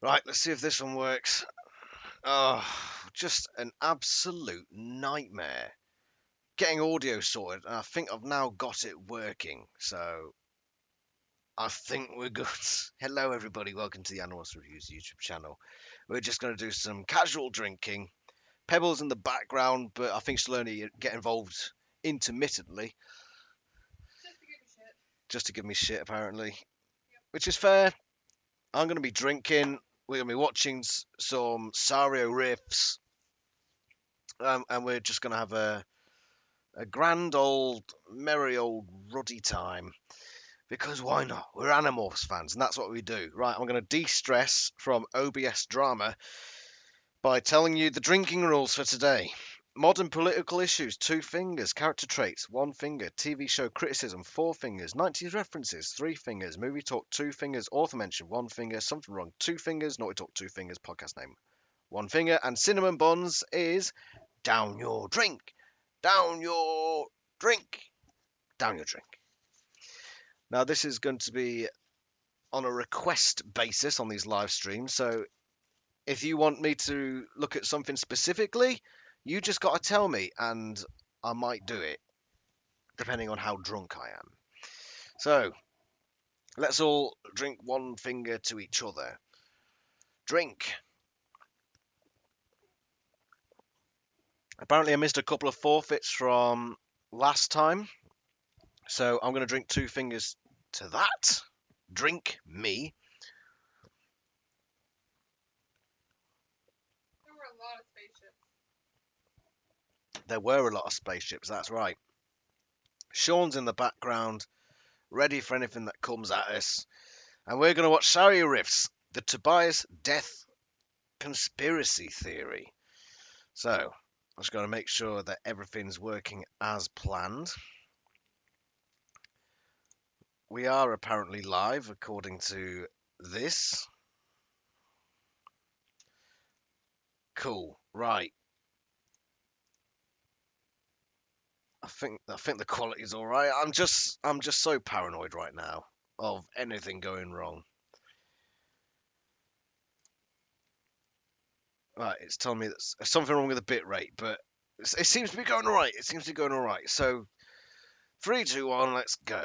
Right, let's see if this one works. Oh, just an absolute nightmare. Getting audio sorted, and I think I've now got it working. So I think we're good. Hello, everybody. Welcome to the Animorphs Reviews YouTube channel. We're just going to do some casual drinking. Pebbles in the background, but I think she'll only get involved intermittently. Just to give me shit, apparently. Yep. Which is fair. I'm going to be drinking. We're going to be watching some Sario riffs. And we're just going to have a grand old, merry old ruddy time. Because why not? We're Animorphs fans, and that's what we do. Right, I'm going to de-stress from OBS drama by telling you the drinking rules for today. Modern political issues, 2 fingers. Character traits, 1 finger. TV show criticism, 4 fingers. 90s references, 3 fingers. Movie talk, 2 fingers. Author mention, 1 finger. Something wrong, 2 fingers. Naughty talk, 2 fingers. Podcast name, 1 finger. And cinnamon buns is down your drink. Down your drink. Down your drink. Now, this is going to be on a request basis on these live streams. So if you want me to look at something specifically, you just got to tell me, and I might do it, depending on how drunk I am. So, let's all drink 1 finger to each other. Drink. Apparently, I missed a couple of forfeits from last time, so I'm going to drink 2 fingers to that. Drink me. There were a lot of spaceships, that's right. Sean's in the background, ready for anything that comes at us. And we're going to watch Sario Riffs, the Tobias death conspiracy theory. So, I'm just going to make sure that everything's working as planned. We are apparently live, according to this. Cool, right. I think the quality's all right. I'm just so paranoid right now of anything going wrong. Right, it's telling me there's something wrong with the bit rate, but it seems to be going all right. It seems to be going all right. So, 3, 2, 1, let's go.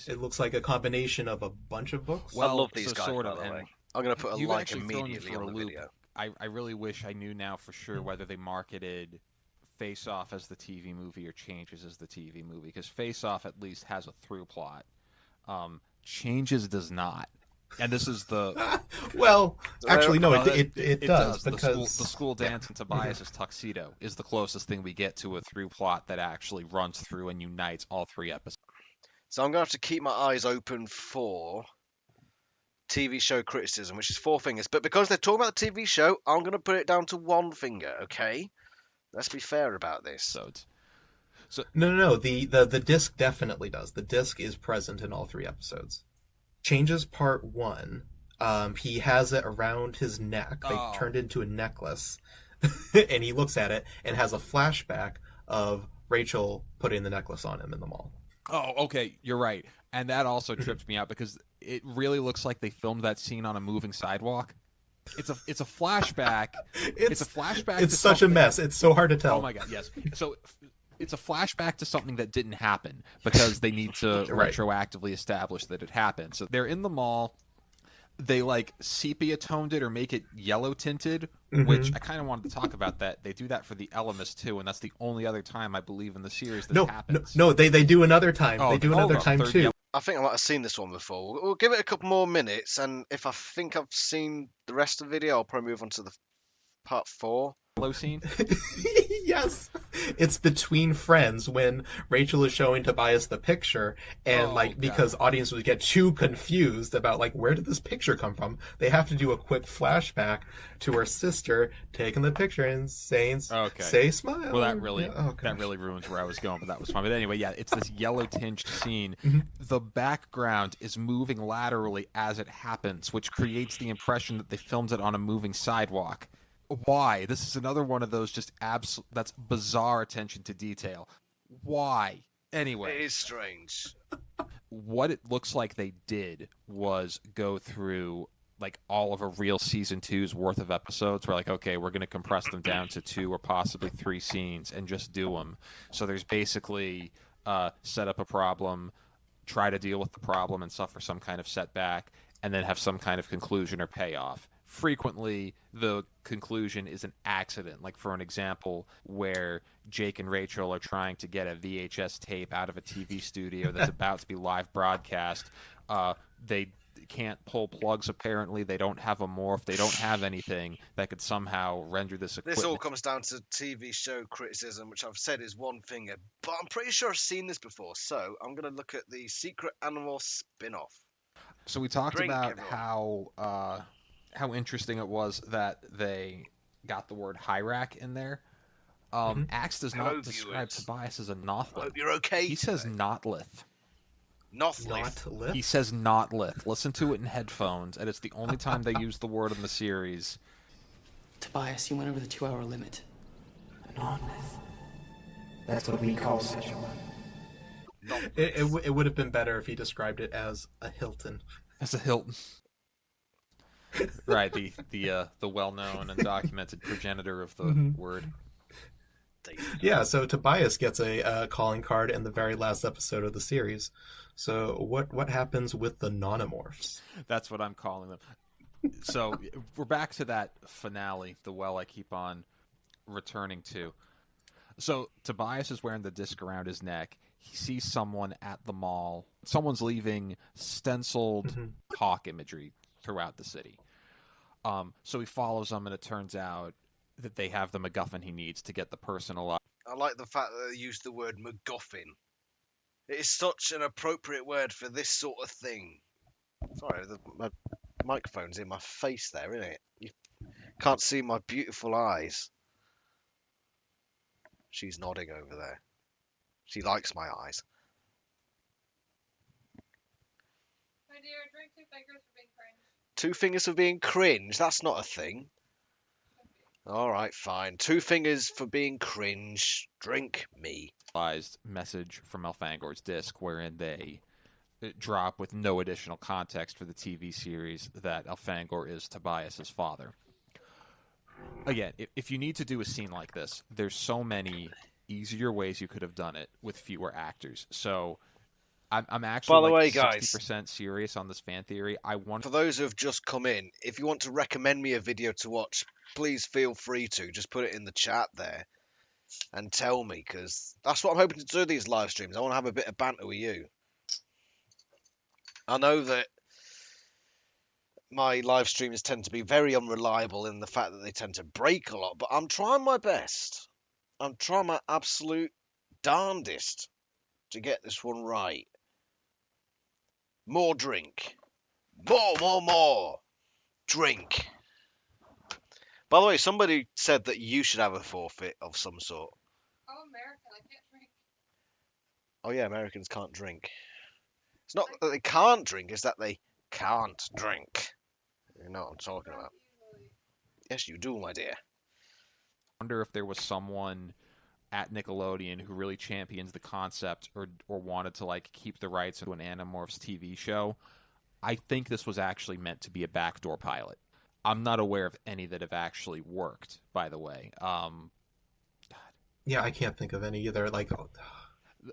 It looks like a combination of a bunch of books. Well, I love these guys, sort of, by the way. I'm going to put a like immediately on the video. I really wish I knew now for sure whether they marketed Face Off as the TV movie or Changes as the TV movie, because Face Off at least has a through plot. Changes does not. And this is the well, actually, no, it does because the school dance in Tobias's tuxedo is the closest thing we get to a through plot that actually runs through and unites all 3 episodes. So I'm going to have to keep my eyes open for TV show criticism, which is 4 fingers. But because they're talking about the TV show, I'm going to put it down to 1 finger, okay? Let's be fair about this. So no. The disc definitely does. The disc is present in all 3 episodes. Changes part 1. He has it around his neck. They turned into a necklace, and he looks at it and has a flashback of Rachel putting the necklace on him in the mall. Oh, okay, you're right. And that also tripped me out because it really looks like they filmed that scene on a moving sidewalk. It's a flashback. It's a flashback. It's such a mess. It's so hard to tell. Oh my god, yes. So it's a flashback to something that didn't happen because they need to retroactively establish that it happened. So they're in the mall. They like sepia toned it or make it yellow tinted, which I kind of wanted to talk about that. They do that for the Elemis too, and that's the only other time I believe in the series that happens. No, they do another time. They do another time too. I think I might have seen this one before. We'll give it a couple more minutes, and if I think I've seen the rest of the video, I'll probably move on to the part 4. Yellow scene? Yes. It's between friends when Rachel is showing Tobias the picture, and because audience would get too confused about where did this picture come from, they have to do a quick flashback to her sister taking the picture and saying, say smile. Well, that really ruins where I was going, but that was fun. But anyway, yeah, it's this yellow tinged scene. The background is moving laterally as it happens, which creates the impression that they filmed it on a moving sidewalk. Why? This is another one of those that's bizarre attention to detail. Why? Anyway. It is strange. what it looks like they did was go through like all of a real season 2's worth of episodes. We're like, okay, we're going to compress them down to 2 or possibly 3 scenes and just do them. So there's basically set up a problem, try to deal with the problem and suffer some kind of setback, and then have some kind of conclusion or payoff. Frequently, the conclusion is an accident. Like, for an example, where Jake and Rachel are trying to get a VHS tape out of a TV studio that's about to be live broadcast. They can't pull plugs, apparently. They don't have a morph. They don't have anything that could somehow render this equipment. This all comes down to TV show criticism, which I've said is one finger, but I'm pretty sure I've seen this before, so I'm going to look at the Secret Animal spin-off. So we talked about how interesting it was that they got the word Hyrax in there. Axe does not describe Tobias as a Nothlith. Hope you're okay. He says Notlith. Nothlith. He says Notlith. Listen to it in headphones, and it's the only time they use the word in the series. Tobias, you went over the 2-hour limit. Notlith. That's what we call such a one. It would have been better if he described it as a Hilton. As a Hilton. Right, the well-known and documented progenitor of the word. Yeah, so Tobias gets a calling card in the very last episode of the series. So what happens with the Animorphs? That's what I'm calling them. So we're back to that finale, the well I keep on returning to. So Tobias is wearing the disc around his neck. He sees someone at the mall. Someone's leaving stenciled hawk imagery throughout the city. So he follows them, and it turns out that they have the MacGuffin he needs to get the person alive. I like the fact that they used the word MacGuffin. It is such an appropriate word for this sort of thing. Sorry, my microphone's in my face there, isn't it? You can't see my beautiful eyes. She's nodding over there. She likes my eyes. My dear, drink 2 fingers for being cringe. 2 fingers for being cringe? That's not a thing. Alright, fine. 2 fingers for being cringe. Drink me. Message from Elfangor's disc wherein they drop with no additional context for the TV series that Elfangor is Tobias's father. Again, if you need to do a scene like this, there's so many easier ways you could have done it with fewer actors. So I'm actually, by the way, 60% serious on this fan theory. For those who have just come in, if you want to recommend me a video to watch, please feel free to. Just put it in the chat there and tell me, because that's what I'm hoping to do these live streams. I want to have a bit of banter with you. I know that my live streams tend to be very unreliable in the fact that they tend to break a lot, but I'm trying my best. I'm trying my absolute darndest to get this one right. More drink. More. Drink. By the way, somebody said that you should have a forfeit of some sort. I'm American. I can't drink. Oh yeah, Americans can't drink. It's not that they can't drink, it's that they can't drink. You know what I'm talking about. Yes, you do, my dear. I wonder if there was someone at Nickelodeon who really champions the concept or wanted to like keep the rights to an Animorphs TV show. I think this was actually meant to be a backdoor pilot. I'm not aware of any that have actually worked, by the way. Yeah, I can't think of any either. Like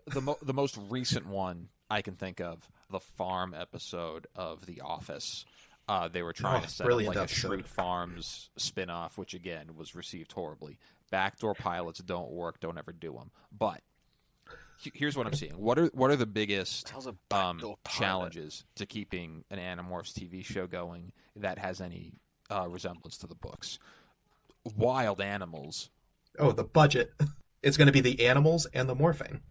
the most recent one I can think of, the farm episode of The Office. They were trying to set up like a Shreed Farms spin-off, which again was received horribly. Backdoor pilots don't work. Don't ever do them. But here's what I'm seeing. What are the biggest challenges to keeping an Animorphs TV show going that has any resemblance to the books? Wild animals. Oh, the budget. It's going to be the animals and the morphing.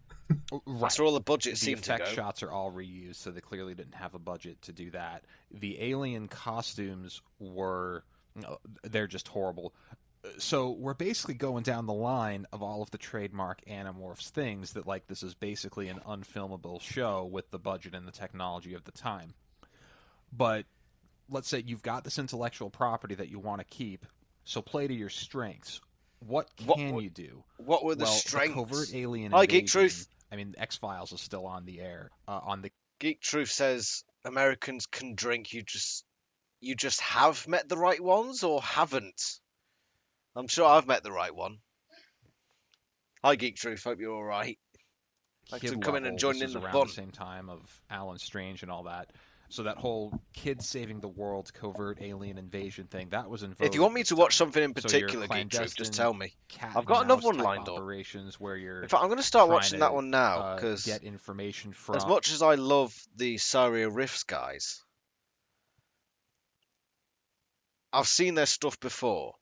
Right. That's where all the budget The seemed to effect go. shots are all reused, so they clearly didn't have a budget to do that. The alien costumes they're just horrible. So we're basically going down the line of all of the trademark Animorphs things that, like, this is basically an unfilmable show with the budget and the technology of the time. But let's say you've got this intellectual property that you want to keep, so play to your strengths. What can you do? What were the strengths? The covert alien Hi, invasion, Geek Truth. I mean, X-Files is still on the air. Geek Truth says Americans can drink. You just have met the right ones or haven't. I'm sure I've met the right one. Hi, Geek Truth. Hope you're all right. Thanks Kid for coming and level. joining This in is the around fun. the same time of Alan Strange and all that. So that whole kids saving the world covert alien invasion thing, that was in vogue. If you want me at to this watch time. something in So your particular, Geek Truth, just clandestine tell me. cat I've and got another mouse one type lined up. operations where you're In fact, I'm going to start trying watching to that one now because get information as from. much as I love the Sario Riffs guys, I've seen their stuff before.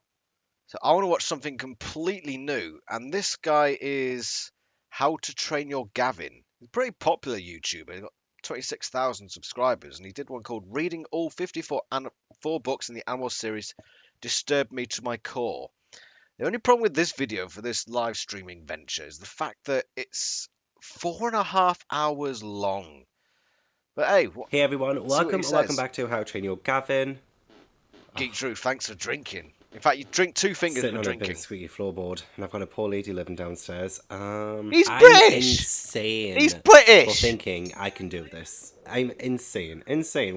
So I want to watch something completely new. And this guy is How to Train Your Gavin. He's a pretty popular YouTuber. He's got 26,000 subscribers. And he did one called Reading All 54 books in the Animorphs series disturbed me to my core. The only problem with this video for this live streaming venture is the fact that it's 4.5 hours long. But hey, hey everyone, welcome says. back to How to Train Your Gavin. Geek Drew, thanks for drinking. In fact, you drink 2 fingers Sitting for on drinking. a bit of squeaky floorboard, and I've got a poor lady living downstairs. He's I'm British! insane. He's British! For thinking I can do this. I'm insane.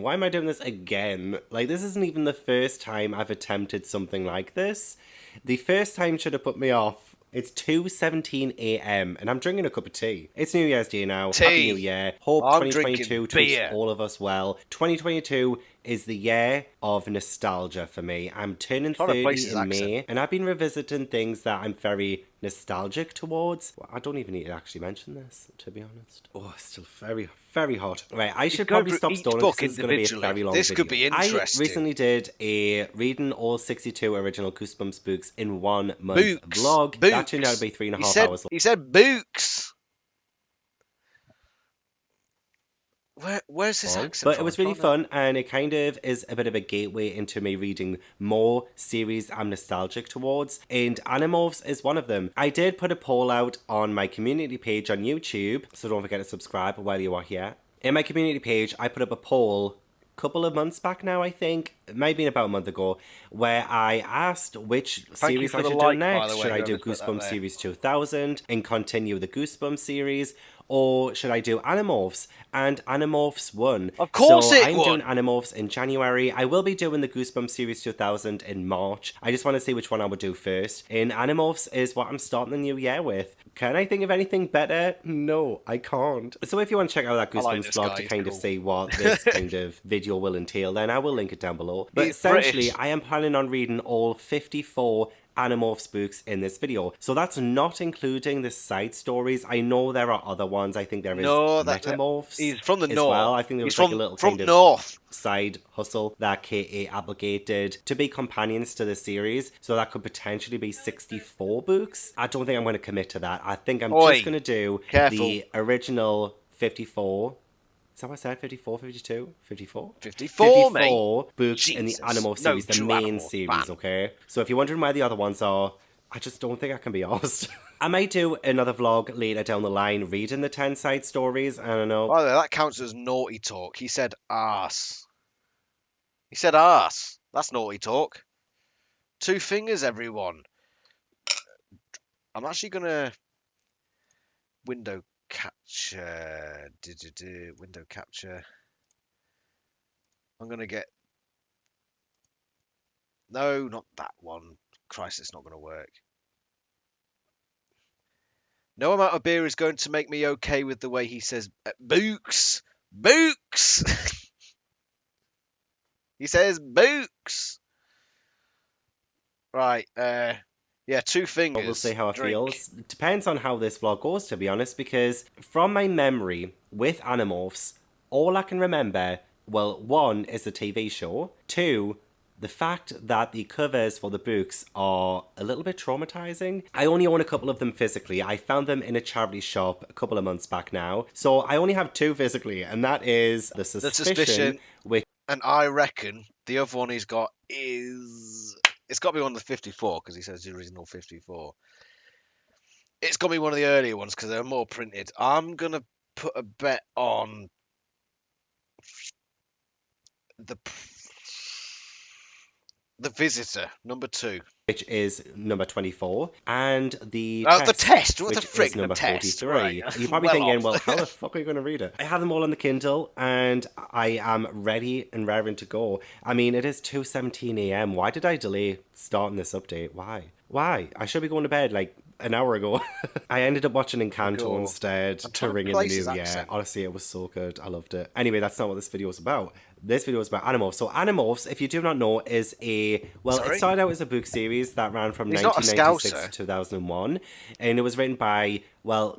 Why am I doing this again? Like, this isn't even the first time I've attempted something like this. The first time should have put me off. It's 2:17 a.m. and I'm drinking a cup of tea. It's New Year's Day now. Tea. Happy New Year. Hope I'm 2022 drinking treats beer. all of us well. 2022 is the year of nostalgia for me. I'm turning Trying to place 30 his in accent. May, and I've been revisiting things that I'm very nostalgic towards. Well, I don't even need to actually mention this, to be honest. Oh, it's still very, very hot. Right, I should go probably through stop each stalling book because this is going to be a individually. very long This video. could be interesting. I recently did a reading all 62 original Goosebumps books in 1 month vlog. That turned out to be 3.5 hours long. He said books. Where's his accent But from? it was really fun, and it kind of is a bit of a gateway into me reading more series I'm nostalgic towards, and Animorphs is one of them. I did put a poll out on my community page on YouTube, so don't forget to subscribe while you are here. In my community page, I put up a poll a couple of months back now, I think. It might have been about a month ago, where I asked which series I should do next. Should I do Goosebumps Series 2000 and continue the Goosebumps series? Or should I do Animorphs? And Animorphs won. Of course so it I'm won. doing Animorphs in January. I will be doing the Goosebumps Series 2000 in March. I just want to see which one I would do first. And Animorphs is what I'm starting the new year with. Can I think of anything better? No, I can't. So if you want to check out that Goosebumps vlog to kind of see what this kind of video will entail, then I will link it down below. But essentially, I am planning on reading all 54 Animorphs books in this video. So that's not including the side stories. I know there are other ones. I think there is Metamorphs. He's from the as north. well. I think there was like a little kind of north side hustle that K.A. obligated to be companions to the series. So that could potentially be 64 books. I don't think I'm going to commit to that. I think I'm just going to do the original 54. Is that what I said? 54, 52? 54? 54 books in the Animorphs series, the main series, okay? So if you're wondering where the other ones are, I just don't think I can be asked. I might do another vlog later down the line reading the 10 side stories, I don't know. By the way, that counts as naughty talk. He said arse. He said arse. That's naughty talk. 2 fingers, everyone. I'm actually going to window capture. Window capture. I'm going to get... No, not that one. Christ, it's not going to work. No amount of beer is going to make me okay with the way he says books. Books. He says books. Right. Yeah, 2 fingers. We'll see how it feels. It depends on how this vlog goes, to be honest, because from my memory with Animorphs, all I can remember, well, 1 is the TV show, 2, the fact that the covers for the books are a little bit traumatizing. I only own a couple of them physically. I found them in a charity shop a couple of months back now. So I only have 2 physically, and that is The Suspicion, which... And I reckon the other one he's got is... It's got to be one of the 54, because he says the original 54. It's got to be one of the earlier ones, because they're more printed. I'm going to put a bet on... The Visitor, number 2. which is number 24, and the The test. What the which frick? is number the test. 43. Right. You're probably Well thinking, off. well, how the fuck are you going to read it? I have them all on the Kindle, and I am ready and raring to go. I mean, it is 2:17 a.m. Why did I delay starting this update? Why? I should be going to bed like an hour ago. I ended up watching Encanto instead to ring in the new year. Honestly, it was so good. I loved it. Anyway, that's not what this video is about. This video is about Animorphs. So Animorphs, if you do not know, is it started out as a book series that ran from 1996 to 2001. And it was written by,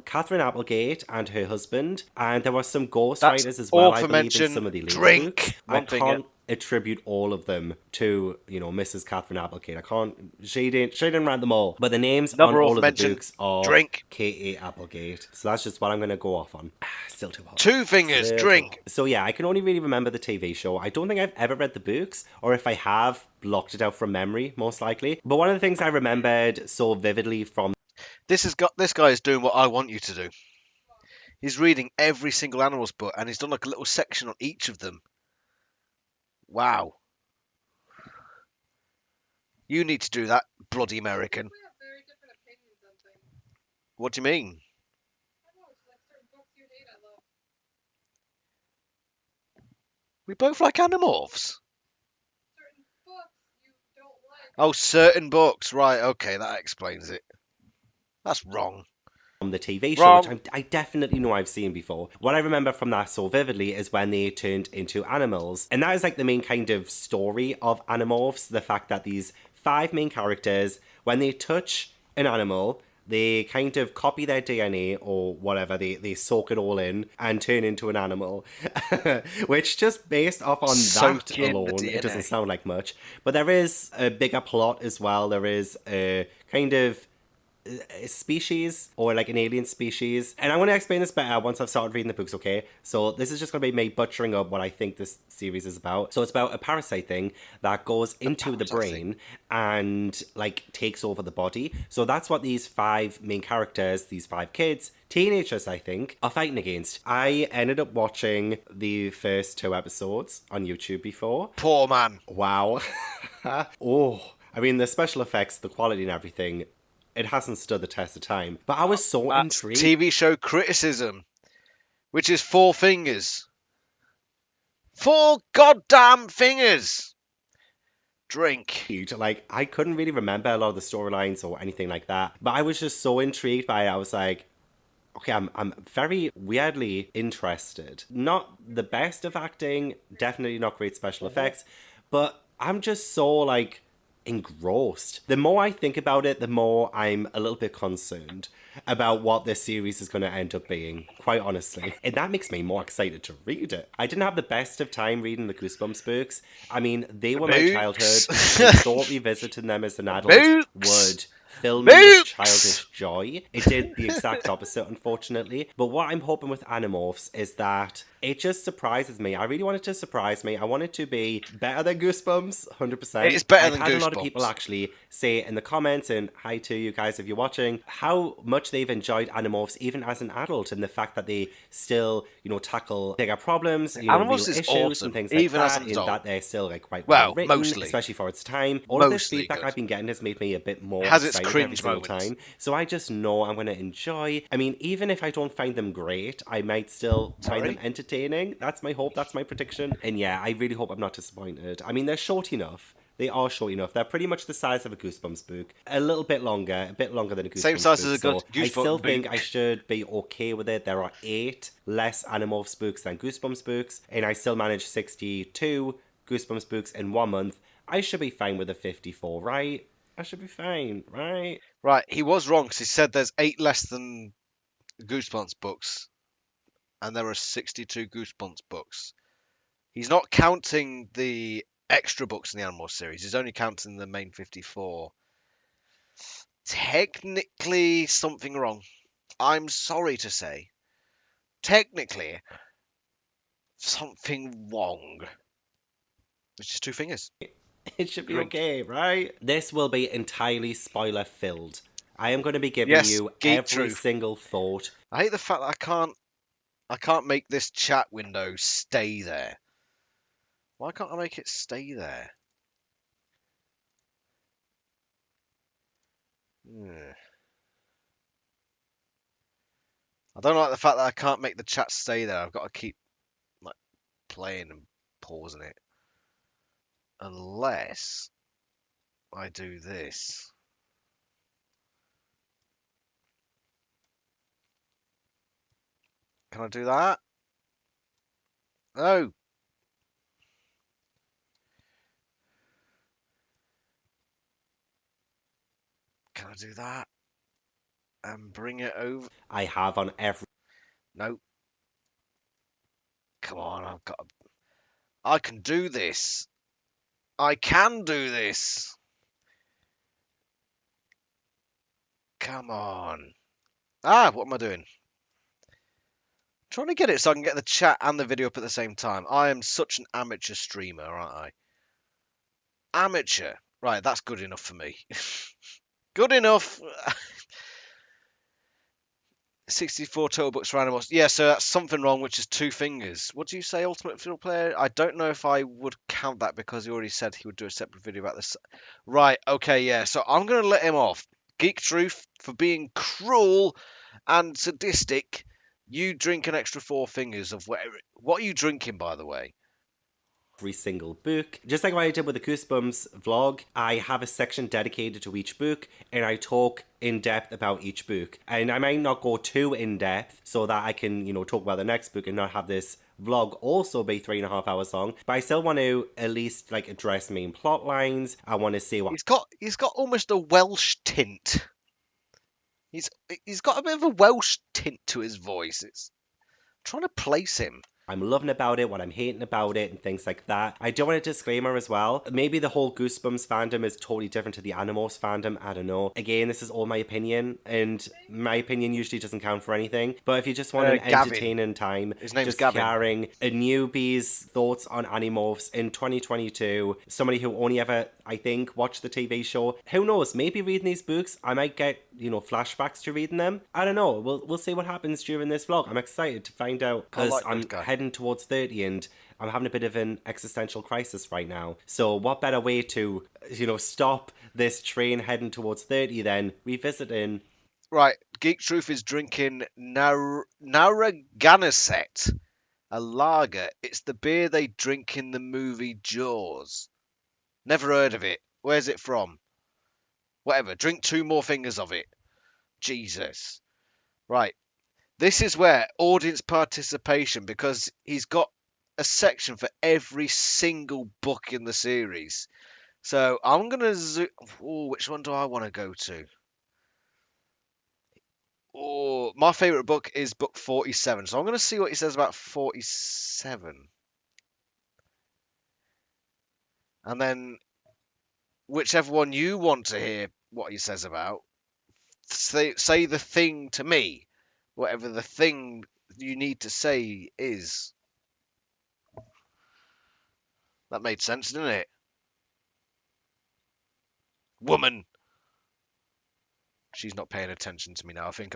Catherine Applegate and her husband. And there were some ghostwriters as well, I believe, in some of the later books. I can't attribute all of them to, Mrs. Catherine Applegate. She didn't write them all. But the names on all of the books are K.A. Applegate. So that's just what I'm going to go off on. Still too hot. Two fingers, drink. So yeah, I can only really remember the TV show. I don't think I've ever read the books, or if I have, blocked it out from memory, most likely. But one of the things I remembered so vividly from this guy is doing what I want you to do. He's reading every single Animals book, and he's done like a little section on each of them. Wow. You need to do that, bloody American. We have very different opinions on things. What do you mean? I don't know, it's like certain books you hate, I love. We both like Animorphs. Certain books you don't like. Oh, certain books. Right, okay, that explains it. That's wrong. The TV show, which I definitely know I've seen before. What I remember from that so vividly is when they turned into animals. And that is like the main kind of story of Animorphs. The fact that these 5 main characters, when they touch an animal, they kind of copy their DNA or whatever, they soak it all in and turn into an animal. Which just based off on that alone, it doesn't sound like much. But there is a bigger plot as well. There is a kind of a species or like an alien species, and I'm going to explain this better once I've started reading the books, okay? So this is just going to be me butchering up what I think this series is about. So it's about a parasite thing that goes into the brain and like takes over the body. So that's what these 5 main characters, these 5 kids, teenagers I think, are fighting against. I ended up watching the first 2 episodes on YouTube before. Poor man. Wow. Oh, I mean the special effects, the quality and everything, it hasn't stood the test of time. But I was so intrigued. TV show criticism, which is 4 fingers. 4 goddamn fingers. Drink. Like, I couldn't really remember a lot of the storylines or anything like that. But I was just so intrigued by it. I was like, okay, I'm very weirdly interested. Not the best of acting, definitely not great special effects, but I'm just so, like, engrossed. The more I think about it, the more I'm a little bit concerned about what this series is going to end up being, quite honestly. And that makes me more excited to read it. I didn't have the best of time reading the Goosebumps books. I mean, they were my childhood. I thought revisiting them as an adult would fill me with childish joy. It did the exact opposite, unfortunately. But what I'm hoping with Animorphs is that it just surprises me. I really want it to surprise me. I want it to be better than Goosebumps, 100%. It's better than Goosebumps. I've had a lot of people actually say in the comments, and hi to you guys if you're watching, how much they've enjoyed Animorphs even as an adult, and the fact that they still, tackle bigger problems, real issues awesome, and things like even that, as an adult. and that they're still like quite well written, mostly. Especially for its time. All of this feedback I've been getting has made me a bit more excited every single time. So I just know I'm going to enjoy. I mean, even if I don't find them great, I might still find them entertaining. That's my hope. That's my prediction. And yeah, I really hope I'm not disappointed. I mean, they're short enough. They are short enough. They're pretty much the size of a Goosebumps book. A bit longer than a Goosebumps Same size book. as a Goosebumps book. I still think I should be okay with it. There are 8 less Animorphs books than Goosebumps books, and I still managed 62 Goosebumps books in 1 month. I should be fine with a 54, right? I should be fine, right? Right, he was wrong because he said there's 8 less than Goosebumps books, and there are 62 Goosebumps books. He's not counting the extra books in the Animal series. He's only counting the main 54. Technically, something wrong. I'm sorry to say. Technically, something wrong. It's just 2 fingers. It should be okay, right? This will be entirely spoiler-filled. I am going to be giving you every single thought. I hate the fact that I can't make this chat window stay there. Why can't I make it stay there? Yeah. I don't like the fact that I can't make the chat stay there. I've got to keep like playing and pausing it. Unless I do this. Can I do that? No. Can I do that? And bring it over? I have on every. No. Come on, I can do this. I can do this. Come on. Ah, what am I doing? Trying to get it so I can get the chat and the video up at the same time. I am such an amateur streamer, aren't I? Amateur. Right, that's good enough for me. Good enough. 64 total books for Animorphs. Yeah, so that's something wrong, which is 2 fingers. What do you say, Ultimate Fiddle Player? I don't know if I would count that because he already said he would do a separate video about this. Right, okay, yeah. So I'm going to let him off. Geek Truth, for being cruel and sadistic, you drink an extra 4 fingers of whatever. What are you drinking, by the way? Every single book. Just like what I did with the Goosebumps vlog, I have a section dedicated to each book and I talk in depth about each book. And I might not go too in depth so that I can, talk about the next book and not have this vlog also be 3.5 hours long. But I still want to at least address main plot lines. I want to see what He's got almost a Welsh tint. He's got a bit of a Welsh tint to his voice. It's I'm trying to place him. I'm loving about it, what I'm hating about it, and things like that. I do want a disclaimer as well. Maybe the whole Goosebumps fandom is totally different to the Animorphs fandom. I don't know. Again, this is all my opinion, and my opinion usually doesn't count for anything. But if you just want an Gavin. entertaining time, His name's just Gavin. sharing a newbie's thoughts on Animorphs in 2022, somebody who only ever, I think, watched the TV show. Who knows? Maybe reading these books, I might get, flashbacks to reading them. I don't know. We'll see what happens during this vlog. I'm excited to find out because I'm heading towards 30 and I'm having a bit of an existential crisis right now. So what better way to, stop this train heading towards 30 than revisiting. Right, Geek Truth is drinking Narragansett, a lager. It's the beer they drink in the movie Jaws. Never heard of it. Where's it from? Whatever, drink 2 more fingers of it. Jesus. Right. This is where audience participation, because he's got a section for every single book in the series. So I'm going to which one do I want to go to? Oh, my favourite book is book 47. So I'm going to see what he says about 47. And then whichever one you want to hear what he says about, say the thing to me. Whatever the thing you need to say is. That made sense, didn't it? Woman. She's not paying attention to me now. I think.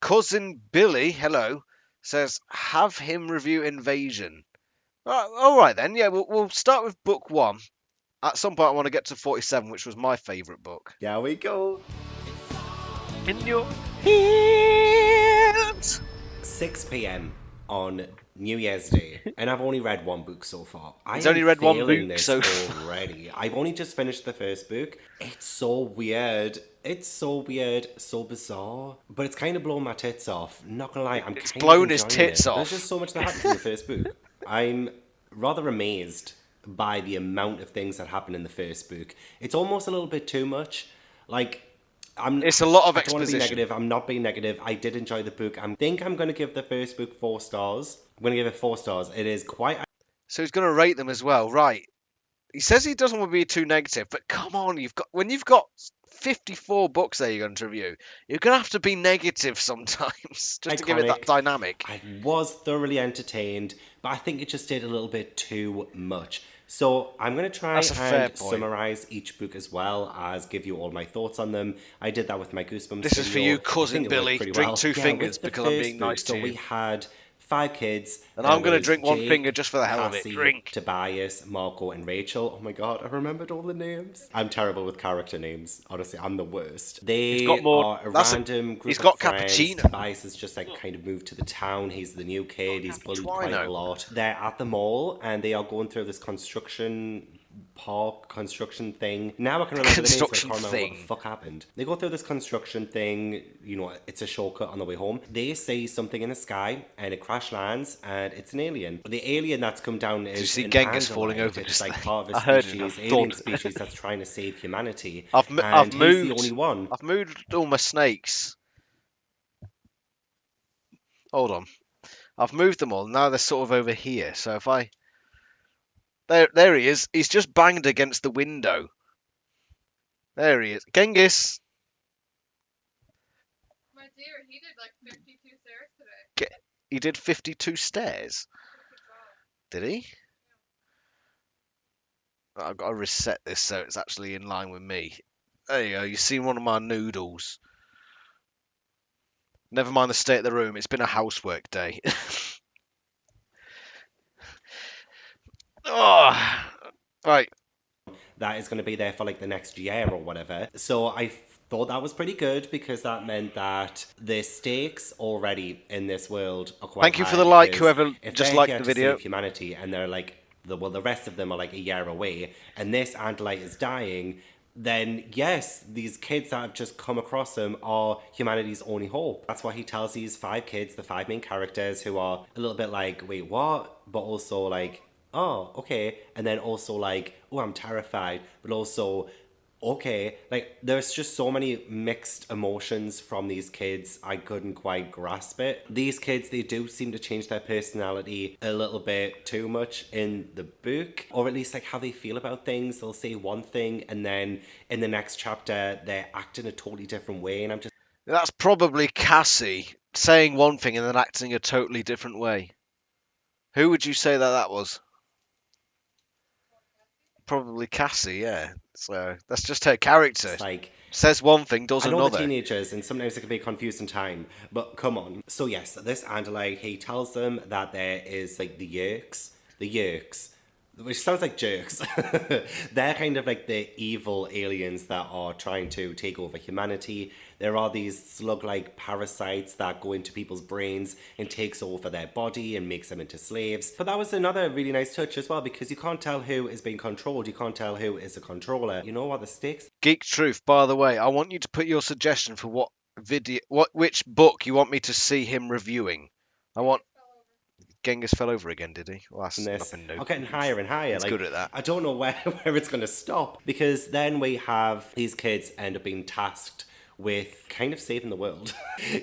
Cousin Billy, hello, says have him review Invasion. All right then. Yeah, we'll start with book 1. At some point, I want to get to 47, which was my favourite book. There we go. In your hands. 6 p.m. on New Year's Day, and I've only read 1 book so far. He's only read 1 book this so already. I've only just finished the first book. It's so weird. It's so weird, so bizarre, but it's kind of blowing my tits off. Not gonna lie, I'm It's kind blown of his enjoying tits it. off. There's just so much that happens in the first book. I'm rather amazed by the amount of things that happen in the first book. It's almost a little bit too much. It's a lot of I don't want to be exposition. negative. I'm not being negative. I did enjoy the book. I think I'm going to give the first book 4 stars. I'm going to give it 4 stars. It is quite... So he's going to rate them as well, right? He says he doesn't want to be too negative, but come on, when you've got 54 books there you're going to review, you're going to have to be negative sometimes just to give it that dynamic. I was thoroughly entertained, but I think it just did a little bit too much. So I'm going to try and summarize each book as well as give you all my thoughts on them. I did that with my Goosebumps This is for you, Cousin Billy. Drink 2 fingers because I'm being nice to you. So we had 5 kids. And There I'm going to was drink one Jake, finger just for the hell of it. Cassie, Drink. Tobias, Marco, and Rachel. Oh my god, I remembered all the names. I'm terrible with character names. Honestly, I'm the worst. They got more- are a that's a- random group he's of got friends. cappuccino. Tobias has just like kind of moved to the town. He's the new kid. He's bullied quite a Twino. lot. They're at the mall and they are going through this construction thing. Now I can remember the names, but I can't remember what the fuck happened. They go through this construction thing, you know, it's a shortcut on the way home. They see something in the sky and it crash lands and it's an alien. The alien that's come down is you see an Genghis andalite. falling over It's this like thing? part of I a heard it, species, I alien thought- species that's trying to save humanity. I've and moved. he's the only one. I've moved all my snakes. Hold on. I've moved them all. Now they're sort of over here. So if I... There he is. He's just banged against the window. There he is. Genghis. My dear, he did like 52 stairs today. He did 52 stairs. Good job. Did he? I've got to reset this so it's actually in line with me. There you go. You've seen one of my noodles. Never mind the state of the room. It's been a housework day. Oh, right. That is going to be there for like the next year or whatever. So I thought that was pretty good because that meant that the stakes already in this world are quite Thank you for high the like, because whoever if just they're liked here the to video. save humanity and they're like, the rest of them are like a year away and this Andalite is dying, then yes, these kids that have just come across him are humanity's only hope. That's why he tells these 5 kids, the 5 main characters, who are a little bit like, wait, what? But also like, oh, okay. And then also like, oh, I'm terrified. But also, okay. Like, there's just so many mixed emotions from these kids. I couldn't quite grasp it. These kids, they do seem to change their personality a little bit too much in the book. Or at least like how they feel about things. They'll say one thing and then in the next chapter, they're acting a totally different way. And I'm just... That's probably Cassie saying one thing and then acting a totally different way. Who would you say that was? Probably Cassie, yeah. So that's just her character. It's like, says one thing, does I know another. the teenagers, and sometimes it can be confused in time, but come on. So yes, this Andalite, he tells them that there is like the Yerks, which sounds like jerks. They're kind of like the evil aliens that are trying to take over humanity. There are these slug-like parasites that go into people's brains and takes over their body and makes them into slaves. But that was another really nice touch as well, because you can't tell who is being controlled. You can't tell who is a controller. You know what the stakes? Geek Truth, by the way, I want you to put your suggestion for which book you want me to see him reviewing. I want... Genghis fell over again, did he? Well, that's nothing new. Are getting higher and higher. He's like, good at that. I don't know where it's going to stop, because then we have these kids end up being tasked with kind of saving the world.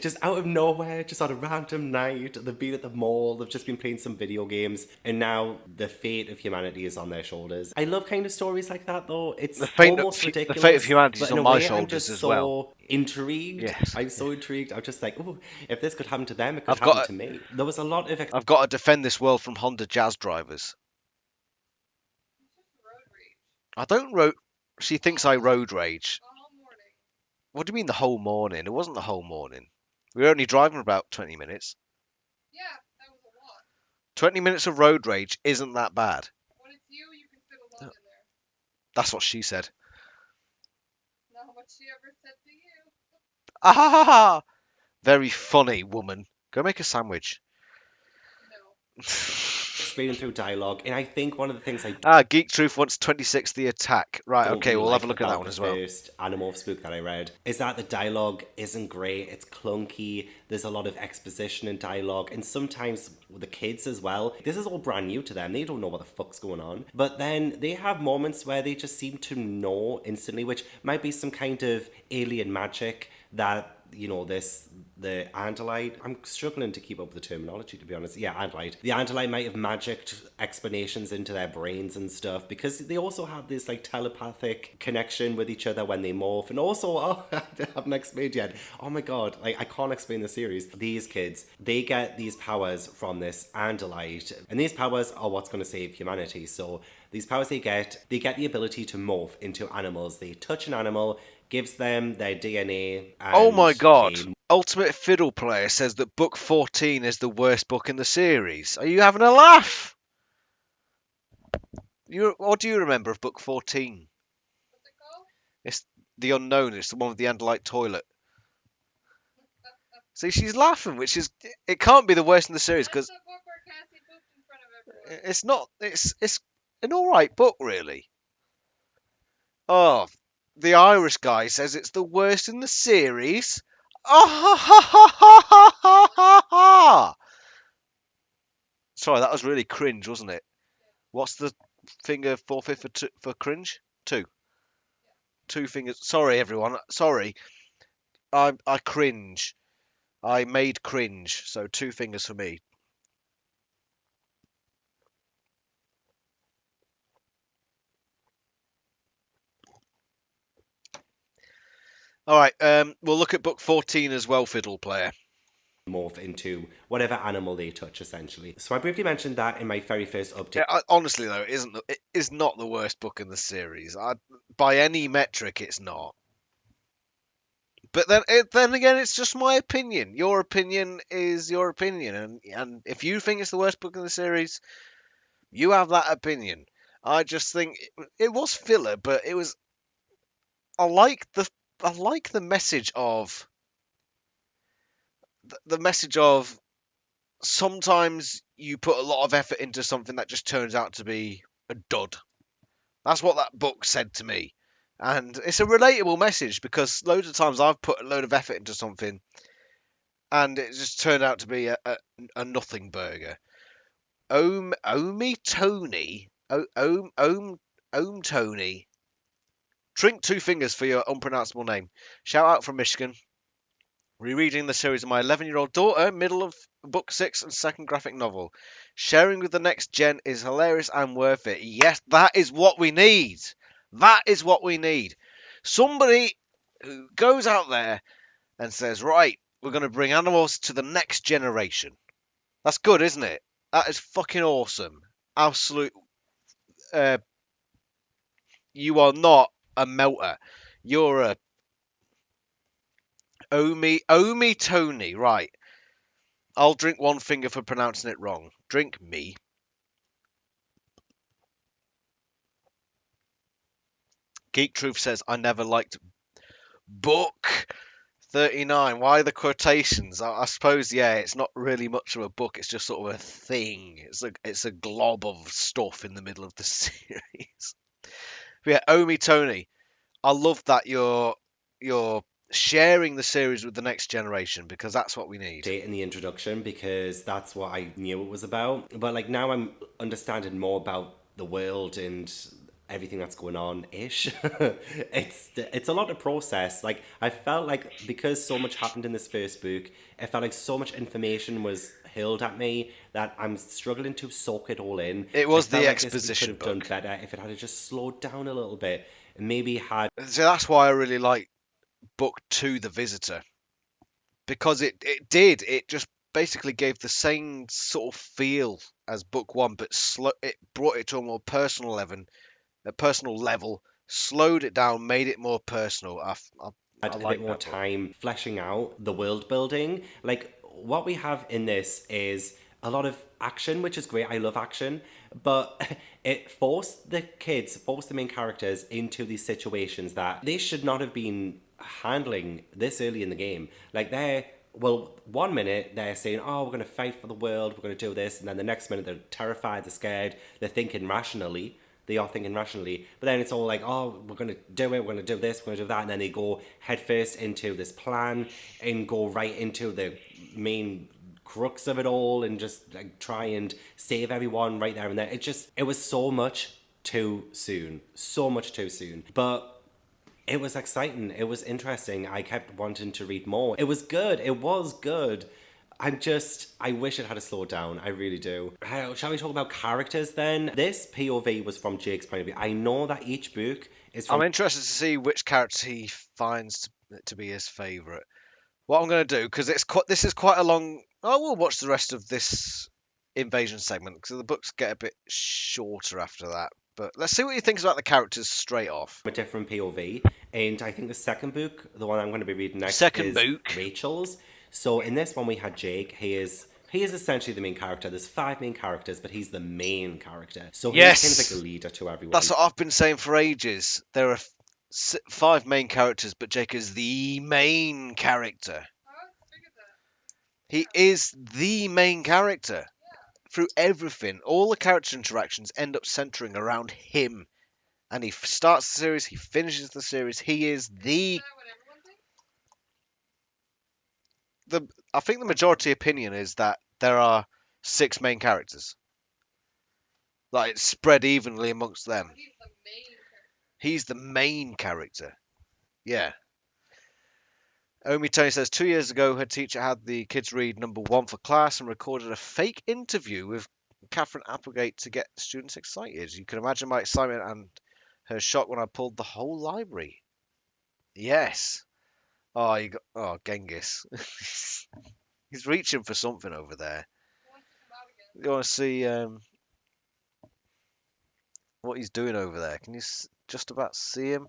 Just out of nowhere, just on a random night, they've been at the mall, they've just been playing some video games, and now the fate of humanity is on their shoulders. I love kind of stories like that, though. It's almost ridiculous. The fate of humanity is but in on a my way, shoulders I'm just as so well. Intrigued. Yes. I'm so intrigued. I'm just like, oh, if this could happen to them, it could happen to me. There was a lot of... I've got to defend this world from Honda Jazz drivers. I don't She thinks I road rage. What do you mean the whole morning? It wasn't the whole morning. We were only driving for about 20 minutes. Yeah, that was a lot. 20 minutes of road rage isn't that bad. When it's you can fit a lot in there. That's what she said. Not what she ever said to you. Ah ha ha ha! Very funny, woman. Go make a sandwich. No. Reading through dialogue, and I think one of the things Geek Truth wants 26 the attack. Right, okay, really we'll have a like look at that about one the as well. First Animorphs book that I read is that the dialogue isn't great. It's clunky. There's a lot of exposition in dialogue, and sometimes with the kids as well. This is all brand new to them. They don't know what the fuck's going on. But then they have moments where they just seem to know instantly, which might be some kind of alien magic that, you know, the Andalite, I'm struggling to keep up with the terminology, to be honest. Yeah, Andalite. The Andalite might have magicked explanations into their brains and stuff, because they also have this like telepathic connection with each other when they morph. And also, I haven't explained yet. Oh my god, like I can't explain the series. These kids, they get these powers from this Andalite, and these powers are what's going to save humanity. So these powers they get the ability to morph into animals. They touch an animal, gives them their DNA. And Oh my god. Ultimate Fiddle Player says that book 14 is the worst book in the series. Are you having a laugh? What do you remember of book 14? What's it called? It's The Unknown. It's the one with the Andalite toilet. See, she's laughing, which is... It can't be the worst in the series, That's because the book where Cassie pooped in front of everyone. it's not... It's an alright book, really. Oh, the Irish guy says it's the worst in the series. Oh, ha, ha, ha, ha, ha, ha, ha, ha. Sorry, that was really cringe, wasn't it? What's the finger forfeit for cringe? Two. Two fingers. Sorry, everyone. Sorry. I cringe. I made cringe. So 2 fingers for me. All right. We'll look at book 14 as well, Fiddle Player. Morph into whatever animal they touch, essentially. So I briefly mentioned that in my very first update. Yeah, honestly though, it is not the worst book in the series. By any metric, it's not. But then again, it's just my opinion. Your opinion is your opinion, and if you think it's the worst book in the series, you have that opinion. I just think it was filler, but it was. I like the message of the message of sometimes you put a lot of effort into something that just turns out to be a dud. That's what that book said to me. And it's a relatable message because loads of times I've put a load of effort into something and it just turned out to be a nothing burger. Omi Tony. Om Tony. Drink 2 fingers for your unpronounceable name. Shout out from Michigan. Rereading the series of my 11-year-old daughter, middle of book 6 and second graphic novel. Sharing with the next gen is hilarious and worth it. Yes, that is what we need. That is what we need. Somebody who goes out there and says, right, we're going to bring Animorphs to the next generation. That's good, isn't it? That is fucking awesome. Absolute. You are not a melter. You're a Omi Tony, right. I'll drink 1 finger for pronouncing it wrong. Drink me. Geek Truth says, I never liked book 39. Why the quotations? I suppose, yeah, it's not really much of a book. It's just sort of a thing. It's a glob of stuff in the middle of the series. But yeah, Omi Tony, I love that you're sharing the series with the next generation because that's what we need. In the introduction, because that's what I knew it was about. But like now I'm understanding more about the world and everything that's going on ish. It's a lot to process. Like I felt like because so much happened in this first book, it felt like so much information was hurled at me that I'm struggling to soak it all in. It was the like exposition could have done better if it had just slowed down a little bit and maybe had. So that's why I really like book 2, The Visitor, because it just basically gave the same sort of feel as book 1, but it brought it to a more personal level, slowed it down, made it more personal. I Had a bit more time fleshing out the world building. Like what we have in this is a lot of action, which is great. I love action, but it forced the main characters into these situations that they should not have been handling this early in the game. Like well, 1 minute they're saying, oh, we're going to fight for the world, we're going to do this, and then the next minute they're terrified, they're scared, they're thinking rationally. They are thinking rationally, but then it's all like, oh, we're going to do it, we're going to do this, we're going to do that, and then they go headfirst into this plan and go right into the main crux of it all and just like try and save everyone right there and there. It was so much too soon. So much too soon. But it was exciting. It was interesting. I kept wanting to read more. It was good. It was good. I wish it had slowed down. I really do. Shall we talk about characters then? This POV was from Jake's point of view. I know that each book is from... I'm interested to see which character he finds to be his favourite. What I'm going to do, because this is quite a long... I will watch the rest of this invasion segment, because the books get a bit shorter after that. But let's see what he thinks about the characters straight off. A different POV, and I think the second book, the one I'm going to be reading next, Second is book. Rachel's. So in this one we had Jake. He is essentially the main character. There's 5 main characters, but he's the main character. So he's Yes! kind of like a leader to everyone. That's what I've been saying for ages. There are 5 main characters, but Jake is the main character. He is the main character. Through everything, all the character interactions end up centering around him. And he starts the series, he finishes the series. He is I think the majority opinion is that there are 6 main characters. Like, it's spread evenly amongst them. He's the main character. Yeah. Omi Tony says 2 years ago, her teacher had the kids read number 1 for class and recorded a fake interview with Catherine Applegate to get students excited. You can imagine my excitement and her shock when I pulled the whole library. Yes. Genghis. He's reaching for something over there. You want to see what he's doing over there? Can you just about see him?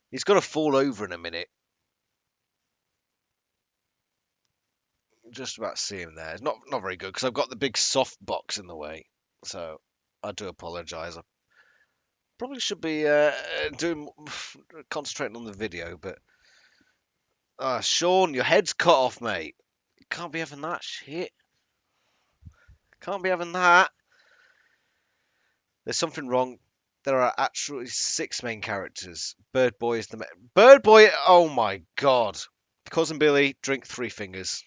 He's going to fall over in a minute. Just about see him there. It's not very good because I've got the big soft box in the way. So I do apologise. I probably should be concentrating on the video, but Sean, your head's cut off, mate. You can't be having that shit. Can't be having that. There's something wrong. There are actually 6 main characters. Bird Boy is the Bird Boy. Oh my god. Cousin Billy, drink 3 fingers.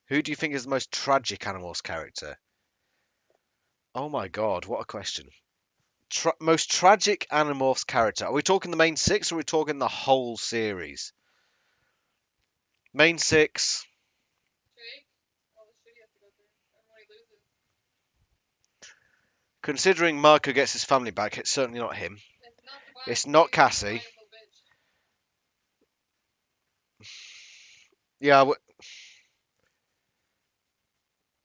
Who do you think is the most tragic Animorphs character? Oh my god, what a question. Most tragic Animorphs character. Are we talking the main 6 or are we talking the whole series? Main 6. Considering Marco gets his family back, it's certainly not him. It's not Cassie. Yeah,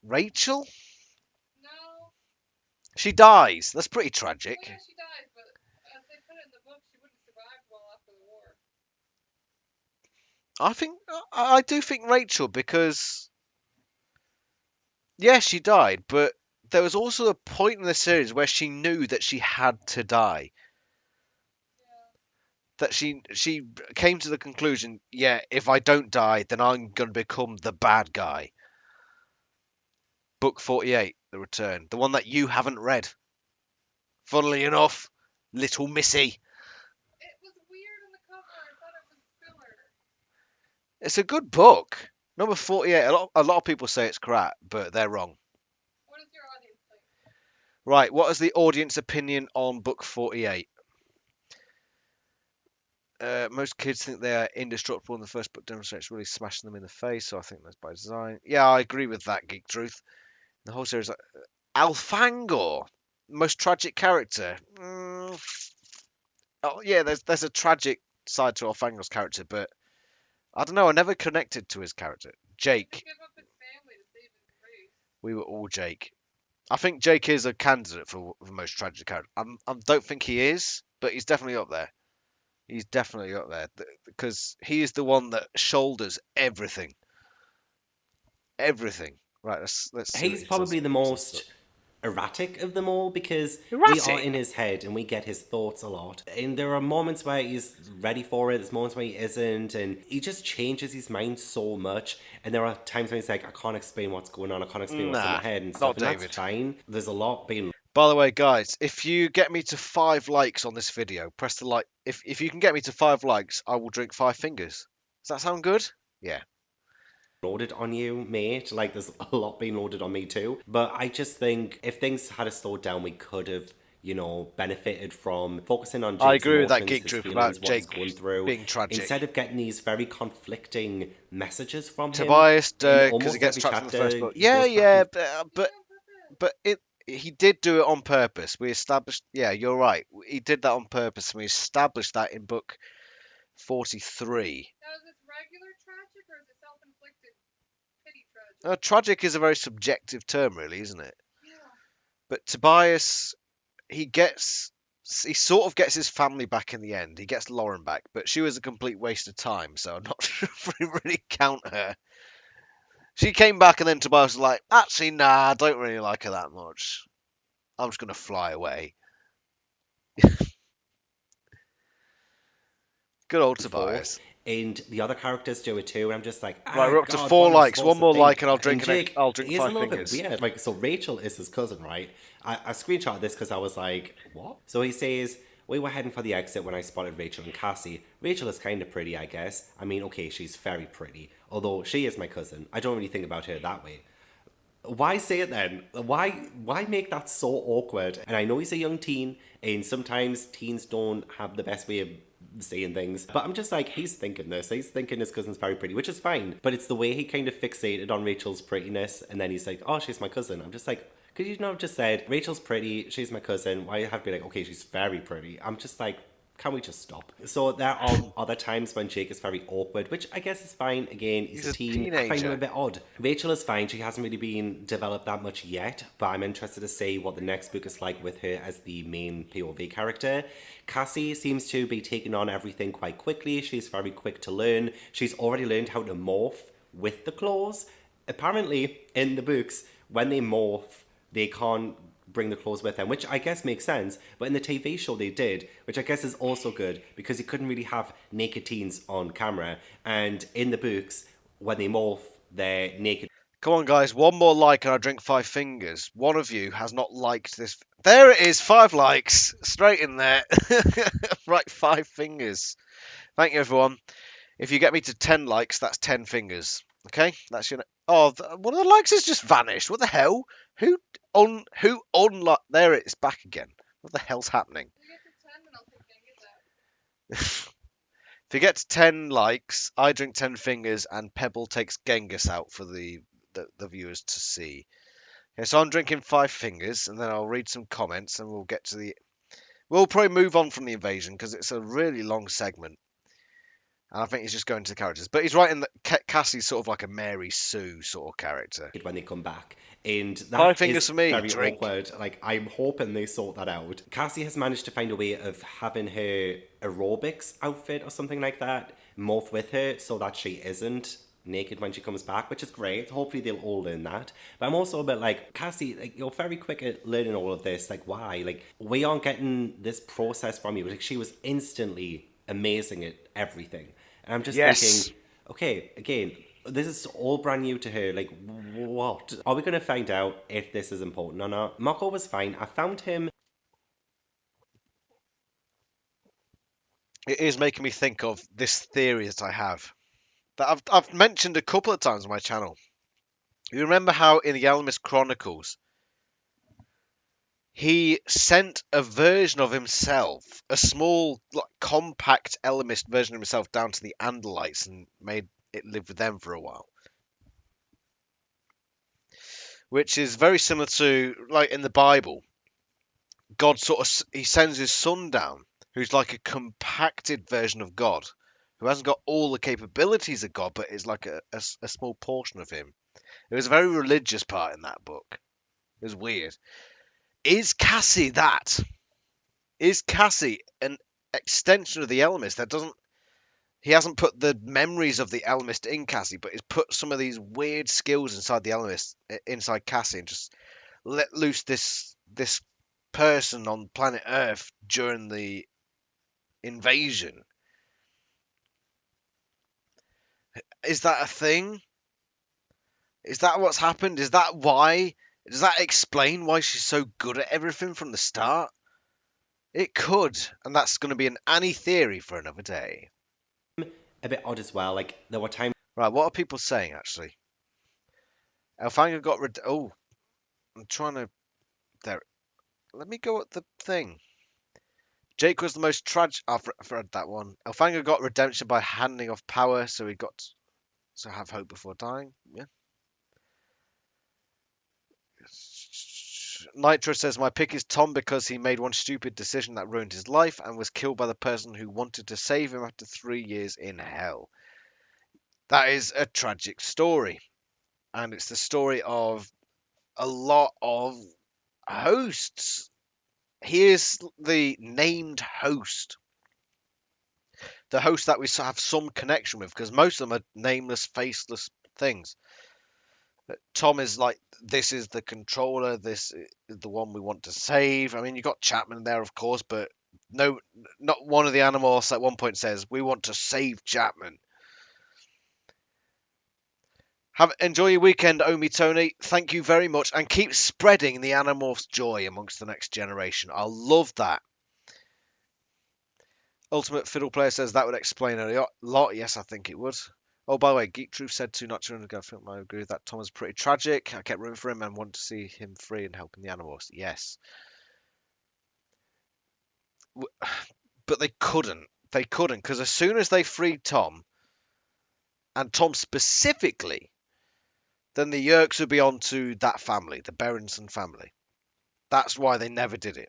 Rachel? No. She dies. That's pretty tragic. Well, yeah, she dies, but as they put it in the book, she wouldn't survive well after the war. I do think Rachel, because yeah, she died, but there was also a point in the series where she knew that she had to die. That she came to the conclusion, yeah, if I don't die, then I'm going to become the bad guy. Book 48, The Return. The one that you haven't read. Funnily enough, little Missy. It was weird on the cover. I thought it was filler. It's a good book. Number 48, a lot of people say it's crap, but they're wrong. What does your audience think? Right, what is the audience opinion on book 48? Most kids think they are indestructible, and the first book demonstrates really smashing them in the face, so I think that's by design. Yeah, I agree with that, Geek Truth. The whole series, Alfangor, most tragic character. Oh yeah, there's a tragic side to Alfangor's character, but I don't know. I never connected to his character. Jake. Give up his family to save his race. We were all Jake. I think Jake is a candidate for the most tragic character. I don't think he is, but he's definitely up there. He's definitely up there because he is the one that shoulders everything. Everything. Right, let's see. He's probably the most erratic of them all because Erratic? we are in his head and we get his thoughts a lot. And there are moments where he's ready for it, there's moments where he isn't, and he just changes his mind so much. And there are times when he's like, I can't explain what's going on, I can't explain what's in my head and stuff. Not And David. that's fine. There's a lot being. By the way, guys, if you get me to 5 likes on this video, press the like. If you can get me to 5 likes, I will drink 5 fingers. Does that sound good? Yeah. Loaded on you, mate. Like, there's a lot being loaded on me too. But I just think if things had slowed down, we could have, benefited from focusing on Jake's I agree with that emotions, Geek his Troop feelings, about what he's Jake going through, being tragic. instead of getting these very conflicting messages from him. Tobias, because almost he gets every trapped in the first chapter, book. he goes Yeah, back but he did do it on purpose. We established. Yeah, you're right. He did that on purpose, and we established that in book 43. Now, is this regular tragic or is it self-inflicted pity tragic? Tragic is a very subjective term, really, isn't it? Yeah. But Tobias, he sort of gets his family back in the end. He gets Lauren back, but she was a complete waste of time, so I'm not sure if we really count her. She came back and then Tobias was like, actually, nah, I don't really like her that much. I'm just going to fly away. Good old Tobias. And the other characters do it too, and I'm just like, Right, we're up to God, 4 what am I likes. supposed One to more think? like and I'll And drink Jake, I'll drink he is 5 a little fingers. bit weird. Like, so Rachel is his cousin, right? I screenshot this because I was like, what? So he says, we were heading for the exit when I spotted Rachel and Cassie. Rachel is kind of pretty, I guess. I mean, okay, she's very pretty. Although she is my cousin. I don't really think about her that way. Why say it then? Why make that so awkward? And I know he's a young teen, and sometimes teens don't have the best way of saying things. But I'm just like, he's thinking this. He's thinking his cousin's very pretty, which is fine. But it's the way he kind of fixated on Rachel's prettiness, and then he's like, oh, she's my cousin. I'm just like, could you not have just said, Rachel's pretty, she's my cousin? Why have to be like, okay, she's very pretty? I'm just like, can we just stop? So there are other times when Jake is very awkward, which I guess is fine. Again, he's a teen. I find him a bit odd. Rachel is fine. She hasn't really been developed that much yet, but I'm interested to see what the next book is like with her as the main POV character. Cassie seems to be taking on everything quite quickly. She's very quick to learn. She's already learned how to morph with the claws. Apparently, in the books, when they morph, they can't bring the claws with them, which I guess makes sense. But in the TV show they did, which I guess is also good because you couldn't really have naked teens on camera. And in the books, when they morph, they're naked. Come on, guys. One more like and I drink 5 fingers. One of you has not liked this. There it is. 5 likes. Straight in there. Right, 5 fingers. Thank you, everyone. If you get me to 10 likes, that's 10 fingers. Okay? That's your... Oh, one of the likes has just vanished. What the hell? Who there it is, back again. What the hell's happening? You get to 10 and I'll take fingers out. If you get to 10 likes, I drink 10 fingers and Pebble takes Genghis out for the viewers to see. Okay, so I'm drinking 5 fingers and then I'll read some comments and we'll get to the... We'll probably move on from the invasion because it's a really long segment. And I think he's just going to the characters. But he's right in that Cassie's sort of like a Mary Sue sort of character. When they come back. And that 5 fingers is for me, very drink. awkward. Like, I'm hoping they sort that out. Cassie has managed to find a way of having her aerobics outfit or something like that morph with her so that she isn't naked when she comes back, which is great. Hopefully they'll all learn that. But I'm also a bit like, Cassie, like, you're very quick at learning all of this. Like, why? Like, we aren't getting this process from you. Like, she was instantly amazing at everything. And I'm just thinking, okay, again, this is all brand new to her. Like, what? Are we going to find out if this is important or not? Mako was fine. I found him... It is making me think of this theory that I have. That I've mentioned a couple of times on my channel. You remember how in the Elmis Chronicles, he sent a version of himself, a small, like, compact Ellimist version of himself down to the Andalites and made it live with them for a while. Which is very similar to, like, in the Bible. God he sends his son down, who's like a compacted version of God, who hasn't got all the capabilities of God, but is like a small portion of him. There was a very religious part in that book. It was weird. Is Cassie that? Is Cassie an extension of the Elmist that doesn't... He hasn't put the memories of the Elmist in Cassie, but he's put some of these weird skills inside the Elmist, inside Cassie, and just let loose this person on planet Earth during the invasion. Is that a thing? Is that what's happened? Is that why? Does that explain why she's so good at everything from the start? It could, and that's going to be an Annie theory for another day. A bit odd as well. Like, there were times... Right, what are people saying, actually? Elfanga got rid... Oh, I'm trying to... There. Let me go at the thing. Jake was the most tragic... I've read that one. Elfanga got redemption by handing off power, so he got to have hope before dying. Yeah. Nitro says, my pick is Tom because he made one stupid decision that ruined his life and was killed by the person who wanted to save him after 3 years in hell. That is a tragic story. And it's the story of a lot of hosts he is the named host. The host that we have some connection with, because most of them are nameless, faceless things. Tom is like, this is the controller, this is the one we want to save. I mean, you got Chapman there, of course, but no, not one of the Animorphs at one point says, we want to save Chapman. Enjoy your weekend, Omi Tony. Thank you very much, and keep spreading the Animorphs joy amongst the next generation. I love that. Ultimate Fiddle Player says that would explain a lot. Yes, I think it would. Oh, by the way, Geek Truth said 2 not 200 ago. I agree with that. Tom is pretty tragic. I kept rooting for him and want to see him free and helping the Animorphs. Yes. But they couldn't. They couldn't, because as soon as they freed Tom, and Tom specifically, then the Yerks would be on to that family, the Berenson family. That's why they never did it.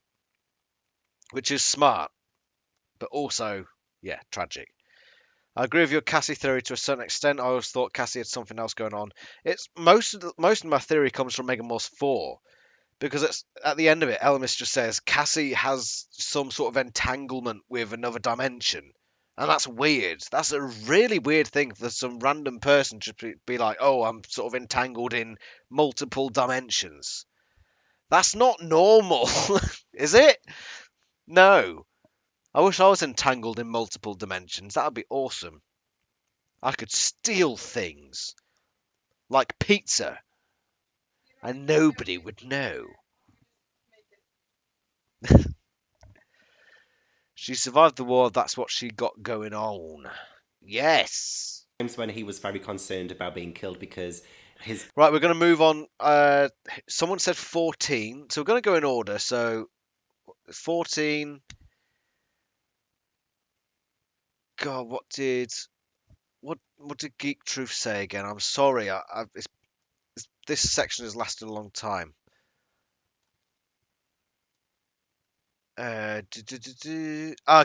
Which is smart, but also, yeah, tragic. I agree with your Cassie theory to a certain extent. I always thought Cassie had something else going on. It's most of my theory comes from Megamorphs 4, because it's at the end of it, Elmis just says Cassie has some sort of entanglement with another dimension, and that's weird. That's a really weird thing for some random person to be like, oh, I'm sort of entangled in multiple dimensions. That's not normal, is it? No. I wish I was entangled in multiple dimensions. That would be awesome. I could steal things. Like pizza. And nobody would know. She survived the war. That's what she got going on. Yes. Times when he was very concerned about being killed because his... Right, we're going to move on. Someone said 14. So we're going to go in order. So 14... God, what did Geek Truth say again? I'm sorry. This section has lasted a long time.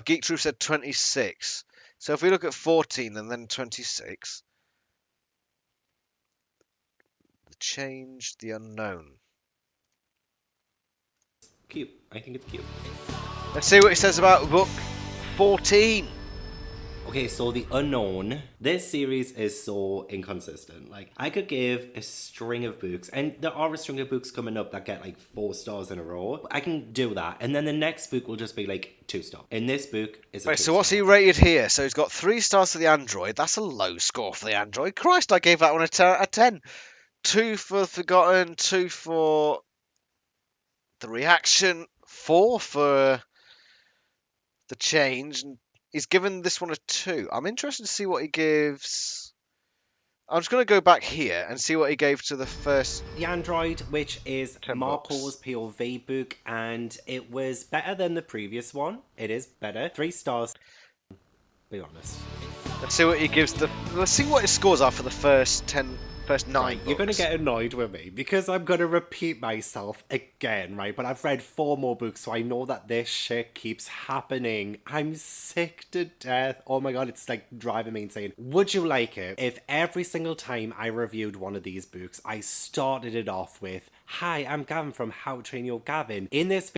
Geek Truth said 26. So if we look at 14 and then 26, the change, the unknown. Cute. I think it's cute. Let's see what he says about book 14. Okay, so the unknown. This series is so inconsistent. Like, I could give a string of books, and there are a string of books coming up that get like 4 stars in a row. I can do that, and then the next book will just be like 2 stars. And this book is a Wait, 2 so what's he rated here? So he's got 3 stars for the android. That's a low score for the android. Christ, I gave that one a 10. 2 for Forgotten, 2 for the reaction, 4 for the change, and he's given this one a 2. I'm interested to see what he gives. I'm just going to go back here and see what he gave to the first. The Android, which is 10 Marco's books. POV book, and it was better than the previous one. It is better. 3 stars. Be honest. Let's see what he gives Let's see what his scores are for the first 9 Right, books. you're going to get annoyed with me because I'm going to repeat myself again, right? But I've read 4 more books, so I know that this shit keeps happening. I'm sick to death. Oh my god, it's like driving me insane. Would you like it if every single time I reviewed one of these books, I started it off with, "Hi, I'm Gavin from How to Train Your Gavin. In this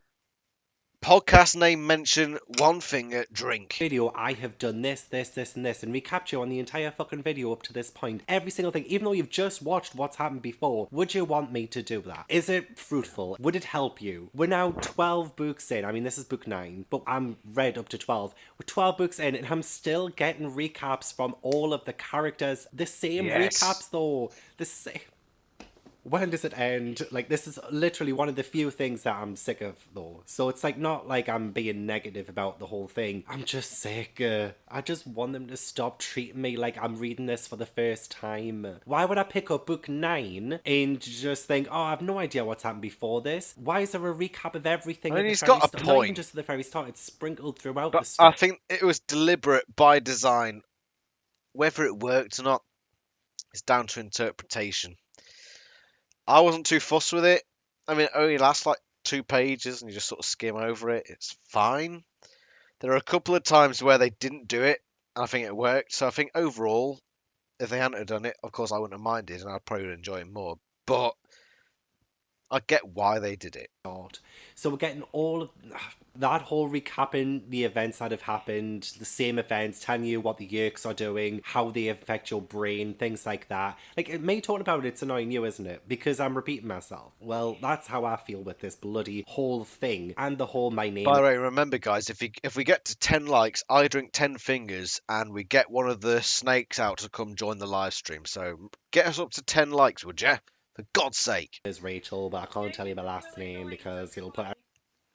Podcast name mention, one finger, drink." video, I have done this, and this, and recap you on the entire fucking video up to this point. Every single thing, even though you've just watched what's happened before. Would you want me to do that? Is it fruitful? Would it help you? We're now 12 books in. I mean, this is book 9, but I'm read up to 12. We're 12 books in, and I'm still getting recaps from all of the characters. The same recaps, though. The same... When does it end? Like, this is literally one of the few things that I'm sick of, though. So it's like, not like I'm being negative about the whole thing. I'm just sick. I just want them to stop treating me like I'm reading this for the first time. Why would I pick up book 9 and just think, oh, I have no idea what's happened before this? Why is there a recap of everything? I mean, at the he's very got a start? Not even point. just at the very start, it's sprinkled throughout But the stuff. I think it was deliberate by design. Whether it worked or not is down to interpretation. I wasn't too fussed with it. I mean, it only lasts like 2 pages and you just sort of skim over it. It's fine. There are a couple of times where they didn't do it, and I think it worked. So I think overall, if they hadn't have done it, of course I wouldn't have minded, and I probably would enjoy it more. But I get why they did it. So we're getting all of that whole recapping the events that have happened, the same events, telling you what the Yerks are doing, how they affect your brain, things like that. Like, me talking about it's annoying you, isn't it? Because I'm repeating myself. Well, that's how I feel with this bloody whole thing. And the whole my name. By the way, remember, guys, if we get to 10 likes, I drink 10 fingers, and we get one of the snakes out to come join the live stream. So get us up to 10 likes, would ya? For God's sake. Is Rachel, but I can't tell you my last name because he'll put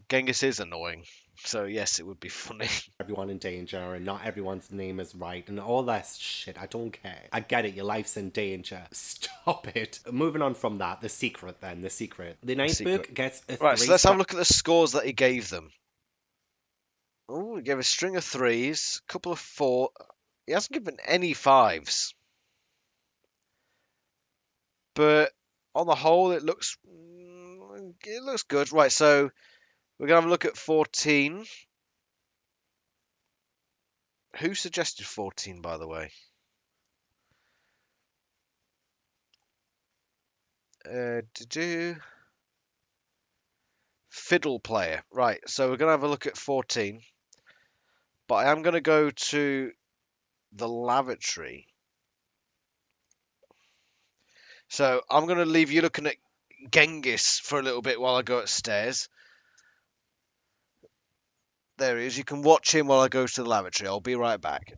Genghis is annoying. So yes, it would be funny. everyone in danger and not everyone's name is right and all that shit. I don't care. I get it. Your life's in danger. Stop it. Moving on from that, the secret then. The secret. The ninth book gets a Right, so let's have a look at the scores that he gave them. Oh, he gave a string of 3s, a couple of 4. He hasn't given any 5s. But on the whole, it looks good. Right, so we're going to have a look at 14. Who suggested 14, by the way? Fiddle player. Right, so we're going to have a look at 14. But I am going to go to the lavatory. So I'm going to leave you looking at Genghis for a little bit while I go upstairs. There he is. You can watch him while I go to the lavatory. I'll be right back.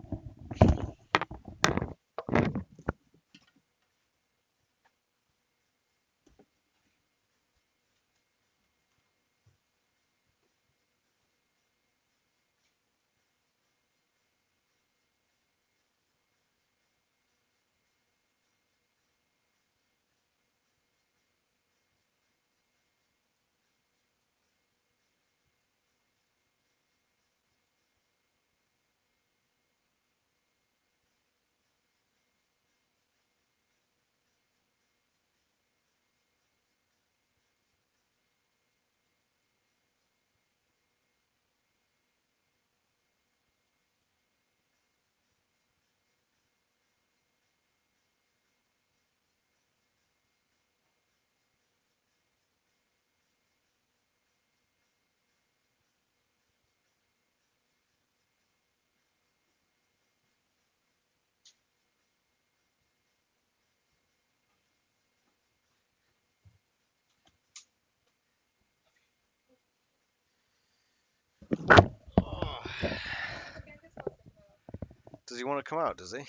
Does he want to come out, does he?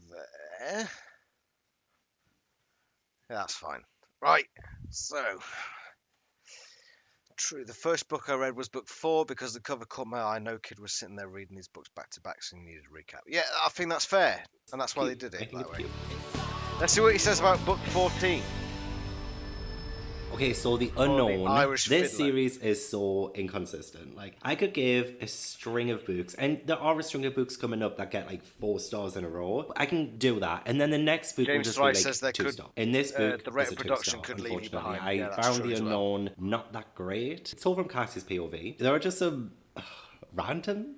There. Yeah, that's fine. Right, so true. The first book I read was book 4 because the cover caught my eye. No kid was sitting there reading these books back to back, so you needed a recap. Yeah, I think that's fair, and that's why they did it that way. Let's see what he says about book 14. Okay, so the unknown. Irish this Fiddler. series is so inconsistent. Like, I could give a string of books, and there are a string of books coming up that get like 4 stars in a row. I can do that, and then the next book will James just Rice be like says there 2 could, stars. In this book, the rate it's of a 2 production star, could leave you unfortunately. behind. Yeah, I that's found true the as well. unknown not that great. It's all from Cassie's POV. There are just some random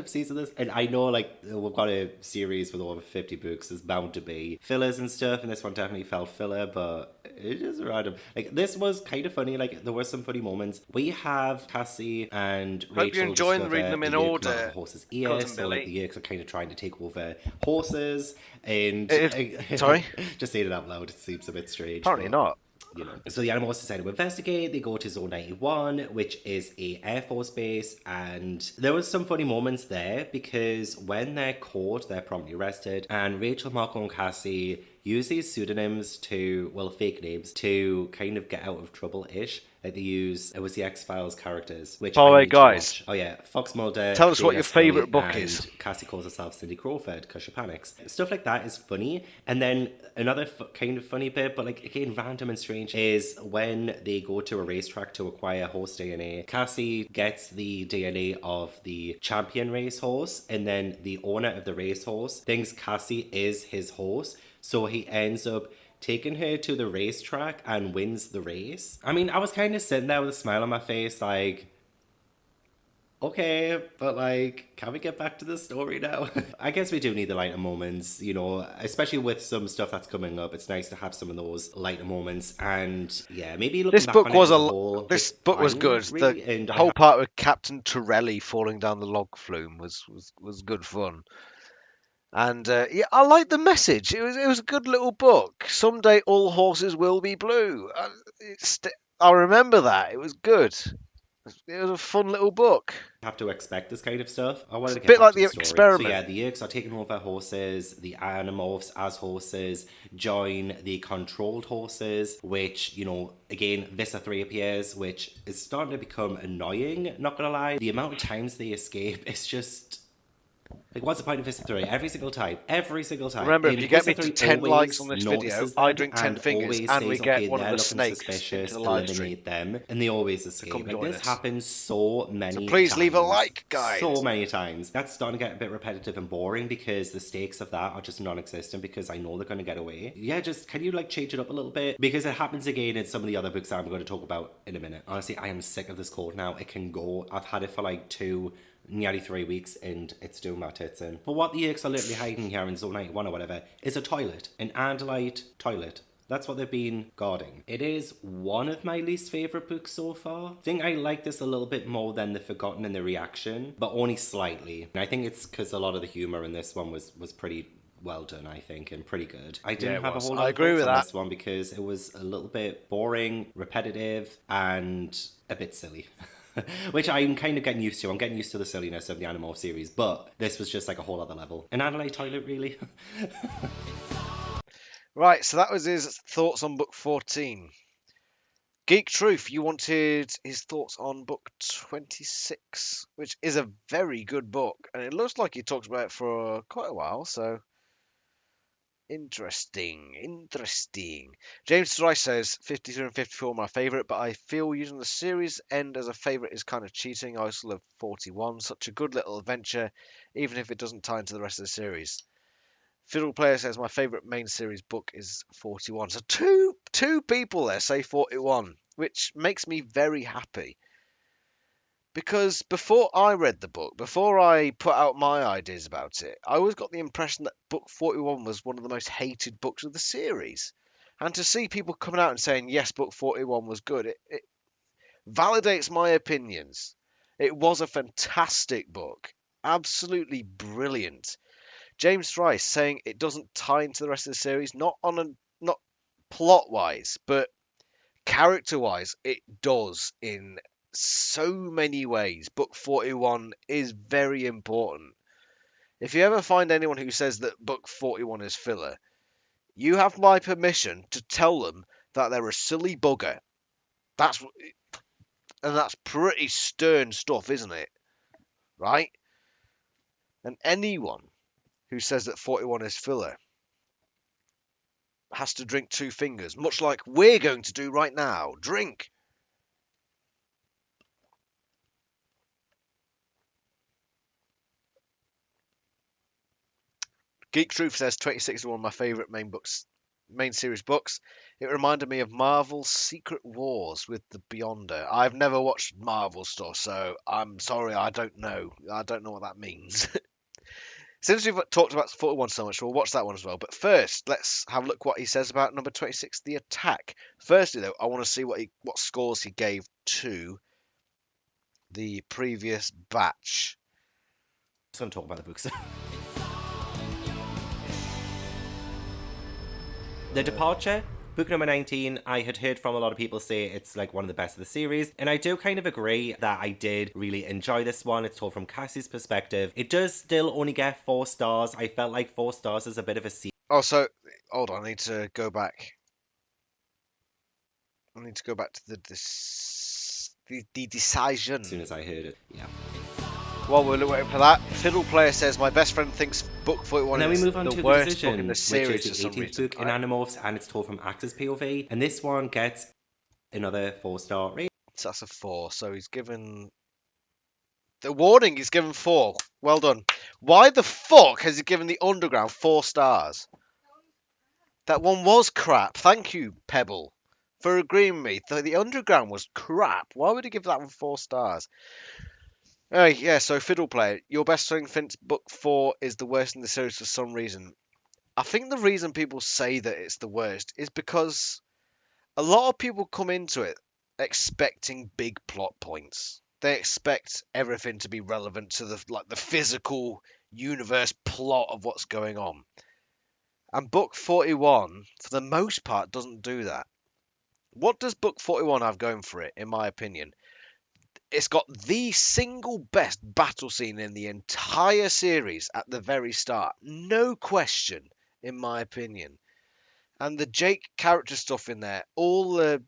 scenes of this, and I know like we've got a series with over 50 books. There's bound to be fillers and stuff, and this one definitely felt filler, but it's just random. Like, this was kind of funny. Like, there were some funny moments. We have Cassie and Rachel you're enjoying discover reading them in the Yerk come order, out of a horse's ear. Cousin So like Billy. the Yerks are kind of trying to take over horses, and Sorry? just saying it out loud, it seems a bit strange. Apparently but, not. you know. So the Animorphs decide to investigate. They go to Zone 91, which is a Air Force base, and there was some funny moments there because when they're caught, they're promptly arrested, and Rachel, Marco, and Cassie use these pseudonyms to, well, fake names, to kind of get out of trouble-ish. Like, they use, it was the X-Files characters, which By the I way, need to guys, watch. Oh yeah, Fox Mulder. tell us what Dana your favourite Scully, book and is. Cassie calls herself Cindy Crawford because she panics. Stuff like that is funny. And then another kind of funny bit, but like again random and strange, is when they go to a racetrack to acquire horse DNA. Cassie gets the DNA of the champion racehorse, and then the owner of the racehorse thinks Cassie is his horse, so he ends up taking her to the racetrack and wins the race. I mean, I was kind of sitting there with a smile on my face, like, Okay, but like, can we get back to the story now? I guess we do need the lighter moments, you know, especially with some stuff that's coming up. It's nice to have some of those lighter moments, and yeah, maybe looking back on it as a whole, this it's book was fine, good. The really. And I whole part with Captain Torelli falling down the log flume was good fun. And yeah, I like the message. It was a good little book. Someday all horses will be blue. I remember that. It was good. It was a fun little book. have to expect this kind of stuff. I wanted It's a to get bit back like to the the story. So yeah, experiment. the Yerks are taking over horses. The Animorphs as horses join the controlled horses, which, you know, again, Vista 3 appears, which is starting to become annoying, not gonna lie. The amount of times they escape is just... Like, what's the point of Vista 3? Every single time. Every single time. Remember, if And you get Vista me to 3 10 likes on always this video, notices I them drink 10 and fingers, always and we says, get okay, one of they're the looking snakes into suspicious, the live stream. eliminate them, and they always come escape. Like, join this us. happens so many So please times. leave a like, guys. So many times. That's starting to get a bit repetitive and boring because the stakes of that are just non-existent because I know they're going to get away. Yeah, just, can you like change it up a little bit? Because it happens again in some of the other books that I'm going to talk about in a minute. Honestly, I am sick of this cold now. It can go. I've had it for like nearly 3 weeks, and it's doing my tits in. But what the Yerks are literally hiding here in Zone 91 or whatever is a toilet, an Andalite toilet. That's what they've been guarding. It is one of my least favourite books so far. I think I like this a little bit more than The Forgotten and The Reaction, but only slightly. And I think it's because a lot of the humour in this one was pretty well done, I think, and pretty good. I didn't have a whole lot I of agree thoughts with on that. this one because it was a little bit boring, repetitive, and a bit silly. Which I'm kind of getting used to. I'm getting used to the silliness of the Animorphs series, but this was just like a whole other level. An Adelaide toilet, really? Right, so that was his thoughts on book 14. Geek Truth, you wanted his thoughts on book 26, which is a very good book, and it looks like he talked about it for quite a while, so interesting. James Rice says 53 and 54 are my favourite, but I feel using the series end as a favourite is kind of cheating. I also love 41, such a good little adventure, even if it doesn't tie into the rest of the series. Fiddle Player says my favourite main series book is 41. So two people there say 41, which makes me very happy. Because before I read the book, before I put out my ideas about it, I always got the impression that book 41 was one of the most hated books of the series. And to see people coming out and saying, yes, book 41 was good, it validates my opinions. It was a fantastic book. Absolutely brilliant. James Rice saying it doesn't tie into the rest of the series, not plot wise, but character wise, it does in so many ways. Book 41 is very important. If you ever find anyone who says that book 41 is filler, you have my permission to tell them that they're a silly bugger. That's pretty stern stuff, isn't it? Right? And anyone who says that 41 is filler has to drink 2 fingers, much like we're going to do right now. Drink. Geek Truth says 26 is one of my favourite main series books. It reminded me of Marvel's Secret Wars with the Beyonder. I've never watched Marvel stuff, so I'm sorry, I don't know. I don't know what that means. Since we've talked about 41 so much, we'll watch that one as well. But first, let's have a look what he says about number 26, The Attack. Firstly, though, I want to see what scores he gave to the previous batch. Just going to talk about the books. The Departure, book number 19, I had heard from a lot of people say it's like one of the best of the series, and I do kind of agree that I did really enjoy this one. It's told from Cassie's perspective. It does still only get 4 stars. I felt like 4 stars is a bit of a C. Oh, so, hold on, I need to go back. I need to go back to the decision. As soon as I heard it, yeah. While we're waiting for that, Fiddle Player says my best friend thinks book 41 And then we is move on the to the worst decision, book in the which series is for the some 18th reason. book in Animorphs, and it's told from Actor's POV. And this one gets another 4-star rating. So that's a 4. So he's given the warning. He's given 4. Well done. Why the fuck has he given the Underground 4 stars? That one was crap. Thank you, Pebble, for agreeing with me. The Underground was crap. Why would he give that one 4 stars? Yeah, so Fiddle Player, your best-selling Finch book 4 is the worst in the series for some reason. I think the reason people say that it's the worst is because a lot of people come into it expecting big plot points. They expect everything to be relevant to the physical universe plot of what's going on. And book 41, for the most part, doesn't do that. What does book 41 have going for it, in my opinion? It's got the single best battle scene in the entire series at the very start. No question, in my opinion. And the Jake character stuff in there, all the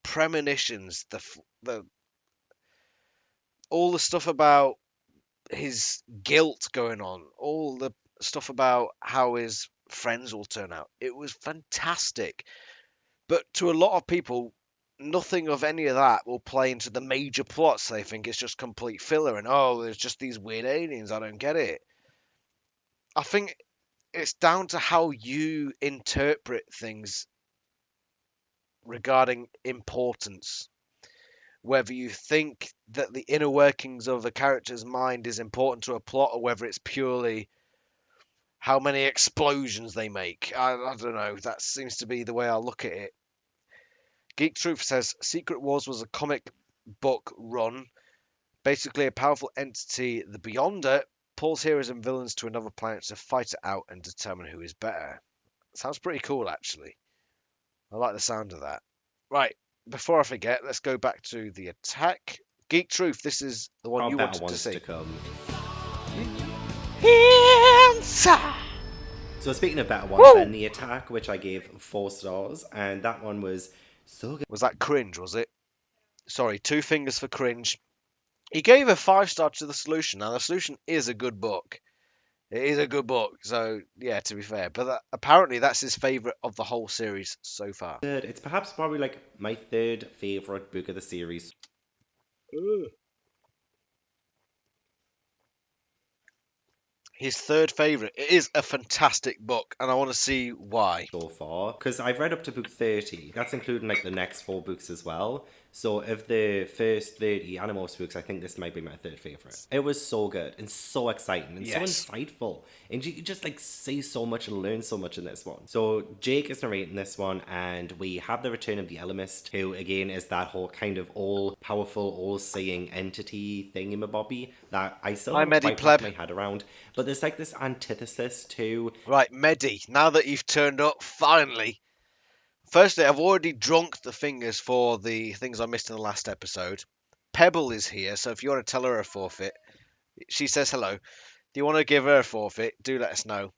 premonitions, all the stuff about his guilt going on, all the stuff about how his friends will turn out. It was fantastic. But to a lot of people, nothing of any of that will play into the major plots. They think it's just complete filler and, oh, there's just these weird aliens. I don't get it. I think it's down to how you interpret things regarding importance. Whether you think that the inner workings of a character's mind is important to a plot or whether it's purely how many explosions they make. I don't know. That seems to be the way I look at it. Geek Truth says Secret Wars was a comic book run. Basically, a powerful entity, the Beyonder, pulls heroes and villains to another planet to fight it out and determine who is better. Sounds pretty cool, actually. I like the sound of that. Right, before I forget, let's go back to the attack. Geek Truth, this is the one you better wanted to ones see. to come. Inside. So speaking of better ones, then the attack, which I gave 4 stars, and that one was so good. Was that cringe, was it? Sorry, 2 fingers for cringe. He gave a 5-star to The Solution. Now, The Solution is a good book. It is a good book, so yeah, to be fair. But apparently that's his favourite of the whole series so far. Good. It's perhaps probably like my 3rd favourite book of the series. His 3rd favourite. It is a fantastic book, and I want to see why. So far, because I've read up to book 30. That's including like the next 4 books as well. So of the first 30 Animorphs books, I think this might be my 3rd favorite. It was so good and so exciting and so insightful, and you could just like see so much and learn so much in this one. So Jake is narrating this one, and we have the return of the Elemist, who again is that whole kind of all-powerful, all-seeing entity thingamabobby that I still haven't quite wrapped my head around. But there's like this antithesis to... Right, Medi, now that you've turned up, finally. Firstly, I've already drunk the fingers for the things I missed in the last episode. Pebble is here, so if you want to tell her a forfeit, she says hello. Do you want to give her a forfeit? Do let us know.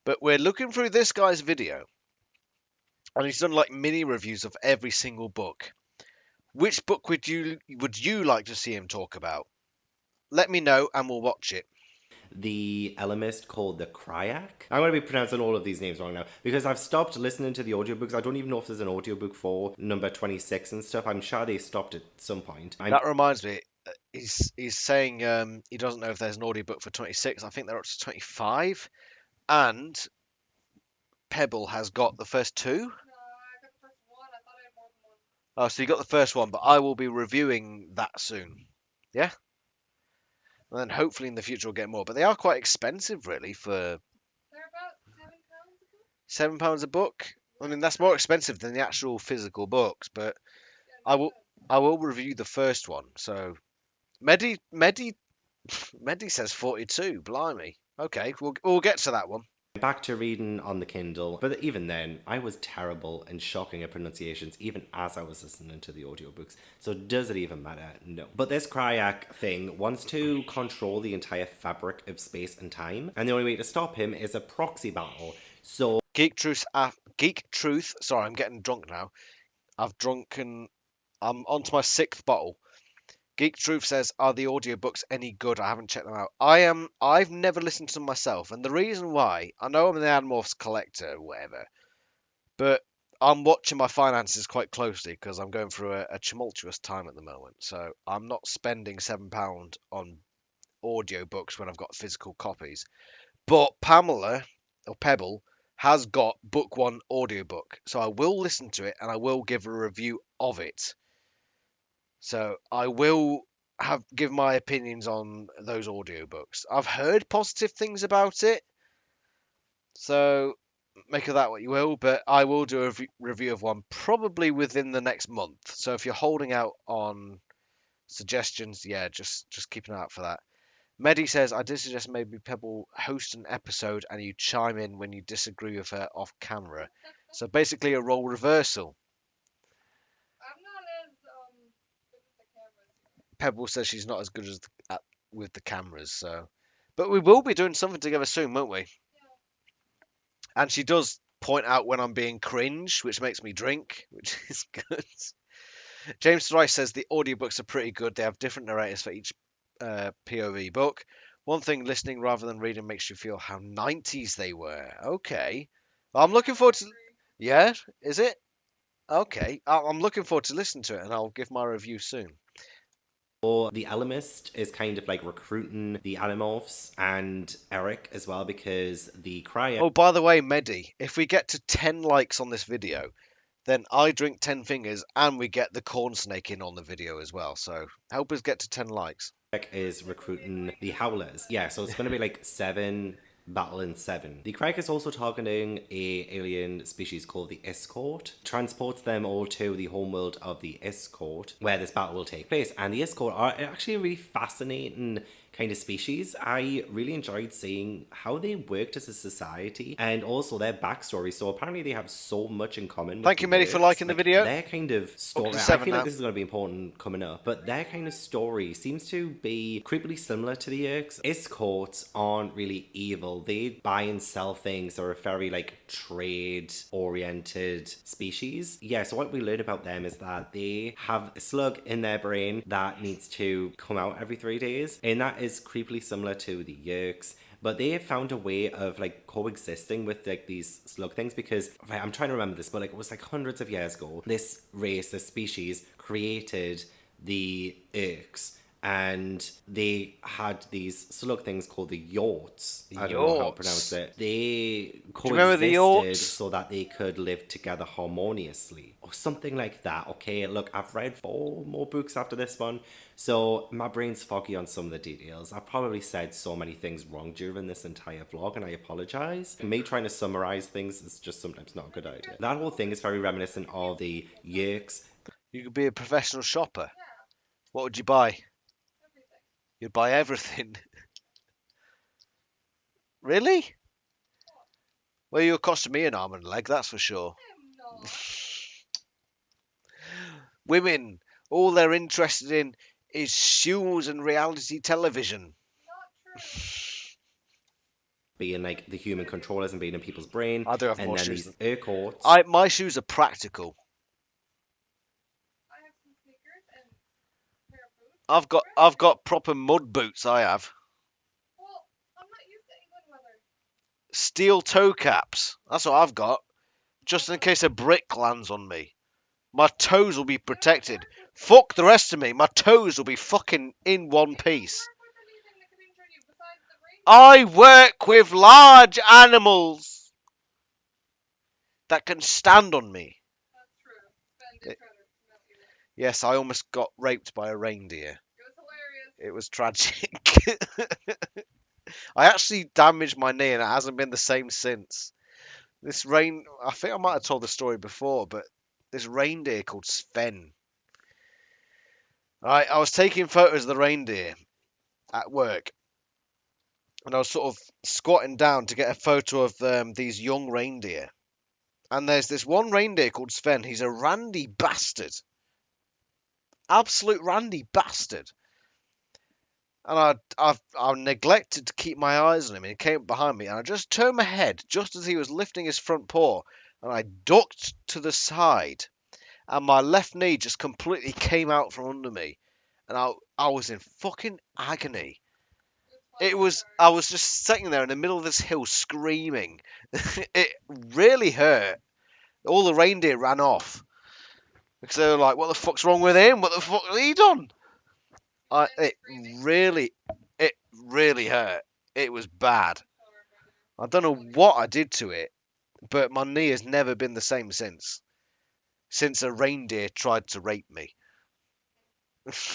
But we're looking through this guy's video, and he's done like mini reviews of every single book. Which book would you like to see him talk about? Let me know, and we'll watch it. The Elemist called the Kryak. I'm going to be pronouncing all of these names wrong now because I've stopped listening to the audiobooks. I don't even know if there's an audiobook for number 26 and stuff. I'm sure they stopped at some point. That reminds me, he's saying he doesn't know if there's an audiobook for 26. I think they're up to 25. And Pebble has got the first 2. No, I got the first one. I thought I had more than one. Oh, so you got the first one, but I will be reviewing that soon. Yeah? And then hopefully in the future we'll get more. But they are quite expensive, really, for They're about £7 a book. £7 a book. I mean, that's more expensive than the actual physical books, but I will review the first one. So, Medi says 42. Blimey. Okay, we'll get to that one. Back to reading on the Kindle, but even then, I was terrible and shocking at pronunciations, even as I was listening to the audiobooks. So does it even matter? No. But this Kryak thing wants to control the entire fabric of space and time, and the only way to stop him is a proxy battle. So Geek Truth. Sorry, I'm getting drunk now. I'm on to my 6th bottle. Geek Truth says, are the audiobooks any good? I haven't checked them out. I've never listened to them myself, and the reason why, I know I'm an Animorphs collector or whatever, but I'm watching my finances quite closely because I'm going through a tumultuous time at the moment. So I'm not spending £7 on audiobooks when I've got physical copies. But Pebble has got book 1 audiobook, so I will listen to it and I will give a review of it. So I will have give my opinions on those audiobooks. I've heard positive things about it, so make of that what you will. But I will do a review of one probably within the next month. So if you're holding out on suggestions, yeah, just keep an eye out for that. Medi says, I did suggest maybe Pebble host an episode and you chime in when you disagree with her off camera. So basically a role reversal. I'm not as good with the cameras. Pebble says she's not as good as with the cameras, so. But we will be doing something together soon, won't we? And she does point out when I'm being cringe, which makes me drink, which is good. James Rice says the audiobooks are pretty good. They have different narrators for each POV book. One thing, listening rather than reading makes you feel how 90s they were. Okay. I'm looking forward to. Yeah, is it? Okay. I'm looking forward to listening to it, and I'll give my review soon. Or the Alarmist is kind of like recruiting the Animorphs and Eric as well, because the Crier. Oh, by the way, Medi, if we get to 10 likes on this video, then I drink 10 fingers and we get the corn snake in on the video as well. So help us get to 10 likes. Is recruiting the Howlers. Yeah, so it's going to be like 7 battling 7. The Crag is also targeting a alien species called the Escort. Transports them all to the homeworld of the Escort, where this battle will take place. And the Escort are actually a really fascinating kind of species. I really enjoyed seeing how they worked as a society and also their backstory. So apparently they have so much in common. Thank you, Medi, for liking the video. Their kind of story, I feel like this is going to be important coming up, but their kind of story seems to be creepily similar to the Yerks. Escorts aren't really evil. They buy and sell things. They're a very like trade-oriented species. Yeah, so what we learn about them is that they have a slug in their brain that needs to come out every 3 days, and that is creepily similar to the Yerks. But they have found a way of like coexisting with like these slug things, because I'm trying to remember this, but like it was like hundreds of years ago, this race, this species created the Irks, and they had these slug things called the Yorts. I don't know how to pronounce it. They coexisted so that they could live together harmoniously, or something like that. Okay, look, I've read 4 more books after this one, so my brain's foggy on some of the details. I've probably said so many things wrong during this entire vlog, and I apologize. Me trying to summarize things is just sometimes not a good idea. That whole thing is very reminiscent of the Yerks. You could be a professional shopper. What would you buy? You'd buy everything. Really? Well, you're costing me an arm and a leg, that's for sure. Women, all they're interested in is shoes and reality television. Being like the human controllers and being in people's brain. I do have and more then shoes. These Urquharts. My shoes are practical. I have some sneakers and a pair of boots. I've got proper mud boots. I have Well, I'm not used to England weather. steel toe caps. That's what I've got, just in case a brick lands on me. My toes will be protected. Fuck the rest of me. My toes will be fucking in one piece. I work with large animals that can stand on me. Yes, I almost got raped by a reindeer. It was tragic. I actually damaged my knee and it hasn't been the same since. I think I might have told the story before, but this reindeer called Sven. I was taking photos of the reindeer at work, and I was sort of squatting down to get a photo of these young reindeer. And there's this one reindeer called Sven. He's a randy bastard. Absolute randy bastard. And I neglected to keep my eyes on him, and he came up behind me, and I just turned my head just as he was lifting his front paw, and I ducked to the side, and my left knee just completely came out from under me, and I was in fucking agony. I was just sitting there in the middle of this hill screaming. It really hurt. All the reindeer ran off because they were like, "What the fuck's wrong with him? What the fuck has he done?" It really hurt. It was bad. I don't know what I did to it, but my knee has never been the same since a reindeer tried to rape me.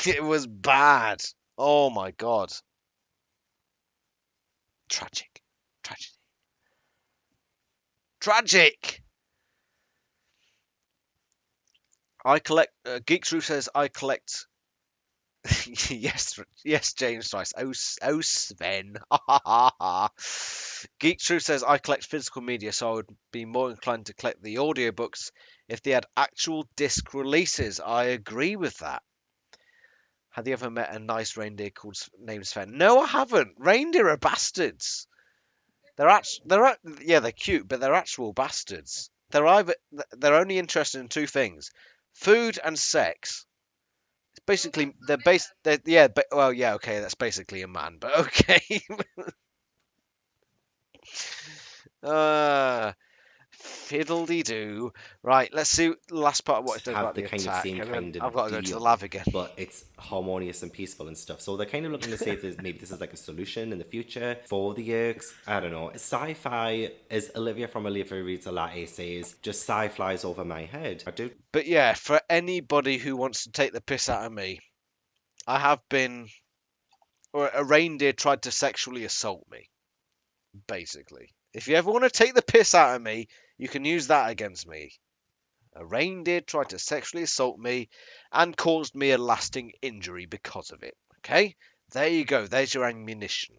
It was bad. Oh my god. Tragic. Tragedy. Tragic. I collect. Geek Truth says I collect. yes, James Rice. Oh, Sven. Geek Truth says I collect physical media, so I would be more inclined to collect the audiobooks if they had actual disc releases. I agree with that. Have you ever met a nice reindeer named Sven? No, I haven't. Reindeer are bastards. They're cute, but they're actual bastards. They're only interested in two things: food and sex. It's basically okay, that's basically a man, but okay. uh Fiddle-dee-doo. Right, let's see the last part of what it says have about the the kind of attack, same and then kind I've of got to go to the deal, lab again. but it's harmonious and peaceful and stuff. So they're kind of looking to see if maybe this is like a solution in the future for the Yerks. I don't know. Sci-fi, as Olivia from Olivia Reads a Latte says, just sci-flies over my head. I do. But yeah, for anybody who wants to take the piss out of me, I have been, or a reindeer tried to sexually assault me, basically. If you ever want to take the piss out of me, you can use that against me. A reindeer tried to sexually assault me and caused me a lasting injury because of it. Okay? There you go. There's your ammunition.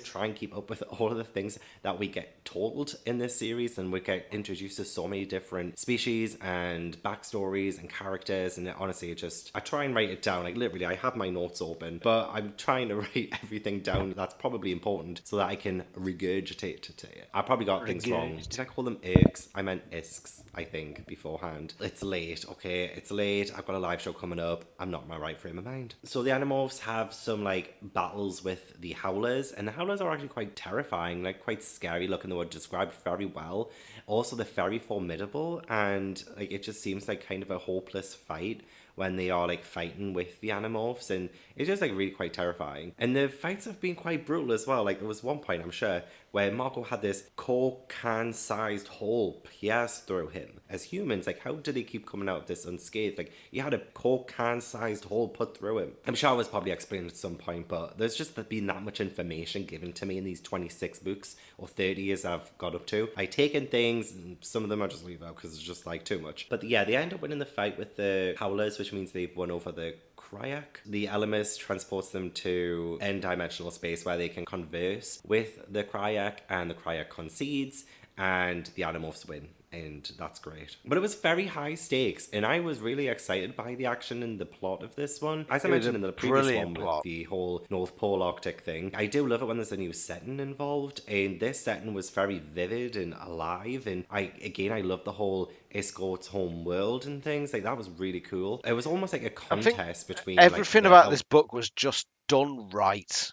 Try and keep up with all of the things that we get told in this series, and we get introduced to so many different species and backstories and characters, and honestly, I try and write it down. Like literally, I have my notes open, but I'm trying to write everything down that's probably important so that I can regurgitate it. I probably got things wrong. Did I call them irks? I meant isks, I think, beforehand. It's late, okay? It's late. I've got a live show coming up. I'm not in my right frame of mind. So the Animorphs have some like battles with the Howlers, and the Howlers are actually quite terrifying, like quite scary looking. They were described very well. Also, they're very formidable, and like it just seems like kind of a hopeless fight when they are like fighting with the Animorphs, and it's just like really quite terrifying. And the fights have been quite brutal as well. Like there was one point, I'm sure, where Marco had this Coke can sized hole pierced through him. As humans, like how did he keep coming out of this unscathed? Like he had a Coke can sized hole put through him. I'm sure it was probably explained at some point, but there's just been that much information given to me in these 26 books or 30 as I've got up to. I take in things, and some of them I just leave out because it's just like too much. But yeah, they end up winning the fight with the Howlers, which means they've won over the Kryak. The Elemis transports them to n-dimensional space where they can converse with the Kryak, and the Kryak concedes, and the Animorphs win. And that's great. But it was very high stakes, and I was really excited by the action and the plot of this one. As I mentioned in the previous one with the whole North Pole Arctic thing, I do love it when there's a new setting involved, and this setting was very vivid and alive, and I love the whole Escort's home world and things. Like that was really cool. It was almost like a contest between everything about this book was just done right.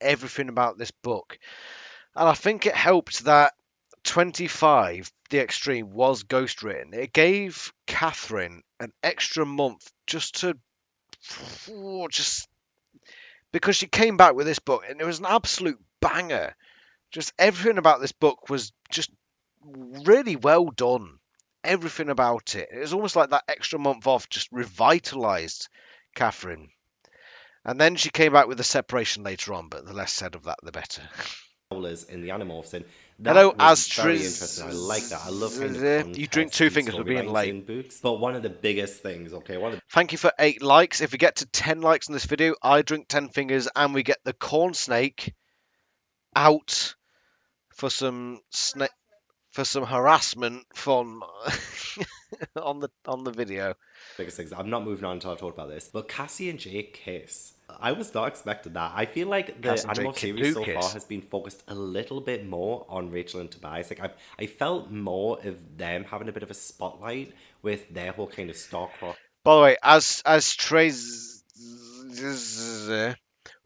Everything about this book. And I think it helped that 25, The Extreme, was ghost written. It gave Catherine an extra month just because she came back with this book and it was an absolute banger. Just everything about this book was just really well done. Everything about it. It was almost like that extra month off just revitalized Catherine. And then she came back with the separation later on, but the less said of that, the better. In the Animorphs, and that was very interesting. I like that. I love kind of you drink two fingers for being late. In books. But one of the biggest things, Thank you for 8 likes. If we get to 10 likes on this video, I drink 10 fingers and we get the corn snake out for some harassment from on the video. Biggest things. I'm not moving on until I talk about this. But Cassie and Jake kiss. I was not expecting that. I feel like the Animorphs series so far has been focused a little bit more on Rachel and Tobias. Like I felt more of them having a bit of a spotlight with their whole kind of star-crossed. By the way, as Trey's,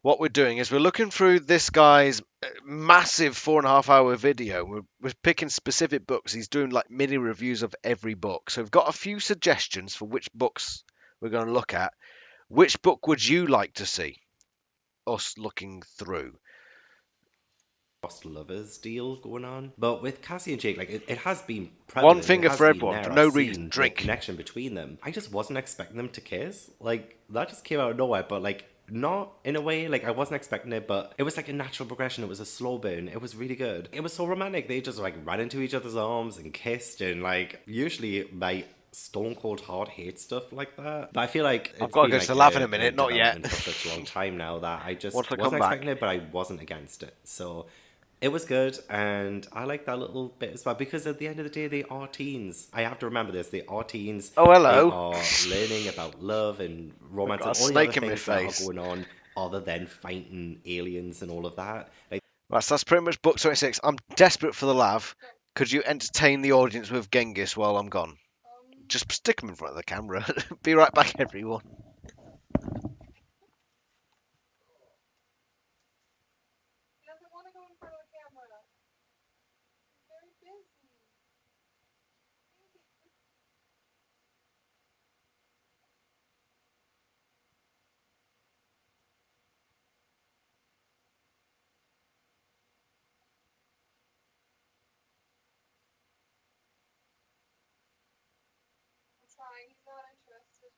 what we're doing is we're looking through this guy's massive 4.5-hour video. We're picking specific books. He's doing like mini reviews of every book. So we've got a few suggestions for which books we're going to look at. Which book would you like to see us looking through? lost lovers deal going on. But with Cassie and Jake, like it has been One prevalent. finger it has for been everyone, there. for I've no seen reason. the Drink. connection between them. I just wasn't expecting them to kiss. Like that just came out of nowhere. But like not in a way like I wasn't expecting it, but it was like a natural progression. It was a slow burn. It was really good. It was so romantic. They just like ran into each other's arms and kissed, and like usually my stone cold heart hates stuff like that. But I feel like I've it's got to been go like to the lab in a minute. Not yet. development for such a long time now that I just Once I come wasn't back. expecting it, but I wasn't against it. So it was good, and I like that little bit as well, because at the end of the day, they are teens. I have to remember this. They are teens. Oh, hello. They are learning about love and romance I've got and a all the snake other in my things that face. are going on other than fighting aliens and all of that. Like, Right, so that's pretty much book 26. I'm desperate for the lav. Could you entertain the audience with Genghis while I'm gone? Just stick him in front of the camera. Be right back, everyone. He doesn't want to go in front of the camera. He's very busy. I'm trying. He's not interested.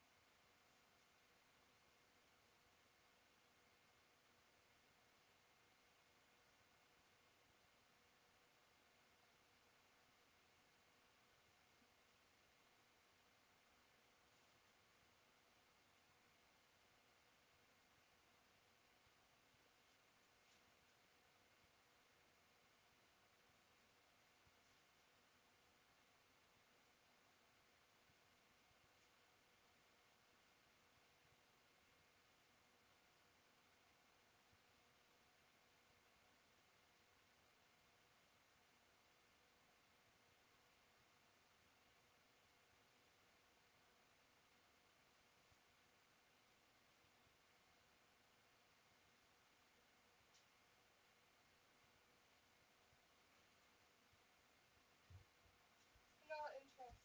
Not interested.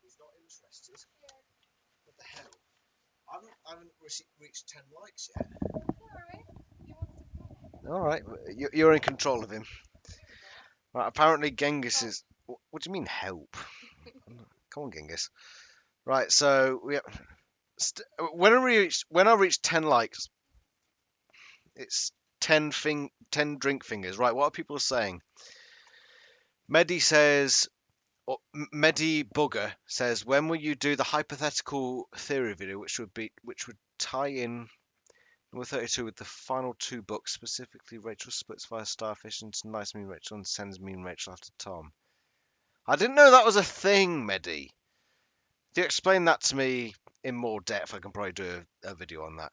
He's not interested. Yeah. What the hell? I haven't reached 10 likes yet. Alright. He wants to come. All right, you're in control of him. Right, apparently Genghis is. What do you mean help? Come on, Genghis. Right, so when I reach 10 likes, it's 10 drink fingers. Right, what are people saying? Medi says, or Medi Bugger says, when will you do the hypothetical theory video, which would tie in number 32 with the final two books, specifically Rachel splits via Starfish into Nice Mean Rachel and Sends Mean Rachel after Tom. I didn't know that was a thing, Medi. If you explain that to me in more depth, I can probably do a video on that.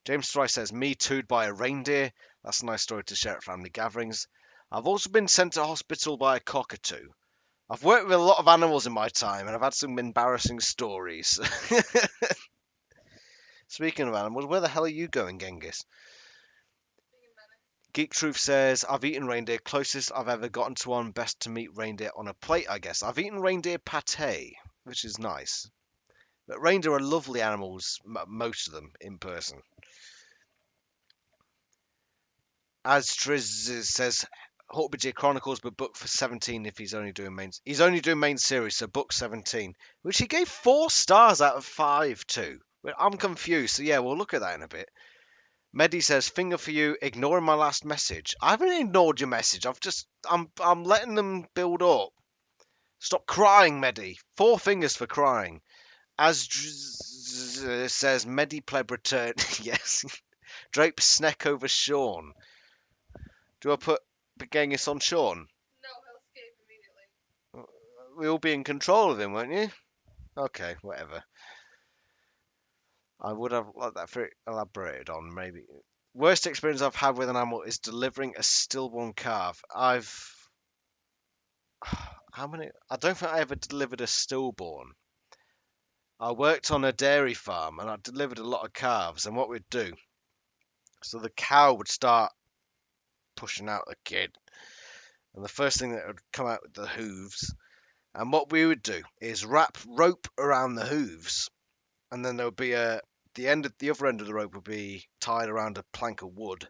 James Fry says, me too'd by a reindeer. That's a nice story to share at family gatherings. I've also been sent to hospital by a cockatoo. I've worked with a lot of animals in my time, and I've had some embarrassing stories. Speaking of animals, where the hell are you going, Genghis? Geek Truth says, I've eaten reindeer. Closest I've ever gotten to one. Best to meet reindeer on a plate, I guess. I've eaten reindeer pate, which is nice. But reindeer are lovely animals, most of them, in person. As Triz says, Hawkbridge Chronicles, but book for 17 if he's only doing main. He's only doing main series, so book 17, which he gave 4 stars out of 5 to. I'm confused. So yeah, we'll look at that in a bit. Medi says, finger for you, ignoring my last message. I haven't ignored your message. I'm letting them build up. Stop crying, Medi. 4 fingers for crying. As says, Medi pleb return. Yes. Drape Sneck over Sean. Do I put Genghis on Sean? No, he'll escape immediately. We'll be in control of him, won't you? Okay, whatever. I would have liked that for elaborated on, maybe. Worst experience I've had with an animal is delivering a stillborn calf. How many? I don't think I ever delivered a stillborn. I worked on a dairy farm and I delivered a lot of calves. And what we'd do, so the cow would start pushing out the kid, and the first thing that would come out with the hooves. And what we would do is wrap rope around the hooves, and then there would be the other end of the rope would be tied around a plank of wood,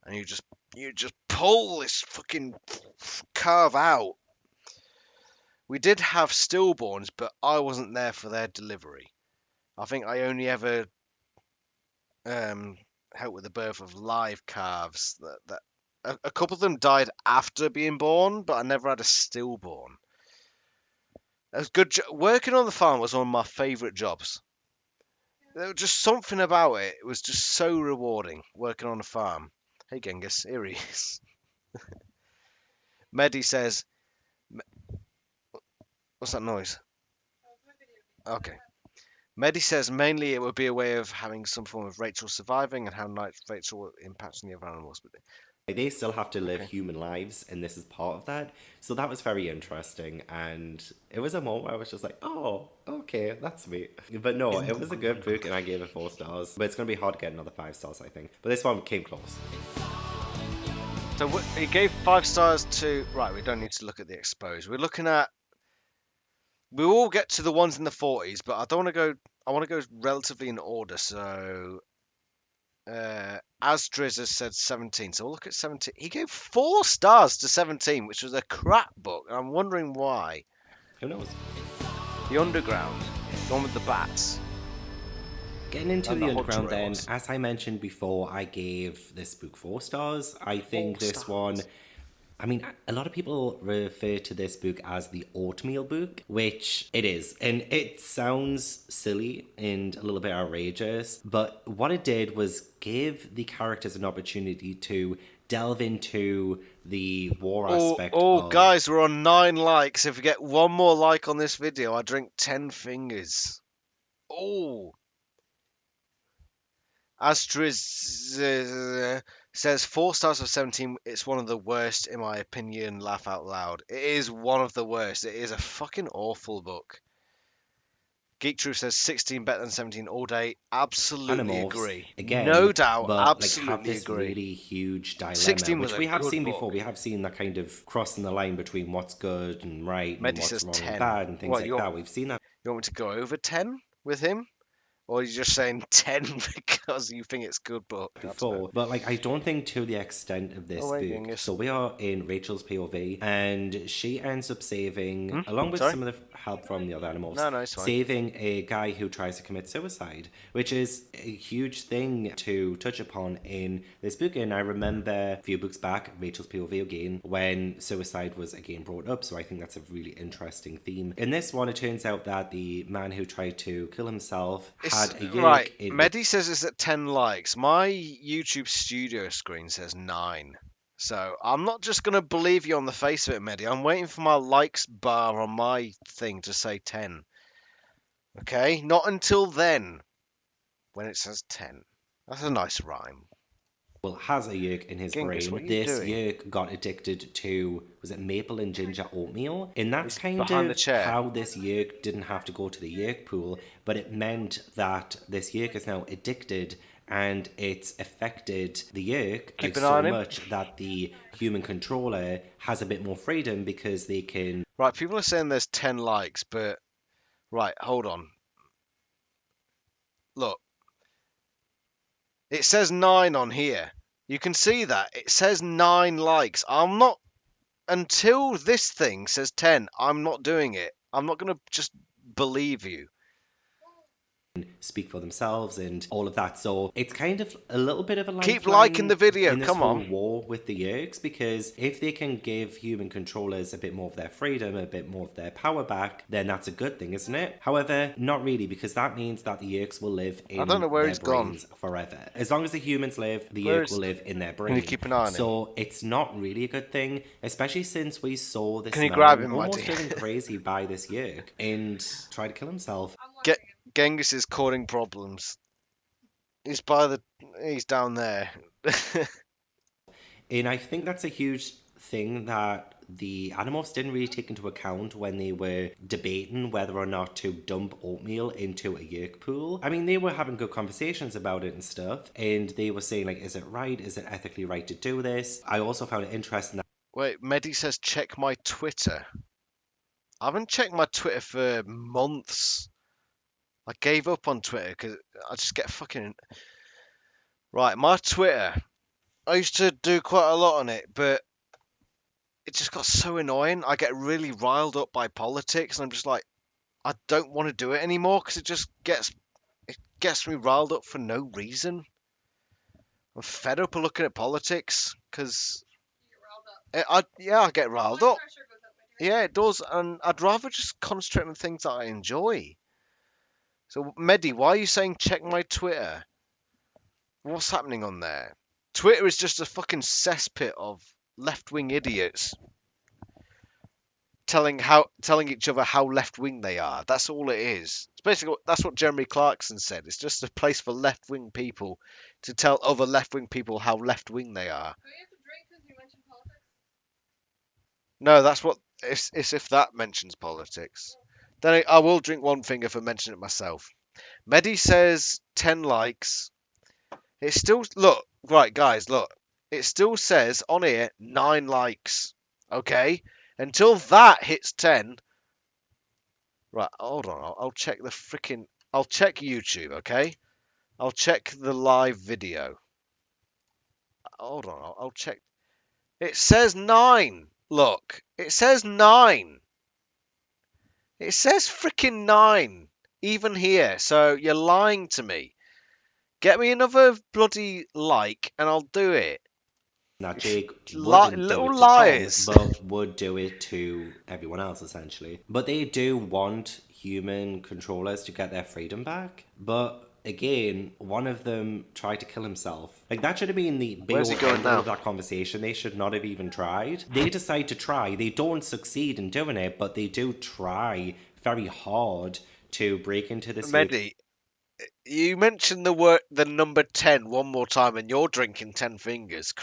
and you just You just pull this fucking calf out. We did have stillborns, but I wasn't there for their delivery. I think I only ever helped with the birth of live calves. A couple of them died after being born, but I never had a stillborn. It was good. Working on the farm was one of my favourite jobs. There was just something about it. It was just so rewarding working on a farm. Hey Genghis, here he is. Medi says, "What's that noise?" Okay. Medi says mainly it would be a way of having some form of Rachel surviving and how night Rachel will impact on the other animals. But they still have to live human lives, and this is part of that. So that was very interesting, and it was a moment where I was just like, oh, okay, that's me. But no, it was a good book, and I gave it 4 stars. But it's going to be hard to get another 5 stars, I think. But this one came close. So he gave 5 stars to... Right, we don't need to look at the exposed. We're looking at... We will get to the ones in the 40s, but I don't want to go... I want to go relatively in order, so... Asdriz has said 17, so we'll look at 17. He gave 4 stars to 17, which was a crap book, and I'm wondering why. Who knows? The Underground, the one with the bats. Getting into And the the Underground then, Hunter as I mentioned before, I gave this book 4 stars. I think 4 this stars. one... I mean, a lot of people refer to this book as the oatmeal book, which it is. And it sounds silly and a little bit outrageous, but what it did was give the characters an opportunity to delve into the war aspect of... Guys, we're on 9 likes. If we get one more like on this video, I drink 10 fingers. Oh. Astriz says 4 stars of 17. It's one of the worst, in my opinion. Laugh out loud. It is one of the worst. It is a fucking awful book. Geek Truth says 16 better than 17 all day. Absolutely Animorphs, agree. again, No doubt. but absolutely have this agree. really huge dilemma, 16 was which a we have good seen book. before. We have seen that kind of crossing the line between what's good and right and Medi what's says wrong 10. and bad and things What, like you want- that. We've seen that You want me to go over 10 with him? Or are you just saying 10 because you think it's a good book? That's fair. before, but I don't think to the extent of this wait, book. Genghis. So we are in Rachel's POV, and she ends up saving, along with Sorry? some of the help from the other animals, No, it's fine. saving a guy who tries to commit suicide, which is a huge thing to touch upon in this book. And I remember a few books back, Rachel's POV again, when suicide was again brought up. So I think that's a really interesting theme. In this one, it turns out that the man who tried to kill himself had a yeark Right, in Medi says it's at 10 likes. My YouTube studio screen says 9. So I'm not just going to believe you on the face of it, Medi. I'm waiting for my likes bar on my thing to say 10. Okay? Not until then, when it says 10. That's a nice rhyme. has a yeark in his Genghis, what brain. are you This doing? yeark got addicted to, was it maple and ginger oatmeal? And that's He's kind behind the of chair. how this yeark didn't have to go to the yeark pool, but it meant that this yeark is now addicted and it's affected the yeark Keep an eye so on him. much that the human controller has a bit more freedom because they can... Right, people are saying there's 10 likes, but... Right, hold on. Look. It says 9 on here. You can see that. It says 9 likes. I'm not... Until this thing says 10, I'm not doing it. I'm not going to just believe you. speak for themselves and all of that. So it's kind of a little bit of a Keep lifeline liking the video, in this come whole on. war with the Yerks, because if they can give human controllers a bit more of their freedom, a bit more of their power back, then that's a good thing, isn't it? However, not really, because that means that the Yerks will live in don't know where their he's gone. brains forever. As long as the humans live, the Where Yerk is- will live in their brain. Can you keep an eye on him? So it's not really a good thing, especially since we saw this Can you man grab him, almost Matty? driven crazy by this Yerk and try to kill himself. Genghis is causing problems. He's down there. And I think that's a huge thing that the Animorphs didn't really take into account when they were debating whether or not to dump oatmeal into a yerk pool. I mean, they were having good conversations about it and stuff, and they were saying, like, is it right? Is it ethically right to do this? I also found it interesting that Wait, Medi says check my Twitter. I haven't checked my Twitter for months. I gave up on Twitter because I just get fucking... Right, my Twitter. I used to do quite a lot on it, but it just got so annoying. I get really riled up by politics, and I'm just like, I don't want to do it anymore because it gets me riled up for no reason. I'm fed up of looking at politics because I get riled up. Yeah, it does, and I'd rather just concentrate on things that I enjoy. So, Medi, why are you saying check my Twitter? What's happening on there? Twitter is just a fucking cesspit of left-wing idiots telling each other how left-wing they are. That's all it is. It's basically that's what Jeremy Clarkson said. It's just a place for left-wing people to tell other left-wing people how left-wing they are. Do we have to drink because you mentioned politics? No, that's what it's if that mentions politics. Then I will drink one finger for mentioning it myself. Medi says 10 likes. It still look right, guys. Look, it still says on here 9 likes. Okay, until that hits 10. Right, hold on. I'll check the freaking. I'll check YouTube. Okay, I'll check the live video. Hold on. I'll check. It says 9. Look, it says 9. It says freaking 9. Even here. So you're lying to me. Get me another bloody like, and I'll do it. Now, Jake wouldn't do Little it to liars. Tom, but would do it to everyone else, essentially. But they do want human controllers to get their freedom back. But again, one of them tried to kill himself. Like, that should have been the Where's he going end now? of that conversation. They should not have even tried. They decide to try. They don't succeed in doing it, but they do try very hard to break into this. Medi, you mentioned the number 10 one more time, and you're drinking 10 fingers.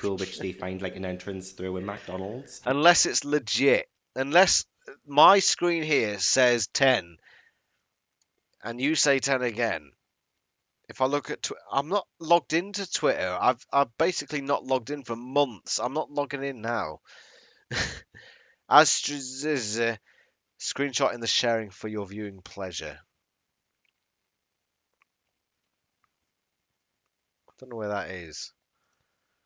Pool, which they find like an entrance through in McDonald's. Unless it's legit. Unless my screen here says 10, and you say 10 again. If I look at I'm not logged into Twitter. I've basically not logged in for months. I'm not logging in now. Screenshot in the sharing for your viewing pleasure. I don't know where that is.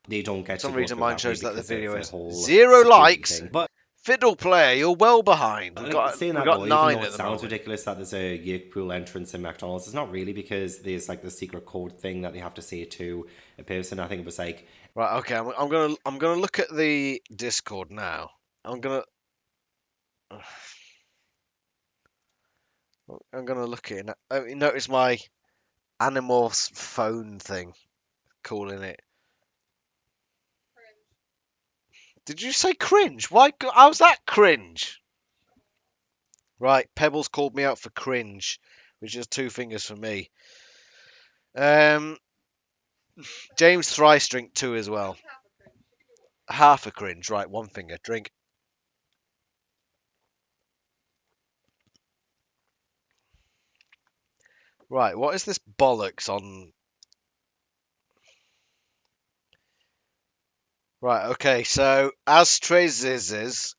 They don't get For some to go reason through mine that shows way that the because of video the is whole 0 security likes. thing. But Fiddle player, you're well behind. We like, saying we that got though, 9 even though at it the sounds moment. ridiculous that there's a Yig pool entrance in McDonald's, it's not really, because there's like the secret code thing that they have to say to a person. I think it was like, Right, okay, I'm gonna look at the Discord now. I'm gonna look at it. You notice my Animorphs phone thing, calling it. Did you say cringe? Why? How's that cringe? Right, Pebbles called me out for cringe, which is 2 fingers for me. James Thrice drink 2 as well. Half a cringe, right? 1 finger, drink. Right, what is this bollocks on? Right, okay, so Astrezes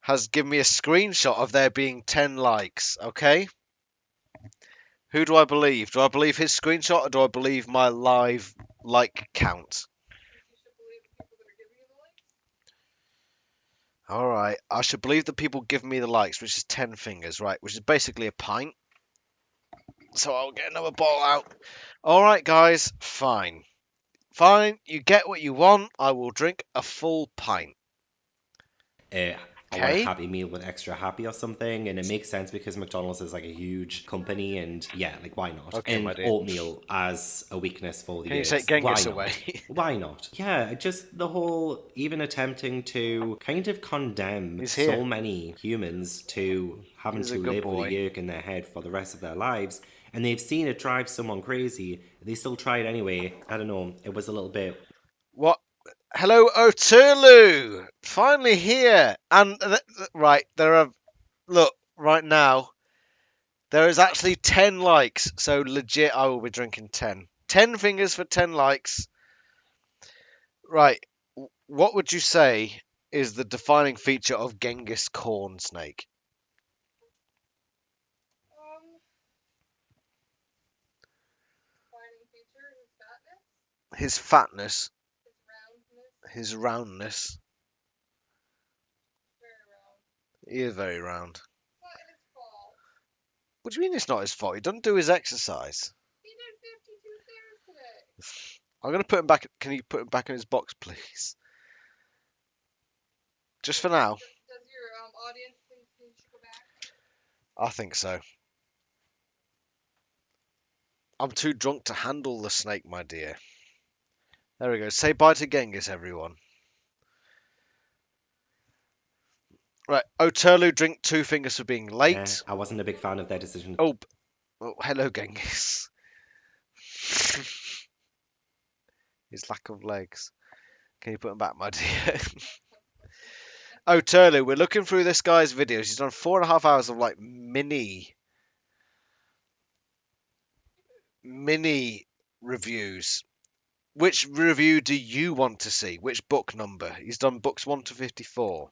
has given me a screenshot of there being 10 likes, okay? Who do I believe? Do I believe his screenshot, or do I believe my live like count? Alright, I should believe the people giving me the likes, which is 10 fingers, right? Which is basically a pint. So I'll get another bottle out. Alright, guys, fine. Fine, you get what you want. I will drink a full pint. I want a Happy Meal with extra happy or something, and it makes sense because McDonald's is like a huge company, and yeah, like why not? Okay, and my dear. oatmeal as a weakness for the Can you Yigs. take Genghis away? Why not? Yeah, just the whole even attempting to kind of condemn so many humans to having to live with a Yig in their head for the rest of their lives, and they've seen it drive someone crazy. They still try it anyway. I don't know. It was a little bit. What? Hello, Oturlu! Finally here! And, right, there are... Look, right now, there is actually 10 likes. So, legit, I will be drinking 10. 10 fingers for 10 likes. Right, what would you say is the defining feature of Genghis Corn Snake? Defining feature is fatness. His fatness. his roundness. Very round. He is very round. It's not his fault. What do you mean it's not his fault? He doesn't do his exercise. He did 52 stairs today. I'm gonna put him back. Can you put him back in his box, please? Just for now. Does your audience think he should go back? I think so. I'm too drunk to handle the snake, my dear. There we go. Say bye to Genghis, everyone. Right. Oterlu drink 2 fingers for being late. I wasn't a big fan of their decision. Oh, hello, Genghis. His lack of legs. Can you put him back, my dear? Oterlu, we're looking through this guy's videos. He's done 4.5 hours of like mini reviews. Which review do you want to see? Which book number? He's done books 1 to 54.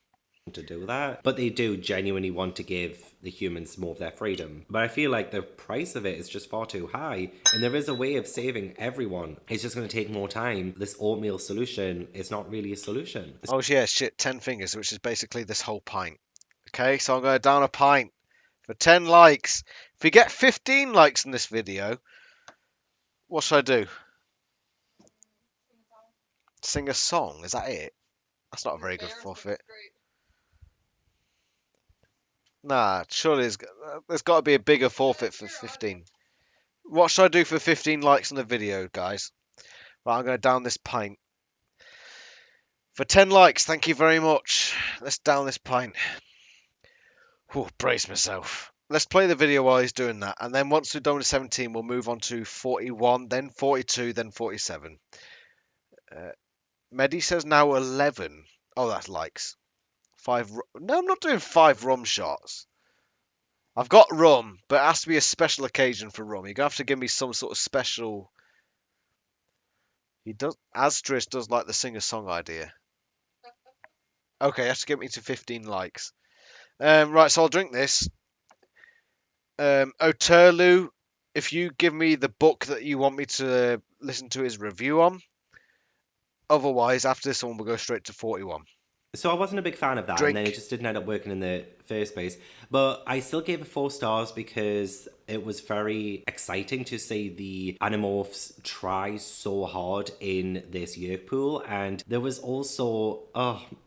To do that, but they do genuinely want to give the humans more of their freedom. But I feel like the price of it is just far too high, and there is a way of saving everyone. It's just going to take more time. This oatmeal solution is not really a solution. Oh yeah, shit, 10 fingers, which is basically this whole pint. Okay, so I'm going to down a pint for 10 likes. If we get 15 likes in this video, what should I do? Sing a song? Is that it? That's not a very good forfeit. Great. Nah, surely there's got to be a bigger forfeit for 15. What should I do for 15 likes on the video, guys? Right, I'm going to down this pint. For 10 likes, thank you very much. Let's down this pint. Whew, brace myself. Let's play the video while he's doing that. And then once we're done with 17, we'll move on to 41, then 42, then 47. Medi says now 11. Oh, that's likes. 5. No, I'm not doing 5 rum shots. I've got rum, but it has to be a special occasion for rum. You're going to have to give me some sort of special... He does... Astris does like the singer-song idea. Okay, you have to get me to 15 likes. Right, so I'll drink this. Oterlu, if you give me the book that you want me to listen to his review on. Otherwise, after this one, we'll go straight to 41. So I wasn't a big fan of that, Drink. and then it just didn't end up working in the first place. But I still gave it 4 stars because it was very exciting to see the Animorphs try so hard in this yerk pool. And there was also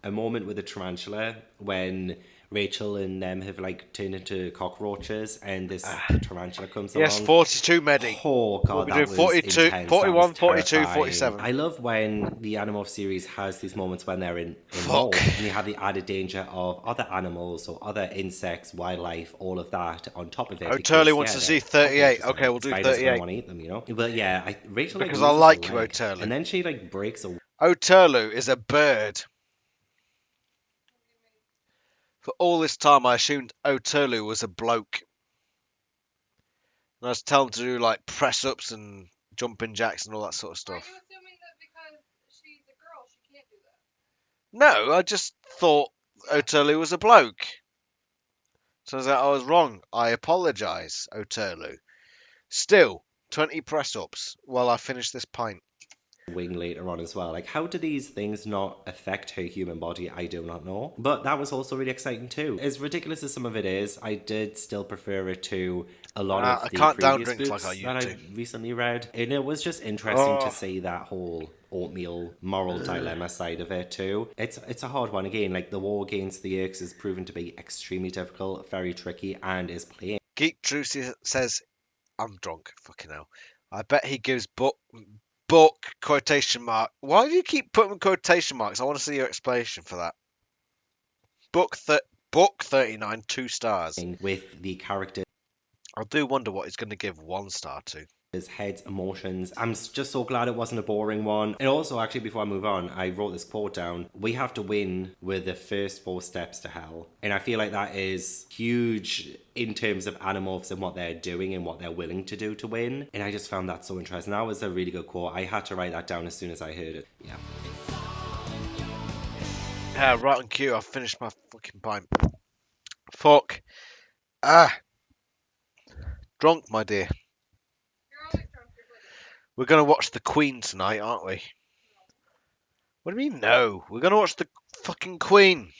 a moment with the tarantula when Rachel and them have like turned into cockroaches, and this tarantula comes along. Yes, 42, Medi. Oh god, We'll be that doing was 42, intense. 41, That was 42, terrifying. 47. I love when the Animorph series has these moments when they're in Fuck. mold, and you have the added danger of other animals or other insects, wildlife, all of that on top of it. Oterlu wants to see 38. Okay, we'll do 38. Want to eat them, you know. But yeah, Rachel like, Because I loses like a you, leg, Oterlu. and then she like breaks a. Oterlu is a bird. For all this time, I assumed Oterlu was a bloke. And I was telling him to do like press-ups and jumping jacks and all that sort of Are stuff. you assuming that because she's a girl, she can't do that? No, I just thought Oterlu was a bloke. Turns out I was wrong. I apologise, Oterlu. Still, 20 press-ups while I finish this pint. Wing later on as well. Like, how do these things not affect her human body? I do not know. But that was also really exciting too. As ridiculous as some of it is, I did still prefer it to a lot of I the can't down previous drink books like I that used I recently read. And it was just interesting Oh. to see that whole oatmeal moral dilemma side of it too. It's a hard one. Again, like the war against the Yerks is proven to be extremely difficult, very tricky, and is playing. Geek Trucy says, I'm drunk. Fucking hell. I bet he gives book quotation mark. Why do you keep putting quotation marks? I want to see your explanation for that. Book 39, 2 stars. With the characters. I do wonder what he's going to give 1 star to. His heads, emotions. I'm just so glad it wasn't a boring one. And also, actually, before I move on, I wrote this quote down. We have to win with the first 4 steps to hell. And I feel like that is huge in terms of Animorphs and what they're doing and what they're willing to do to win. And I just found that so interesting. That was a really good quote. I had to write that down as soon as I heard it. Yeah. Right on cue. I've finished my fucking pint. Fuck. Drunk, my dear. You're always drunk, you're bloody. We're going to watch The Queen tonight, aren't we? What do you mean, no? We're going to watch the fucking Queen.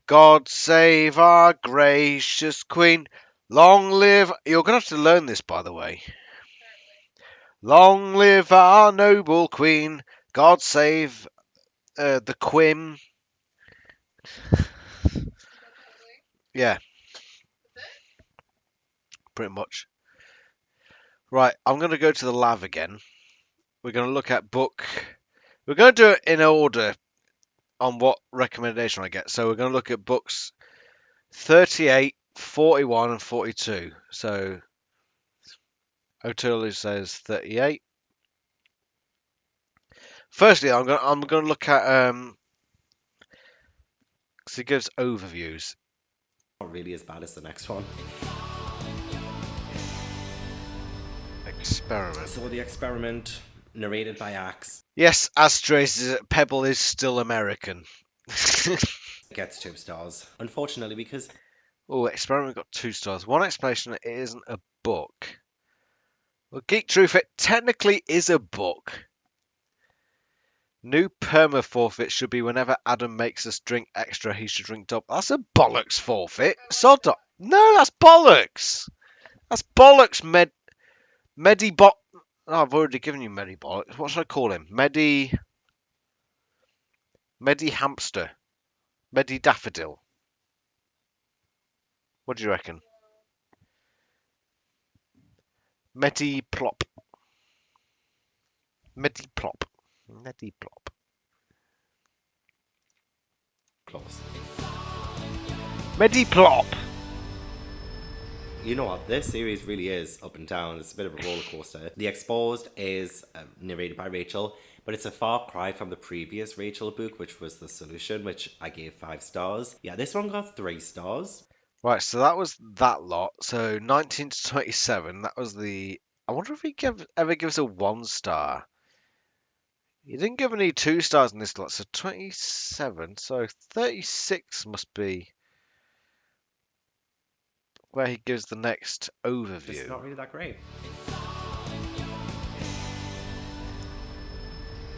God save our gracious Queen. Long live... You're going to have to learn this, by the way. Long live our noble Queen. God save the Quim. Yeah, pretty much. Right, I'm going to go to the lav again. We're going to look at book... We're going to do it in order on what recommendation I get. So we're going to look at books 38, 41, and 42. So O'Toole says 38. Firstly, I'm going to look at because it gives overviews. Not really as bad as the next one. Experiment. So the experiment, narrated by Axe, Yes, Astra's Pebble is still American. gets 2 stars. Unfortunately, because Oh, Experiment got 2 stars. One explanation: it isn't a book. Well, Geek Truth, it technically is a book. New perma forfeit should be whenever Adam makes us drink extra, he should drink double. That's a bollocks forfeit. Sod up. No, that's bollocks. That's bollocks, Medibot. Oh, I've already given you Medibollocks. What should I call him? Medi Hamster. Medi Daffodil. What do you reckon? Medi Plop. Medi Plop. Medi Plop. close. Medi Plop. You know what? This series really is up and down. It's a bit of a roller coaster. The Exposed is narrated by Rachel, but it's a far cry from the previous Rachel book, which was The Solution, which I gave 5 stars. Yeah, this one got 3 stars. Right, so that was that lot. So 19 to 27, that was the... I wonder if he ever gives a 1 star. He didn't give any 2 stars in this lot, so 27. So 36 must be where he gives the next It's overview. not really that great.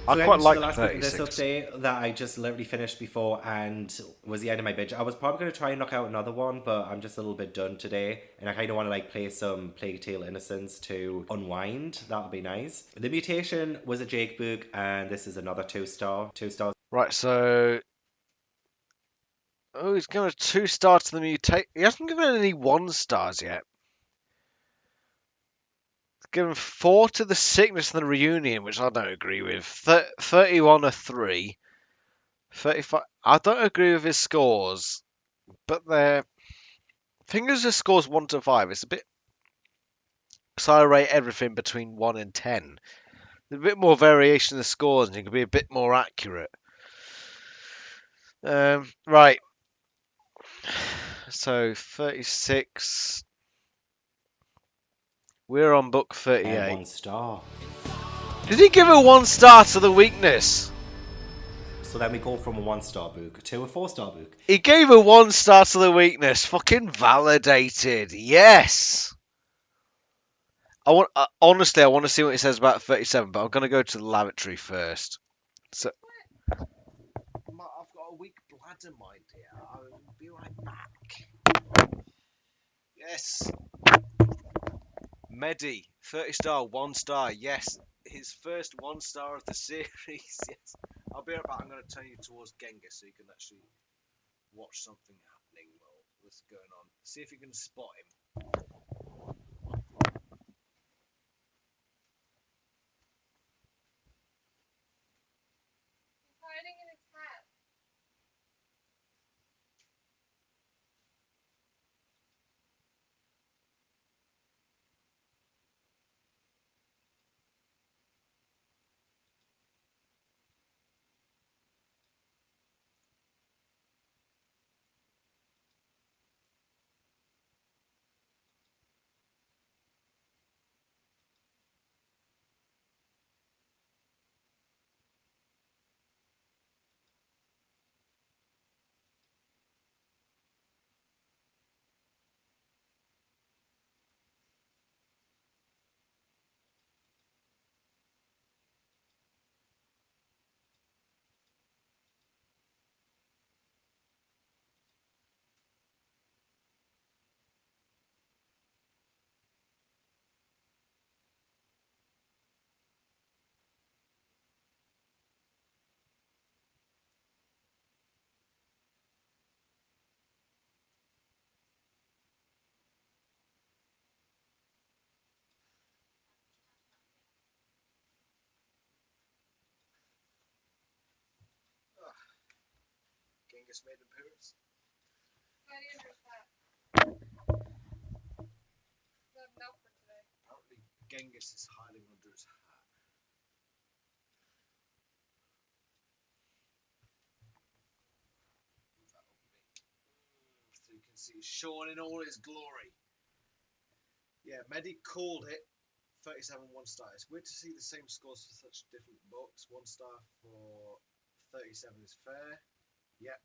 I quite like the last book of 36. this update that I just literally finished before and was the end of my binge. I was probably going to try and knock out another one, but I'm just a little bit done today, and I kind of want to like play some Plague Tale Innocence to unwind. That would be nice. The Mutation was a Jake book, and this is another 2 stars. Right, so... Oh, he's given a 2 star to the mutate. He hasn't given any 1 stars yet. He's given 4 to the sickness and the reunion, which I don't agree with. 31 a 3. 35. I don't agree with his scores, but they're... I think his scores 1 to 5. It's a bit... So I rate everything between 1 and 10. There's a bit more variation in the scores, and you can be a bit more accurate. Right. So 36. We're on book 38. 1 star. Did he give a 1 star to the weakness? So then we go from a 1 star book to a 4 star book. He gave a 1 star to the weakness. Fucking validated. Yes. Honestly, I want to see what he says about 37, but I'm going to go to the lavatory first. So, I've got a weak bladder, my dear. I'll be right back. Yes. Medi, 30 star, 1 star. Yes. His first 1 star of the series. Yes. I'll be right back. I'm going to turn you towards Genghis so you can actually watch something happening while this is going on. See if you can spot him. He's hiding in his hat. Genghis made an appearance. Gladiator's hat. Not enough for today. Apparently, Genghis is hiding under his hat. So you can see Sean in all his glory. Yeah, Medi called it 37 1 star. It's weird to see the same scores for such different books. 1 star for 37 is fair. Yep.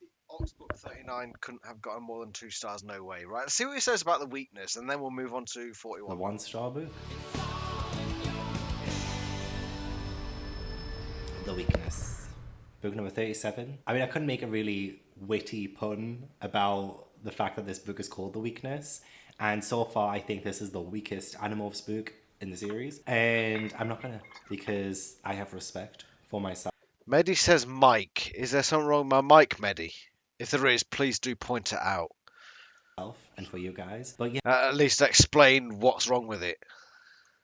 The Ox book 39 couldn't have gotten more than 2 stars, no way. Right, let's see what he says about the weakness, and then we'll move on to 41. The 1-star book. The weakness. Book number 37. I mean, I couldn't make a really witty pun about the fact that this book is called The Weakness. And so far, I think this is the weakest Animorphs book in the series. And I'm not gonna, because I have respect for myself. Medi says Mike. Is there something wrong with my mic, Medi? If there is, please do point it out. And for you guys. But yeah. At least explain what's wrong with it.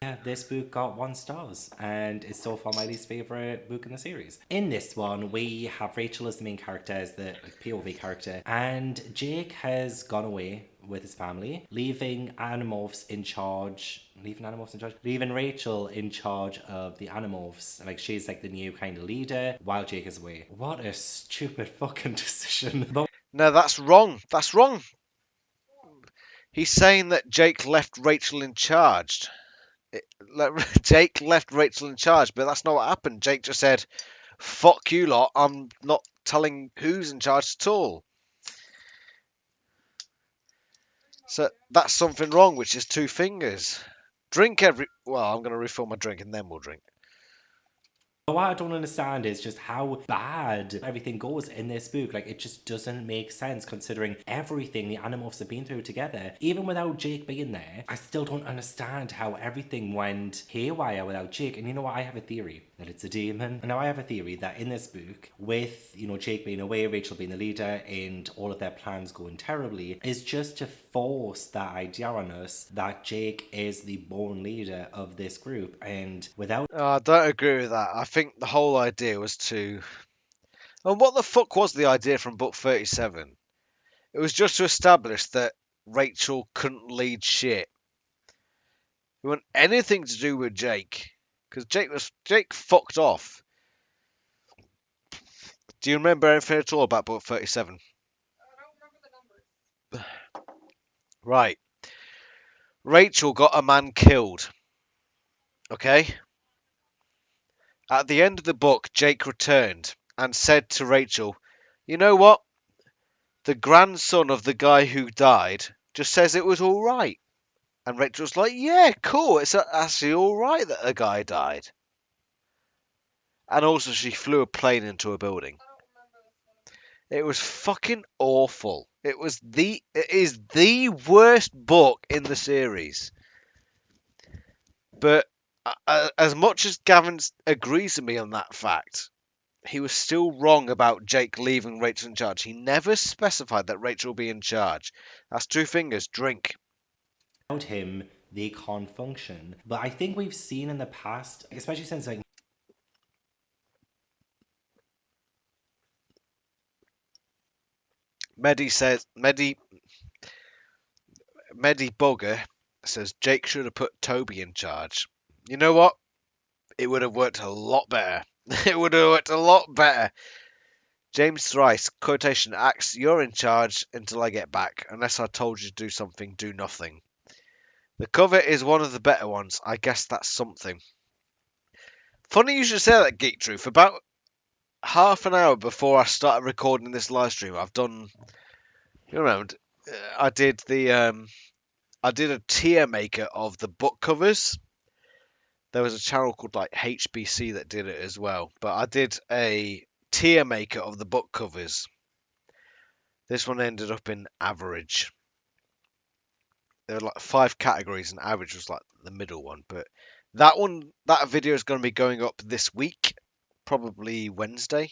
Yeah, this book got 1 star, and it's so far my least favourite book in the series. In this one, we have Rachel as the main character, as the POV character, and Jake has gone away with his family, leaving Rachel in charge of the Animorphs. Like, she's like the new kind of leader while Jake is away. What a stupid fucking decision. No, that's wrong. That's wrong. He's saying that Jake left Rachel in charge. Jake left Rachel in charge, but that's not what happened. Jake just said, fuck you lot, I'm not telling who's in charge at all. So that's something wrong, which is 2 fingers. Well, I'm going to refill my drink and then we'll drink. But what I don't understand is just how bad everything goes in this book. Like, it just doesn't make sense considering everything the Animorphs have been through together. Even without Jake being there, I still don't understand how everything went haywire without Jake. And you know what? I have a theory that it's a demon. And now I have a theory that in this book, with, you know, Jake being away, Rachel being the leader, and all of their plans going terribly, is just to force that idea on us that Jake is the born leader of this group. And without... I don't agree with that. I think the whole idea was to... And what the fuck was the idea from book 37? It was just to establish that Rachel couldn't lead shit. It wasn't anything to do with Jake. Because Jake fucked off. Do you remember anything at all about book 37? I don't remember the numbers. Right. Rachel got a man killed. Okay? At the end of the book, Jake returned and said to Rachel, you know what? The grandson of the guy who died just says it was all right. And Rachel's like, yeah, cool. It's actually all right that a guy died. And also, she flew a plane into a building. I don't remember this one. It was fucking awful. It is the worst book in the series. But as much as Gavin agrees with me on that fact, he was still wrong about Jake leaving Rachel in charge. He never specified that Rachel will be in charge. That's 2 fingers. Drink. Without him, they can't function. But I think we've seen in the past, especially since like Medi Bugger says Jake should have put Toby in charge. You know what? It would have worked a lot better. It would have worked a lot better. James Thrice, quotation, Axe, you're in charge until I get back. Unless I told you to do something, do nothing. The cover is one of the better ones. I guess that's something. Funny you should say that, Geek Truth. About half an hour before I started recording this live stream, I've done... You remember, I did a tier maker of the book covers. There was a channel called like HBC that did it as well. But I did a tier maker of the book covers. This one ended up in average. There were like 5 categories and average was like the middle one. But that video is going to be going up this week, probably Wednesday.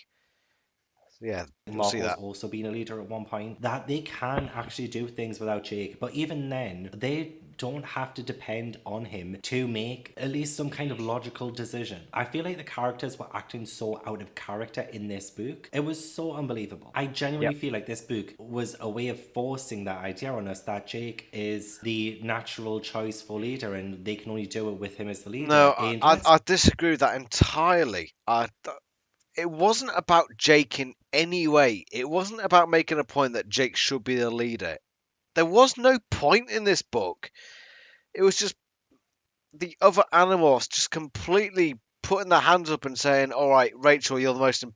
Yeah, we'll see Marco's that. also been a leader at one point, that they can actually do things without Jake. But even then, they don't have to depend on him to make at least some kind of logical decision. I feel like the characters were acting so out of character in this book. It was so unbelievable. I genuinely feel like this book was a way of forcing that idea on us that Jake is the natural choice for leader and they can only do it with him as the leader. No, And I disagree with that entirely. It wasn't about Jake in any way. It wasn't about making a point that Jake should be the leader. There was no point in this book. It was just the other Animorphs just completely putting their hands up and saying, "All right, Rachel, you're the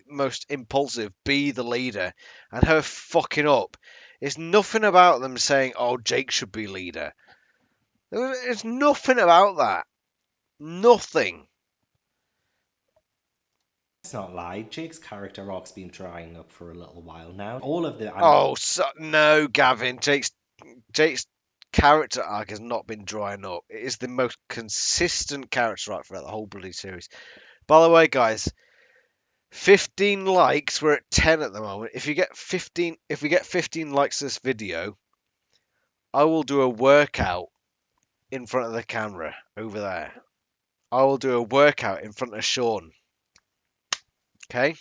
most impulsive. Be the leader," and her fucking up. It's nothing about them saying, "Oh, Jake should be leader." There's nothing about that. Nothing. let's not lie, Jake's character arc's been drying up for a little while now. All of the Oh, no, Gavin. Jake's character arc has not been drying up. It is the most consistent character arc throughout the whole bloody series. By the way, guys, 15 likes. We're at 10 at the moment. If we get 15 likes to this video, I will do a workout in front of the camera over there. I will do a workout in front of Sean. Okay?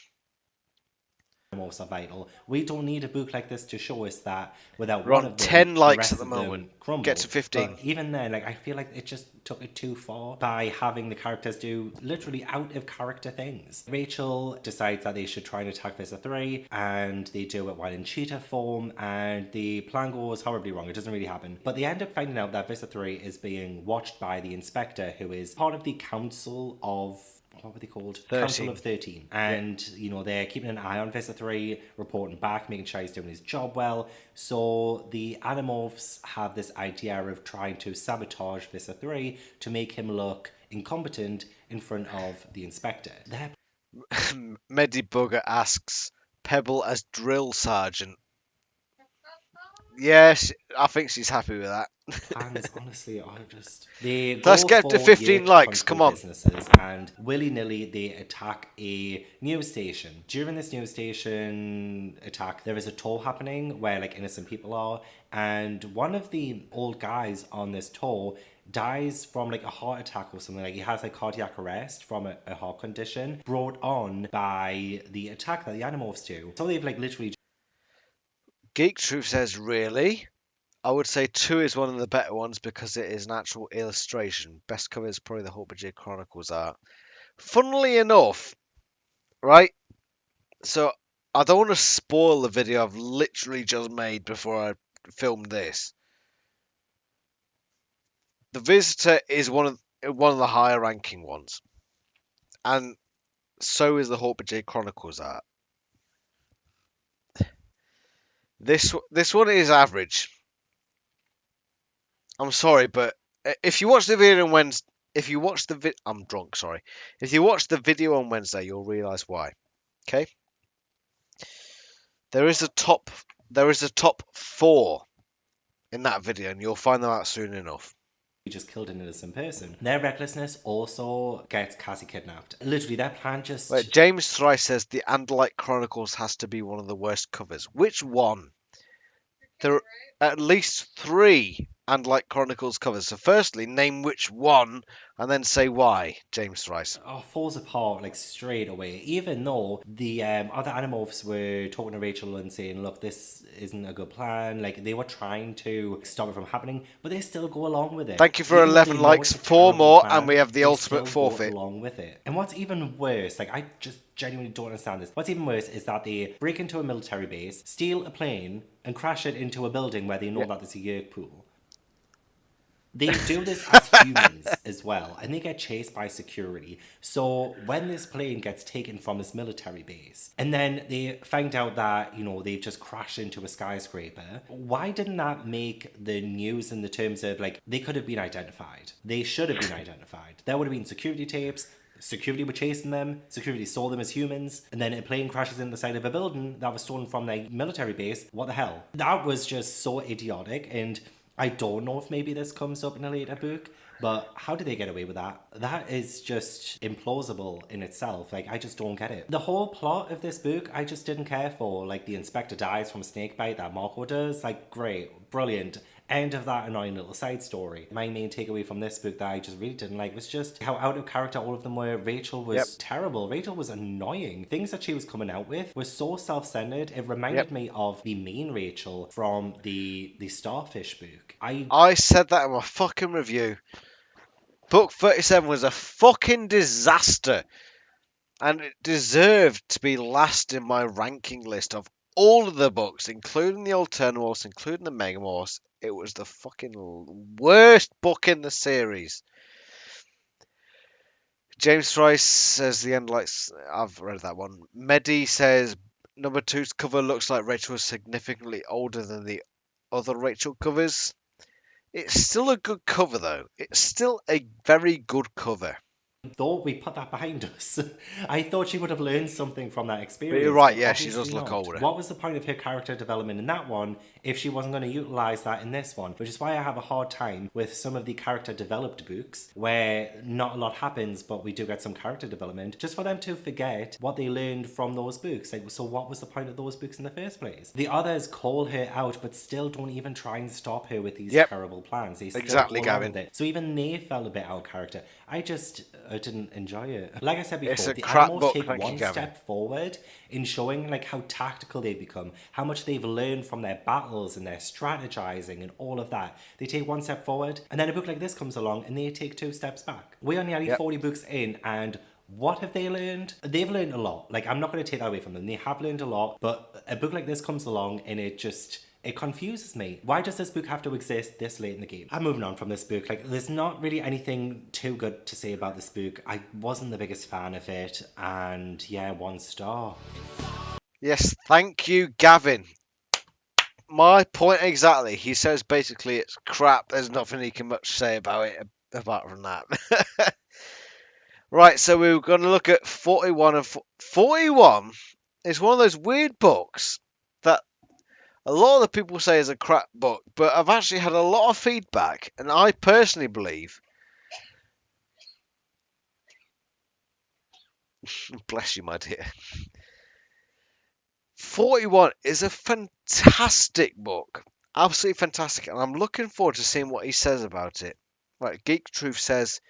Animorphs are vital. We don't need a book like this to show us that without We're one on of them, 10 the likes rest at the of them moment. crumble. Get to 15. But even then, like, I feel like it just took it too far by having the characters do literally out of character things. Rachel decides that they should try and attack Vista 3, and they do it while in cheetah form, and the plan goes horribly wrong. It doesn't really happen. But they end up finding out that Vista 3 is being watched by the inspector, who is part of the council of, what were they called? 13. Council of 13. And, you know, they're keeping an eye on Vista 3, reporting back, making sure he's doing his job well. So the Animorphs have this idea of trying to sabotage Vista 3 to make him look incompetent in front of the inspector. Their Medibugger asks Pebble as drill sergeant. Yes, I think she's happy with that. plans, honestly, are just... They Let's go get to for 15 your likes, country come on. businesses, and willy-nilly they attack a news station. During this news station attack, there is a tour happening where, like, innocent people are, and one of the old guys on this tour dies from, like, a heart attack or something. Like, he has, like, cardiac arrest from a heart condition brought on by the attack that the Animorphs do. So they've, like, literally... Geek Truth says, really? I would say 2 is one of the better ones because it is an actual illustration. Best cover is probably the Hawk J Chronicles art. Funnily enough, right? So I don't want to spoil the video I've literally just made before I filmed this. The Visitor is one of the higher ranking ones, and so is the Hawk J Chronicles art. This one is average. I'm sorry, but if you watch the video on Wednesday, I'm drunk. Sorry. If you watch the video on Wednesday, you'll realise why. Okay. There is a top 4 in that video, and you'll find them out soon enough. Just killed an innocent person. Their recklessness also gets Cassie kidnapped. Literally, their plan just... Wait, James Thrice says the Andalite Chronicles has to be one of the worst covers. Which one? There are at least 3 Andalite Chronicles covers. So firstly, name which one, and then say why, James Thrice. falls apart, like, straight away. Even though the other Animorphs were talking to Rachel and saying, look, this isn't a good plan. Like, they were trying to stop it from happening, but they still go along with it. Thank you for Even though 11 they know likes. it's a 4 terrible more, plan, and we have the they ultimate still go forfeit. along with it. And what's even worse, like, I just genuinely don't understand this. What's even worse is that they break into a military base, steal a plane, and crash it into a building where they know that there's a yerk pool. They do this as humans as well, and they get chased by security. So when this plane gets taken from this military base, and then they find out that, you know, they've just crashed into a skyscraper, why didn't that make the news in the terms of, like, they could have been identified? They should have been identified. There would have been security tapes. Security were chasing them, security saw them as humans, and then a plane crashes in the side of a building that was stolen from their military base. What the hell? That was just so idiotic, and I don't know if maybe this comes up in a later book, but how do they get away with that? That is just implausible in itself. Like, I just don't get it. The whole plot of this book, I just didn't care for. Like, the inspector dies from a snake bite that Marco does. Like, great, brilliant. End of that annoying little side story. My main takeaway from this book that I just really didn't like was just how out of character all of them were. Rachel was terrible. Rachel was annoying. Things that she was coming out with were so self-centered. It reminded me of the main Rachel from the Starfish book. I said that in my fucking review. Book 37 was a fucking disaster. And it deserved to be last in my ranking list of all of the books, including the Alternamorphs, including the Megamorphs. It was the fucking worst book in the series. James Rice says the end lights. I've read that one. Medi says number 2's cover looks like Rachel is significantly older than the other Rachel covers. It's still a good cover, though. It's still a very good cover. Thought we put that behind us. I thought she would have learned something from that experience. But you're right, yeah, she does look older. What was the point of her character development in that one if she wasn't going to utilise that in this one? Which is why I have a hard time with some of the character developed books where not a lot happens, but we do get some character development, just for them to forget what they learned from those books. Like, so what was the point of those books in the first place? The others call her out, but still don't even try and stop her with these terrible plans. They still exactly, go along Gavin. with it. So even they felt a bit out of character. I didn't enjoy it. Like I said before, It's a the crap Animorphs book, take thank you, one Gavin. step forward in showing like how tactical they've become, how much they've learned from their battles and their strategizing and all of that. They take one step forward, and then a book like this comes along and they take 2 steps back. We are nearly 40 books in, and what have they learned? They've learned a lot. Like, I'm not going to take that away from them. They have learned a lot, but a book like this comes along and it confuses me. Why does this book have to exist this late in the game? I'm moving on from this book. Like, there's not really anything too good to say about this book. I wasn't the biggest fan of it, and yeah, 1 star. Yes, thank you, Gavin. My point exactly. He says basically it's crap. There's nothing he can much say about it apart from that. Right, so we were going to look at 41 and 41 is one of those weird books that a lot of the people say is a crap book, but I've actually had a lot of feedback, and I personally believe, bless you, my dear, 41 is a fantastic book, absolutely fantastic, and I'm looking forward to seeing what he says about it. Right, Geek Truth says,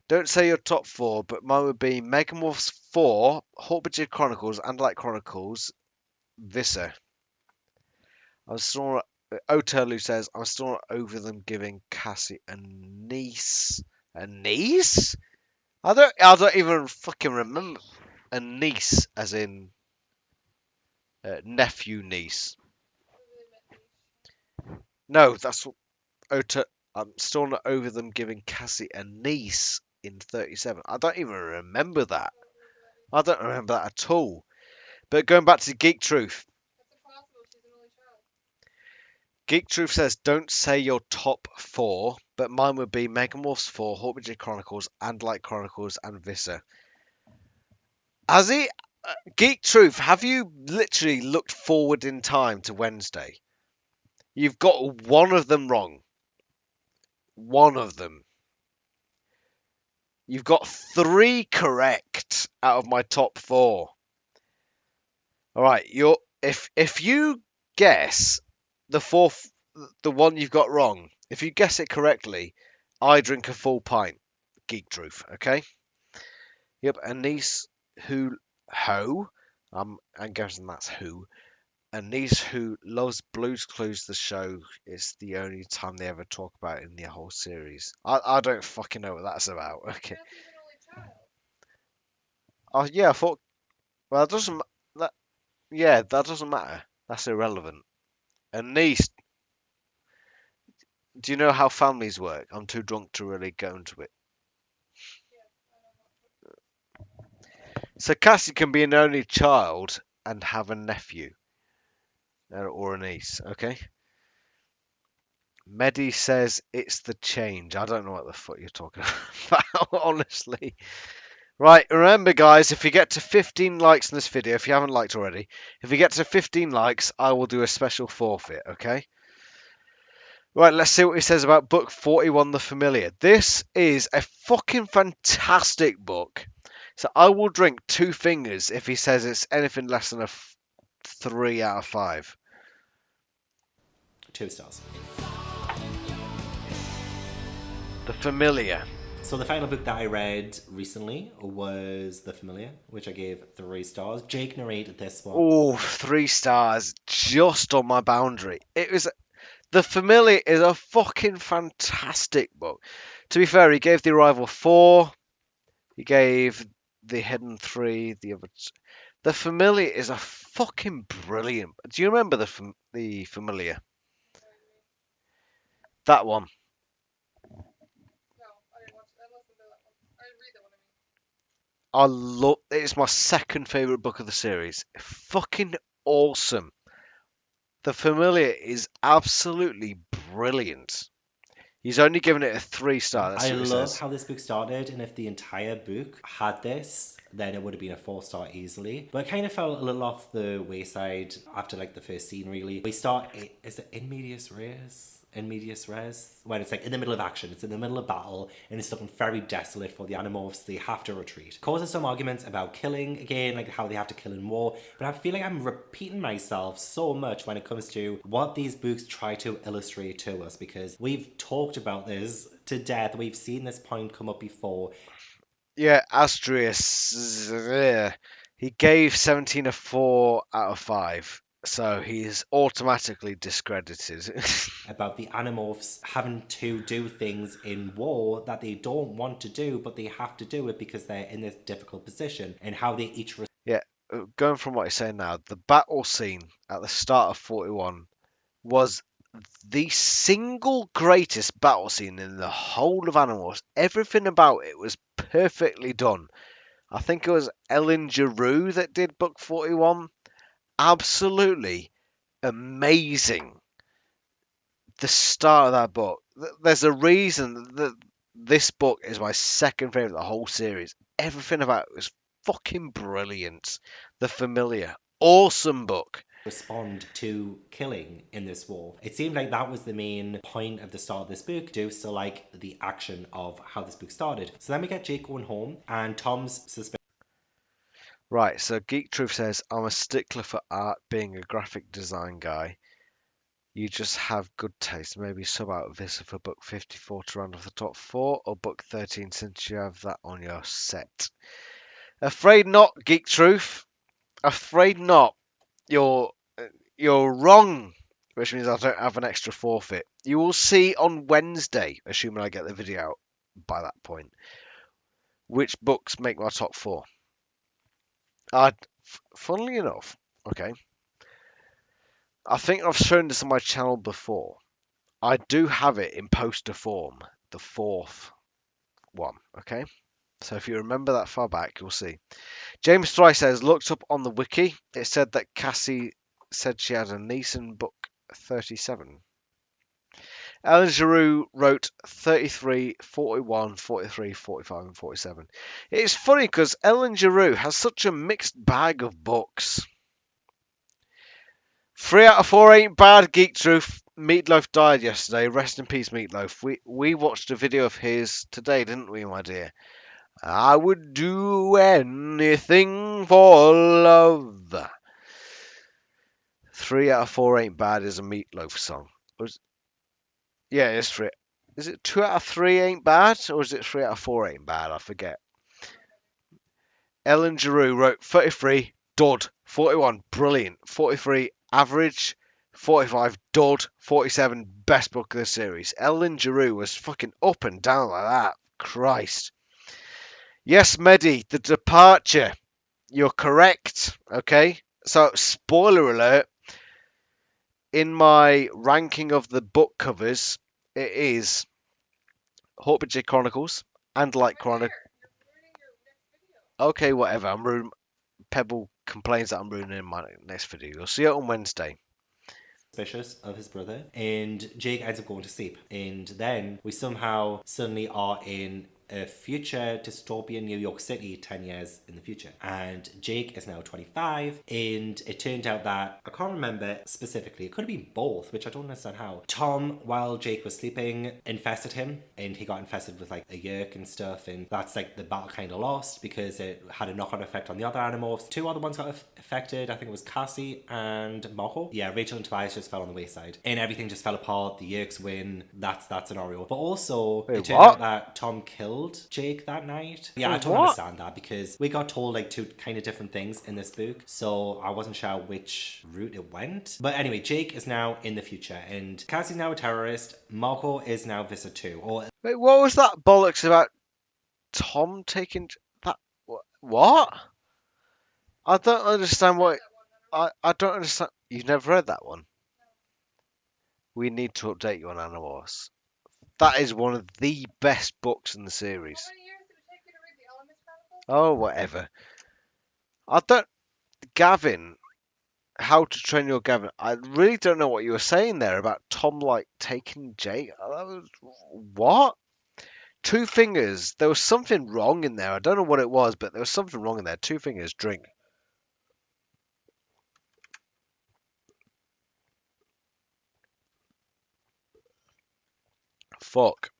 don't say your top 4, but mine would be Megamorphs 4, Hawkbridge Chronicles, and Like Chronicles, Visser. I'm still. Oterlu says, I'm still not over them giving Cassie a niece. A niece? I don't even fucking remember. A niece, as in nephew niece. No, that's what I'm still not over them giving Cassie a niece in 37. I don't even remember that. I don't remember that at all. But going back to Geek Truth. Geek Truth says, don't say your top 4, but mine would be Megamorphs 4, Hawkbridge Chronicles, and Like Chronicles, and Visser. Has he? Geek Truth, have you literally looked forward in time to Wednesday? You've got one of them wrong. One of them. You've got 3 correct out of my top 4. All right, if you guess the one you've got wrong, if you guess it correctly, I drink a full pint. Geek Truth, okay? Yep, a niece who I'm guessing that's who. A niece who loves Blue's Clues, the show. It's the only time they ever talk about it in the whole series. I don't fucking know what that's about. Okay. Oh yeah, I thought. Well, that doesn't matter. That's irrelevant. A niece. Do you know how families work? I'm too drunk to really go into it. So Cassie can be an only child and have a nephew or a niece, okay? Medi says it's the change. I don't know what the fuck you're talking about, honestly. Right, remember guys, if you get to 15 likes in this video, if you haven't liked already, if you get to 15 likes, I will do a special forfeit, okay? Right, let's see what he says about book 41, The Familiar. This is a fucking fantastic book. So I will drink 2 fingers if he says it's anything less than a 3 out of 5. 2 stars. The Familiar. So the final book that I read recently was The Familiar, which I gave 3 stars. Jake narrated this one. Oh, 3 stars, just on my boundary. The Familiar is a fucking fantastic book. To be fair, he gave The Arrival 4. He gave The Hidden 3. The Familiar is a fucking brilliant. Do you remember the Familiar? That one. No, I didn't watch. I listened to that one. I didn't read that one. I mean, I love. It's my second favorite book of the series. Fucking awesome. The Familiar is absolutely brilliant. He's only given it a 3 star. That's I what he love says. how this book started, and if the entire book had this, then it would have been a 4 star easily. But it kind of fell a little off the wayside after like the first scene, really. We start, is it in medias res? In medias res? When it's like in the middle of action, it's in the middle of battle, and it's looking very desolate for the Animorphs. They have to retreat. Causes some arguments about killing again, like how they have to kill in war. But I feel like I'm repeating myself so much when it comes to what these books try to illustrate to us, because we've talked about this to death. We've seen this point come up before. Yeah, Astrius. He gave 17 a 4 out of 5. So he's automatically discredited. About the Animorphs having to do things in war that they don't want to do, but they have to do it because they're in this difficult position, and how they each Yeah, going from what he's saying now, the battle scene at the start of 41 was the single greatest battle scene in the whole of Animals. Everything about it was perfectly done. I think it was Ellen Giroux that did book 41. Absolutely amazing. The start of that book. There's a reason that this book is my second favorite of the whole series. Everything about it was fucking brilliant. The Familiar. Awesome book. respond to killing in this war. It seemed like that was the main point of the start of this book. Do still like the action of how this book started. So then we get Jake going home, and Tom's suspicious. Right, so Geek Truth says, I'm a stickler for art, being a graphic design guy. You just have good taste. Maybe sub out Visa for book 54 to round off the top 4, or book 13 since you have that on your set. Afraid not, Geek Truth. Afraid not. You're wrong, which means I don't have an extra forfeit. You will see on Wednesday, assuming I get the video out by that point, which books make my top 4. Funnily enough, okay, I think I've shown this on my channel before. I do have it in poster form, the 4th one, okay? So if you remember that far back, you'll see. James Fry says, looked up on the wiki, it said that Cassie said she had a niece in book 37. Ellen Giroux wrote 33, 41, 43, 45, and 47. It's funny because Ellen Giroux has such a mixed bag of books. 3 out of 4 ain't bad, Geek Truth. Meatloaf died yesterday. Rest in peace, Meatloaf. We watched a video of his today, didn't we, my dear? I would do anything for love. 3 out of 4 ain't bad is a Meatloaf song. Yeah, it's 3. Is it 2 out of 3 ain't bad? Or is it 3 out of 4 ain't bad? I forget. Ellen Giroux wrote 33, dud. 41, brilliant. 43, average. 45, dud. 47, best book of the series. Ellen Giroux was fucking up and down like that. Christ. Yes, Medi, The Departure. You're correct. Okay. So, spoiler alert. In my ranking of the book covers, it is Hawkbridge Chronicles and Light Chronicle. Okay, whatever. Pebble complains that I'm ruining my next video. You'll see it on Wednesday. Suspicious of his brother, and Jake ends up going to sleep, and then we somehow suddenly are in a future dystopian New York City 10 years in the future. And Jake is now 25, and it turned out that, I can't remember specifically, it could have been both, which I don't understand how. Tom, while Jake was sleeping, infested him, and he got infested with like a yerk and stuff, and that's like the battle kind of lost because it had a knock-on effect on the other Animorphs. Two other ones got affected. I think it was Cassie and Marco. Yeah, Rachel and Tobias just fell on the wayside, and everything just fell apart. The yerks win. That's that scenario. But also, it turned out that Tom killed Jake that night. Yeah, I don't understand that because we got told like two kind of different things in this book, so I wasn't sure which route it went. But anyway, Jake is now in the future, and Cassie's now a terrorist. Marco is now Visitor 2. Or Wait, what was that bollocks about Tom taking that? What? I don't understand what. I don't understand. You've never read that one? We need to update you on Animorphs. That is one of the best books in the series. How many years did it take you to read the Elements Chronicles? Oh, whatever. I don't. Gavin, How to Train Your Gavin. I really don't know what you were saying there about Tom, like, taking Jake. That was, what? Two Fingers. There was something wrong in there. I don't know what it was, but there was something wrong in there. Two Fingers, drink. Fuck.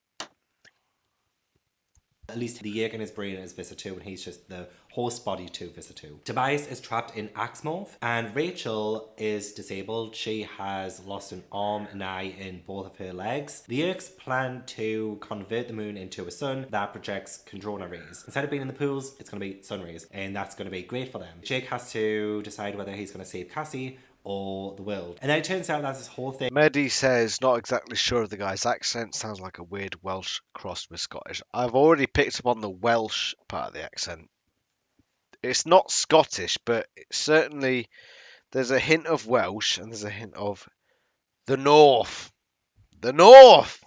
at least the egg in his brain is Visitor 2, and he's just the host body to Visitor 2. Tobias is trapped in Axmorph, and Rachel is disabled. She has lost an arm, an eye, and both of her legs. The Yerks plan to convert the moon into a sun that projects Kandrona rays. Instead of being in the pools, it's going to be sun rays, and that's going to be great for them. Jake has to decide whether he's going to save Cassie or the world. And then it turns out that this whole thing... Mehdi says, not exactly sure of the guy's accent. Sounds like a weird Welsh crossed with Scottish. I've already picked up on the Welsh part of the accent. It's not Scottish, but it's certainly there's a hint of Welsh and there's a hint of the North. The North!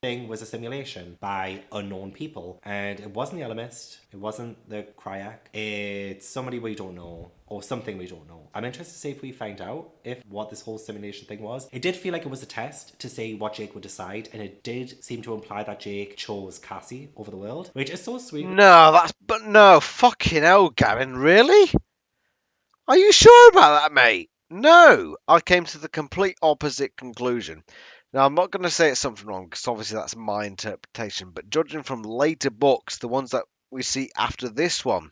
Thing was a simulation by unknown people, and it wasn't the Elemist, it wasn't the Kryak, it's somebody we don't know, or something we don't know. I'm interested to see if we find out if what this whole simulation thing was. It did feel like it was a test to see what Jake would decide, and it did seem to imply that Jake chose Cassie over the world, which is so sweet. No, fucking hell, Gavin, really? Are you sure about that, mate? No, I came to the complete opposite conclusion. Now, I'm not going to say it's something wrong, because obviously that's my interpretation, but judging from later books, the ones that we see after this one,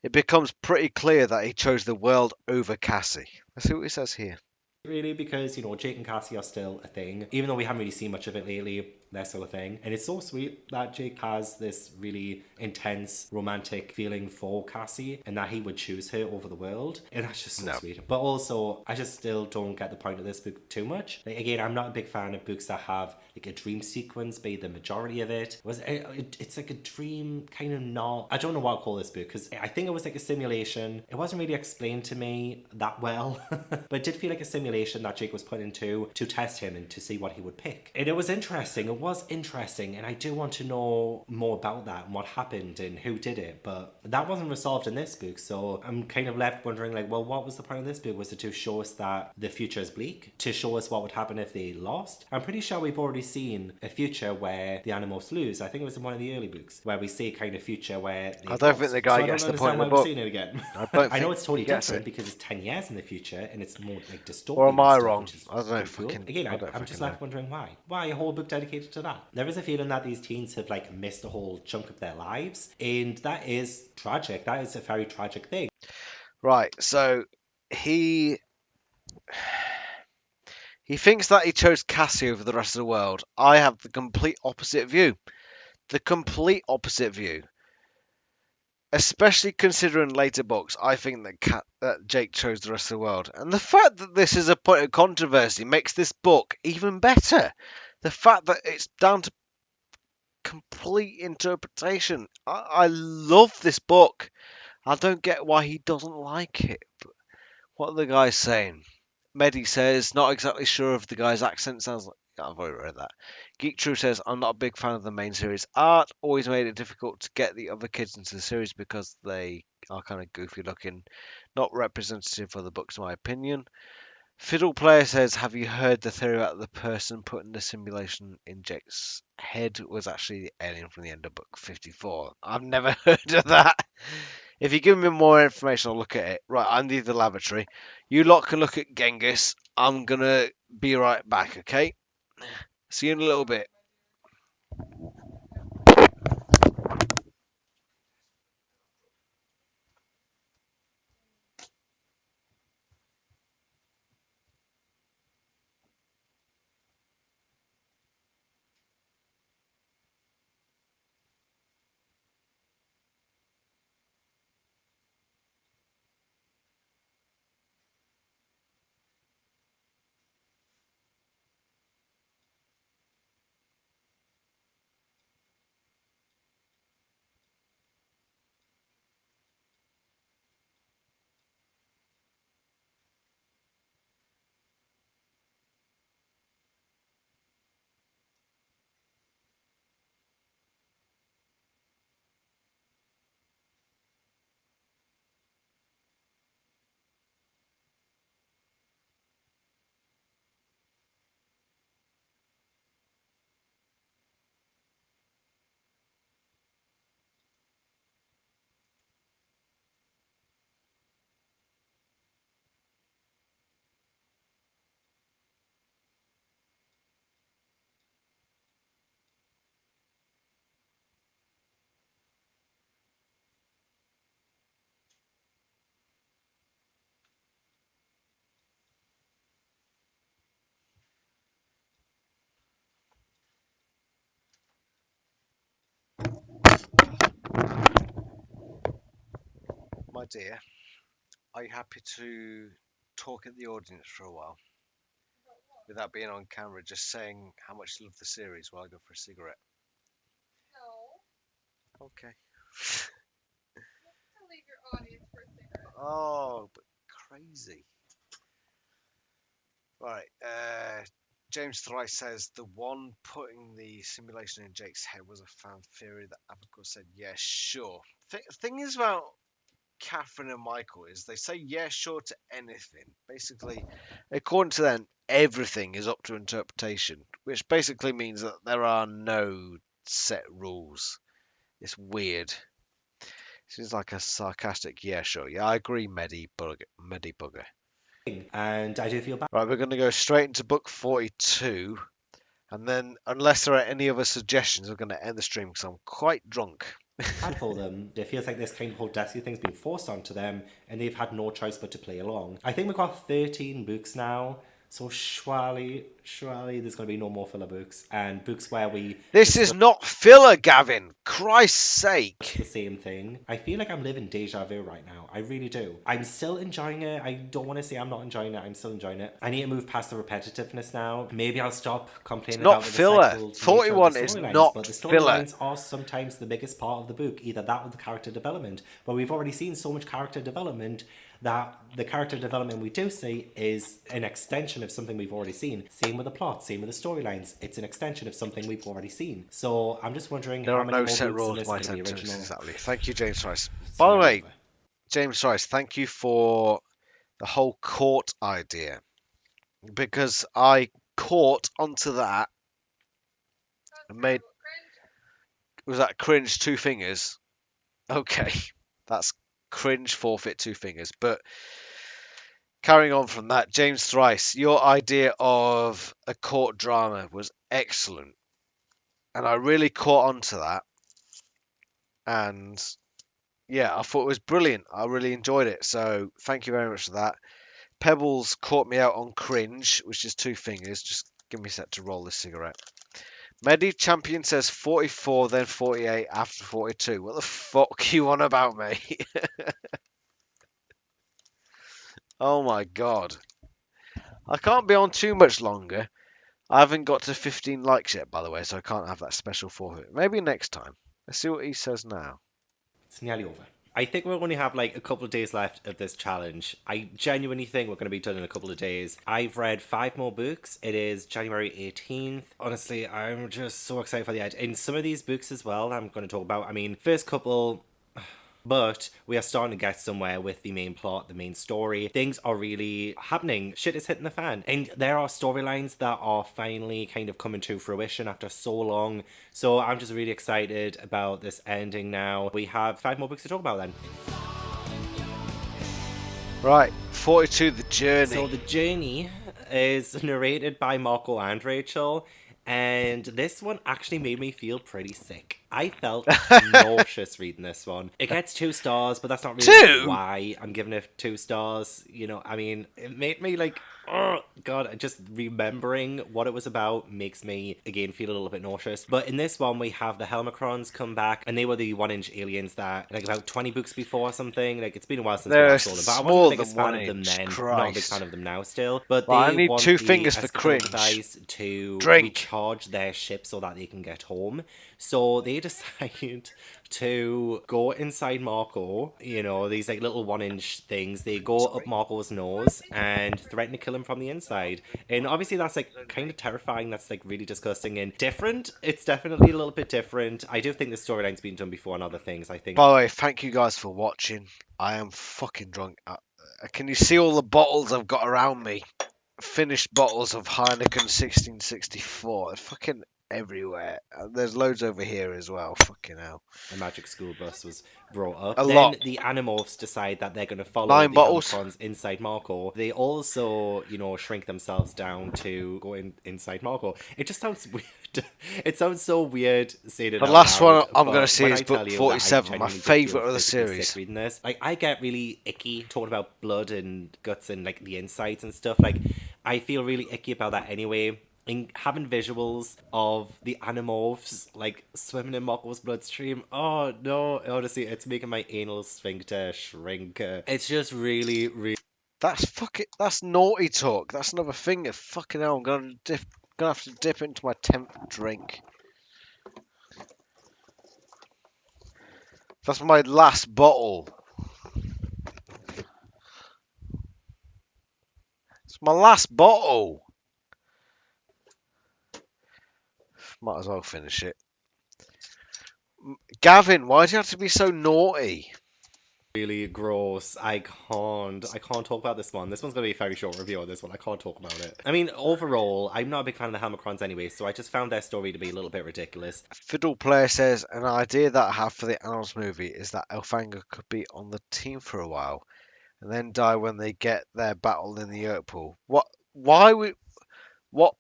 it becomes pretty clear that he chose the world over Cassie. Let's see what he says here. Really, because, you know, Jake and Cassie are still a thing. Even though we haven't really seen much of it lately, they're still a thing. And it's so sweet that Jake has this really intense romantic feeling for Cassie and that he would choose her over the world. And that's just so sweet. But also, I just still don't get the point of this book too much. Like, again, I'm not a big fan of books that have like a dream sequence be the majority of it. It's like a dream kind of not... I don't know what I'll call this book, because I think it was like a simulation. It wasn't really explained to me that well. But it did feel like a simulation that Jake was put into to test him and to see what he would pick. And it was interesting. It was interesting, and I do want to know more about that and what happened and who did it, but that wasn't resolved in this book, so I'm kind of left wondering, like, well, what was the point of this book? Was it to show us that the future is bleak? To show us what would happen if they lost? I'm pretty sure we've already seen a future where the Animorphs lose. I think it was in one of the early books where we see kind of future where they I don't think the guy gets the point of the book. Seeing it again. I know it's totally different because it's 10 years in the future and it's more like dystopian. Or am I stuff, wrong? I don't know. Cool. Again, I'm just left wondering why. Why a whole book dedicated to that? There is a feeling that these teens have like missed a whole chunk of their lives, and that is tragic. That is a very tragic thing. Right, so he thinks that he chose Cassie over the rest of the world. I have the complete opposite view. The complete opposite view. Especially considering later books, I think that Jake chose the rest of the world. And the fact that this is a point of controversy makes this book even better. The fact that it's down to complete interpretation. I love this book. I don't get why he doesn't like it. But what are the guys saying? Mehdi says, not exactly sure if the guy's accent sounds like... I've already read that. Geek True says, I'm not a big fan of the main series art. Always made it difficult to get the other kids into the series because they are kind of goofy looking. Not representative of the books, in my opinion. Fiddle Player says, have you heard the theory about the person putting the simulation in Jake's head was actually the alien from the end of book 54? I've never heard of that. If you give me more information, I'll look at it. Right, I need the lavatory. You lot can look at Genghis. I'm going to be right back, okay? See you in a little bit. My dear, are you happy to talk at the audience for a while? Without being on camera, just saying how much you love the series while I go for a cigarette. No. Okay. To leave your audience for a cigarette. Oh, but crazy. Right. James Thrice says the one putting the simulation in Jake's head was a fan theory that Abaco said, yeah, sure. Thing is about Catherine and Michael is they say, yeah, sure to anything. Basically, according to them, everything is up to interpretation, which basically means that there are no set rules. It's weird. Seems like a sarcastic, yeah, sure. Yeah, I agree, Medi Bugger. And I do feel bad Right, we're going to go straight into book 42. And then, unless there are any other suggestions, we're going to end the stream because I'm quite drunk. for them. It feels like this kind of whole Destiny thing's been forced onto them, and they've had no choice but to play along. I think we've got 13 books now, so surely there's going to be no more filler books, and books where we This is not filler, Gavin. Christ's sake. the same thing. I feel like I'm living deja vu right now. I really do. I'm still enjoying it. I don't want to say I'm not enjoying it. I'm still enjoying it. I need to move past the repetitiveness now. Maybe I'll stop complaining Not about the filler. recycled 41 nature of is the storylines. not But the filler. storylines are sometimes the biggest part of the book. Either that or the character development. But we've already seen so much character development that the character development we do see is an extension of something we've already seen. Same with the plot, same with the storylines. It's an extension of something we've already seen. So I'm just wondering There how are many no more set books rules in to my this are going to be sentence. original. Exactly. Thank you, James Rice. By the way, James Rice, thank you for the whole court idea. Because I caught onto that and made. Was that cringe 2 fingers? Okay. That's cringe forfeit 2 fingers. But carrying on from that, James Thrice, your idea of a court drama was excellent. And I really caught on to that. And yeah, I thought it was brilliant. I really enjoyed it. So thank you very much for that. Pebbles caught me out on cringe, which is 2 fingers. Just give me a sec to roll this cigarette. Medi Champion says 44, then 48 after 42. What the fuck you on about, mate? Oh my god. I can't be on too much longer. I haven't got to 15 likes yet, by the way, so I can't have that special forfeit. Maybe next time. Let's see what he says now. It's nearly over. I think we'll only have like a couple of days left of this challenge. I genuinely think we're going to be done in a couple of days. I've read 5 more books. It is January 18th. Honestly, I'm just so excited for the edge. In some of these books as well, I'm going to talk about, I mean, first couple, But we are starting to get somewhere with the main plot, the main story. Things are really happening. Shit is hitting the fan. And there are storylines that are finally kind of coming to fruition after so long. So I'm just really excited about this ending now. We have 5 more books to talk about then. Right, 42, The Journey. So The Journey is narrated by Marco and Rachel, and this one actually made me feel pretty sick. I felt nauseous reading this one. It gets 2 stars, but that's not really why I'm giving it 2 stars. You know, I mean, it made me like, oh god, just remembering what it was about makes me again feel a little bit nauseous. But in this one, we have the Helmicrons come back, and they were the 1-inch aliens that, like, about 20 books before or something. Like, it's been a while since we last saw them, but I wasn't the biggest fan of them then. Not a big fan of them now still. But well, they I need want 2 the fingers for Escafil cringe. device to Drink. recharge their ship so that they can get home. So they decide to go inside Marco, you know, these like little 1-inch things. They go up Marco's nose and threaten to kill him from the inside. And obviously that's like kind of terrifying. That's like really disgusting and different. It's definitely a little bit different. I do think the storyline's been done before on other things, I think. By the way, thank you guys for watching. I am fucking drunk. Can you see all the bottles I've got around me? Finished bottles of Heineken 1664. They're fucking everywhere. There's loads over here as well. Fucking hell. The magic school bus was brought up. A then lot. The Animorphs decide that they're going to follow 9 the bottles. Helmicrons inside Marco. They also, you know, shrink themselves down to go inside Marco. It just sounds weird. It sounds so weird saying it The out last loud, one I'm but going to see when is I tell book you that I 47, my genuinely did favourite feel of the physically series. sick reading this. Like, I get really icky talking about blood and guts and like the insides and stuff. Like, I feel really icky about that anyway. And having visuals of the Animorphs like swimming in Marco's bloodstream, oh no, honestly, it's making my anal sphincter shrink. It's just really. That's naughty talk. That's another finger. Fucking hell, I'm gonna have to dip into my 10th drink. That's my last bottle. It's my last bottle. Might as well finish it. Gavin, why do you have to be so naughty? Really gross. I can't talk about this one. This one's gonna be a very short review on this one. I can't talk about it. I mean, overall, I'm not a big fan of the Helmicrons anyway, so I just found their story to be a little bit ridiculous. Fiddle Player says, an idea that I have for the Animals movie is that Elfanga could be on the team for a while and then die when they get their battle in the Yerk pool. What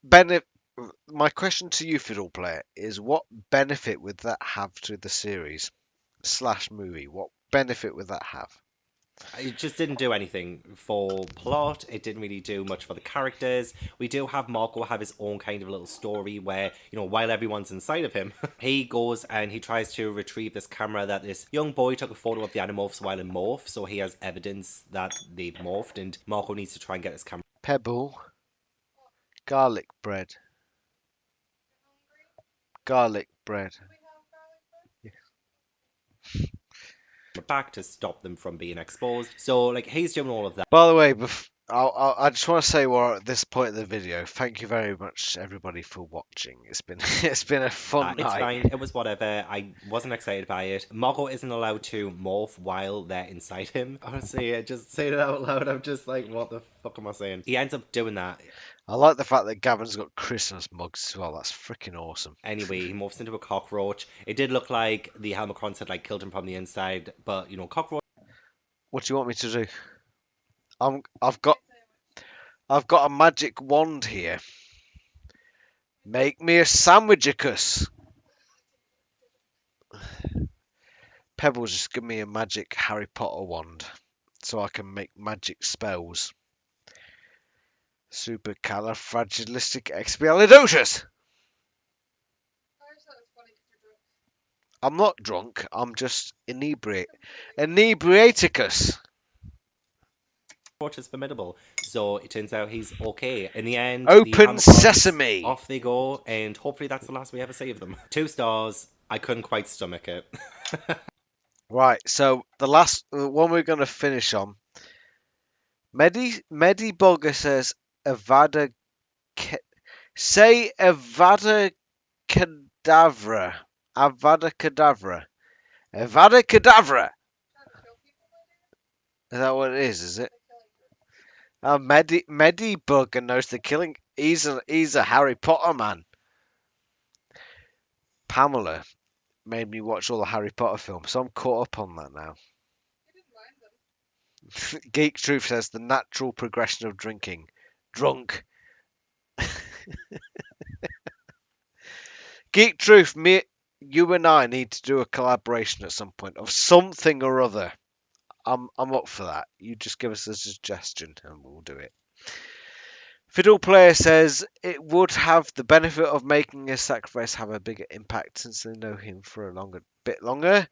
benefit? My question to you, Fiddle Player, is what benefit would that have to the series / movie? What benefit would that have? It just didn't do anything for plot. It didn't really do much for the characters. We do have Marco have his own kind of little story where, you know, while everyone's inside of him, he goes and he tries to retrieve this camera that this young boy took a photo of the Animorphs while in morph, so he has evidence that they've morphed, and Marco needs to try and get this camera. Pebble, garlic bread. Garlic bread. Back to stop them from being exposed. So, like, he's doing all of that. By the way, I just want to say we're at this point in the video. Thank you very much, everybody, for watching. It's been a fun It's night. fine. It was whatever. I wasn't excited by it. Marco isn't allowed to morph while they're inside him. Honestly, I just saying it out loud. I'm just like, what the fuck am I saying? He ends up doing that. I like the fact that Gavin's got Christmas mugs as well. That's freaking awesome. Anyway, he morphs into a cockroach. It did look like the Helmicrons had like killed him from the inside, but you know, cockroach. What do you want me to do? I've got a magic wand here. Make me a sandwichicus. Pebbles, just give me a magic Harry Potter wand so I can make magic spells. Supercalifragilisticexpialidocious. I'm not drunk. I'm just inebriaticus. Cockroach is formidable, so it turns out he's okay. In the end, Open the sesame. Off they go, and hopefully that's the last we ever see of them. 2 stars. I couldn't quite stomach it. Right, so the last one we're going to finish on. Medibogger says Avada Kedavra. Avada Kedavra. Is that what it is it? Medibug and knows the killing. He's a Harry Potter man. Pamela made me watch all the Harry Potter films, so I'm caught up on that now. You didn't mind them. Geek Truth says the natural progression of drinking. Drunk. Geek Truth, you and I need to do a collaboration at some point of something or other. I'm up for that. You just give us a suggestion and we'll do it. Fiddle Player says it would have the benefit of making his sacrifice have a bigger impact since they know him for a bit longer.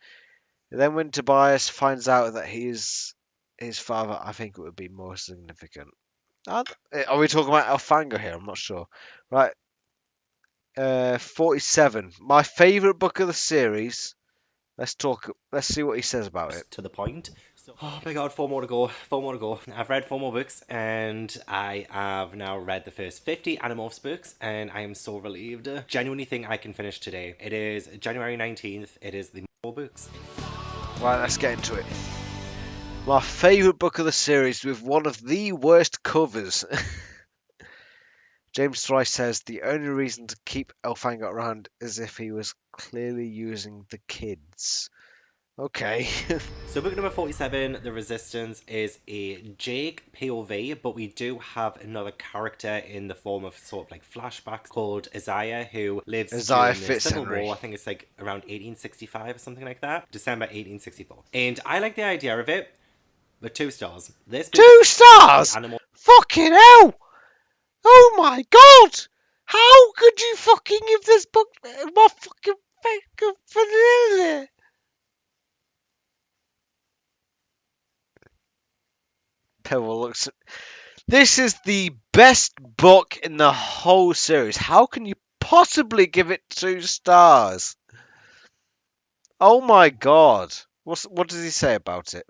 Then when Tobias finds out that he is his father, I think it would be more significant. Are we talking about Elfanga here? I'm not sure. Right. 47. My favourite book of the series. Let's see what he says about it. To the point. So, oh my god, 4 more to go. 4 more to go. I've read 4 more books, and I have now read the first 50 Animorphs books, and I am so relieved. Genuinely think I can finish today. It is January 19th. It is the 4 books. Right, let's get into it. My favourite book of the series with one of the worst covers. James Thrice says the only reason to keep Elfanga around is if he was clearly using the kids. Okay. So book number 47, The Resistance, is a Jake POV, but we do have another character in the form of sort of like flashbacks called Isaiah, who lives during the Civil War. I think it's like around 1865 or something like that. December 1864. And I like the idea of it, but 2 stars. This 2 stars? Fucking hell! Oh my god! How could you fucking give this book my fucking Pebble looks. This is the best book in the whole series. How can you possibly give it 2 stars? Oh my god! What does he say about it?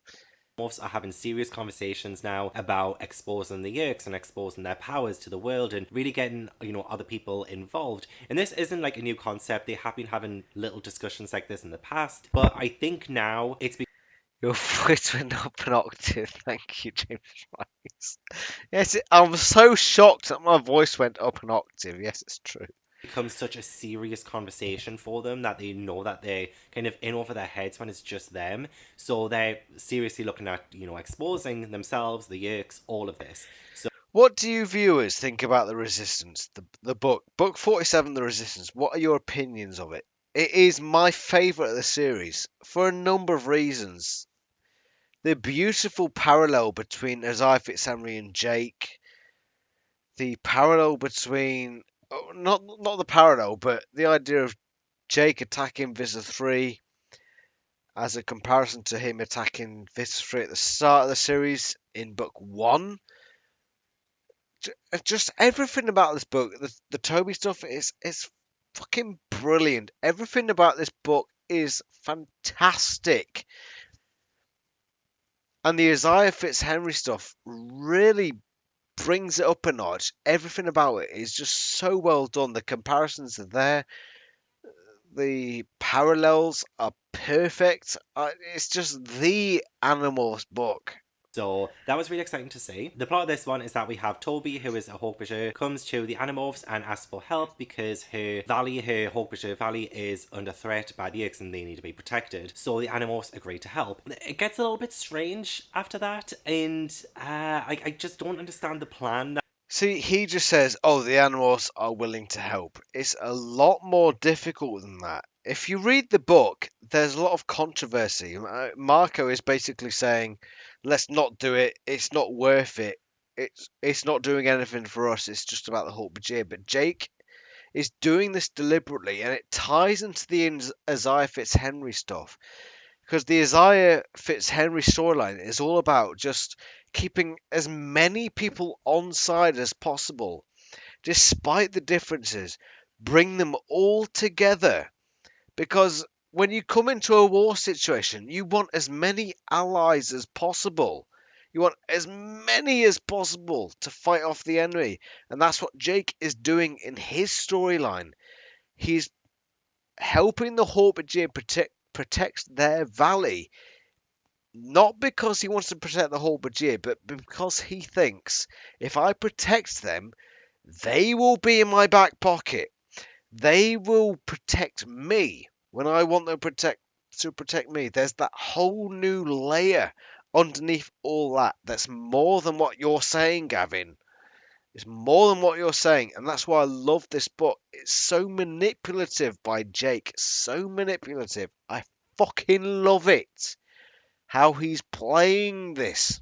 Animorphs are having serious conversations now about exposing the Yeerks and exposing their powers to the world and really getting, other people involved. And this isn't like a new concept. They have been having little discussions like this in the past. But I think now it's Your voice went up an octave. Thank you, James Rice. Yes, I'm so shocked that my voice went up an octave. Yes, it's true. Becomes such a serious conversation for them that they know that they're kind of in over their heads when it's just them. So they're seriously looking at, exposing themselves, the Yeerks, all of this. So what do you viewers think about The Resistance, the book? Book 47, The Resistance. What are your opinions of it? It is my favourite of the series for a number of reasons. The beautiful parallel between Isaiah Fitzhenry and Jake. The parallel between... Not the parallel, but the idea of Jake attacking Visor 3 as a comparison to him attacking Visor 3 at the start of the series in book 1. Just everything about this book, the Toby stuff is fucking brilliant. Everything about this book is fantastic. And the Isaiah Fitzhenry stuff really brings it up a notch. Everything about it is just so well done. The comparisons are there. The parallels are perfect. It's just the Animorphs book. So that was really exciting to see. The plot of this one is that we have Toby, who is a Hawkbusher, comes to the Animorphs and asks for help because her Hawkbusher Valley, is under threat by the Yeerks and they need to be protected. So the Animorphs agree to help. It gets a little bit strange after that, and I just don't understand the plan. See, he just says, oh, the Animorphs are willing to help. It's a lot more difficult than that. If you read the book, there's a lot of controversy. Marco is basically saying, let's not do it. It's not worth it. It's not doing anything for us. It's just about the Hawkbusher. But Jake is doing this deliberately, and it ties into the Isaiah Fitzhenry stuff. Because the Isaiah Fitzhenry storyline is all about just keeping as many people on side as possible, despite the differences. Bring them all together. Because when you come into a war situation, you want as many allies as possible. You want as many as possible to fight off the enemy. And that's what Jake is doing in his storyline. He's helping the Hawkbusher protect their valley Not because he wants to protect the whole Bajir, but because he thinks if I protect them, they will be in my back pocket. They will protect me when I want them to protect me. There's that whole new layer underneath all that. That's more than what you're saying, Gavin. It's more than what you're saying, and that's why I love this book. It's so manipulative by Jake. So manipulative. I fucking love it. How he's playing this.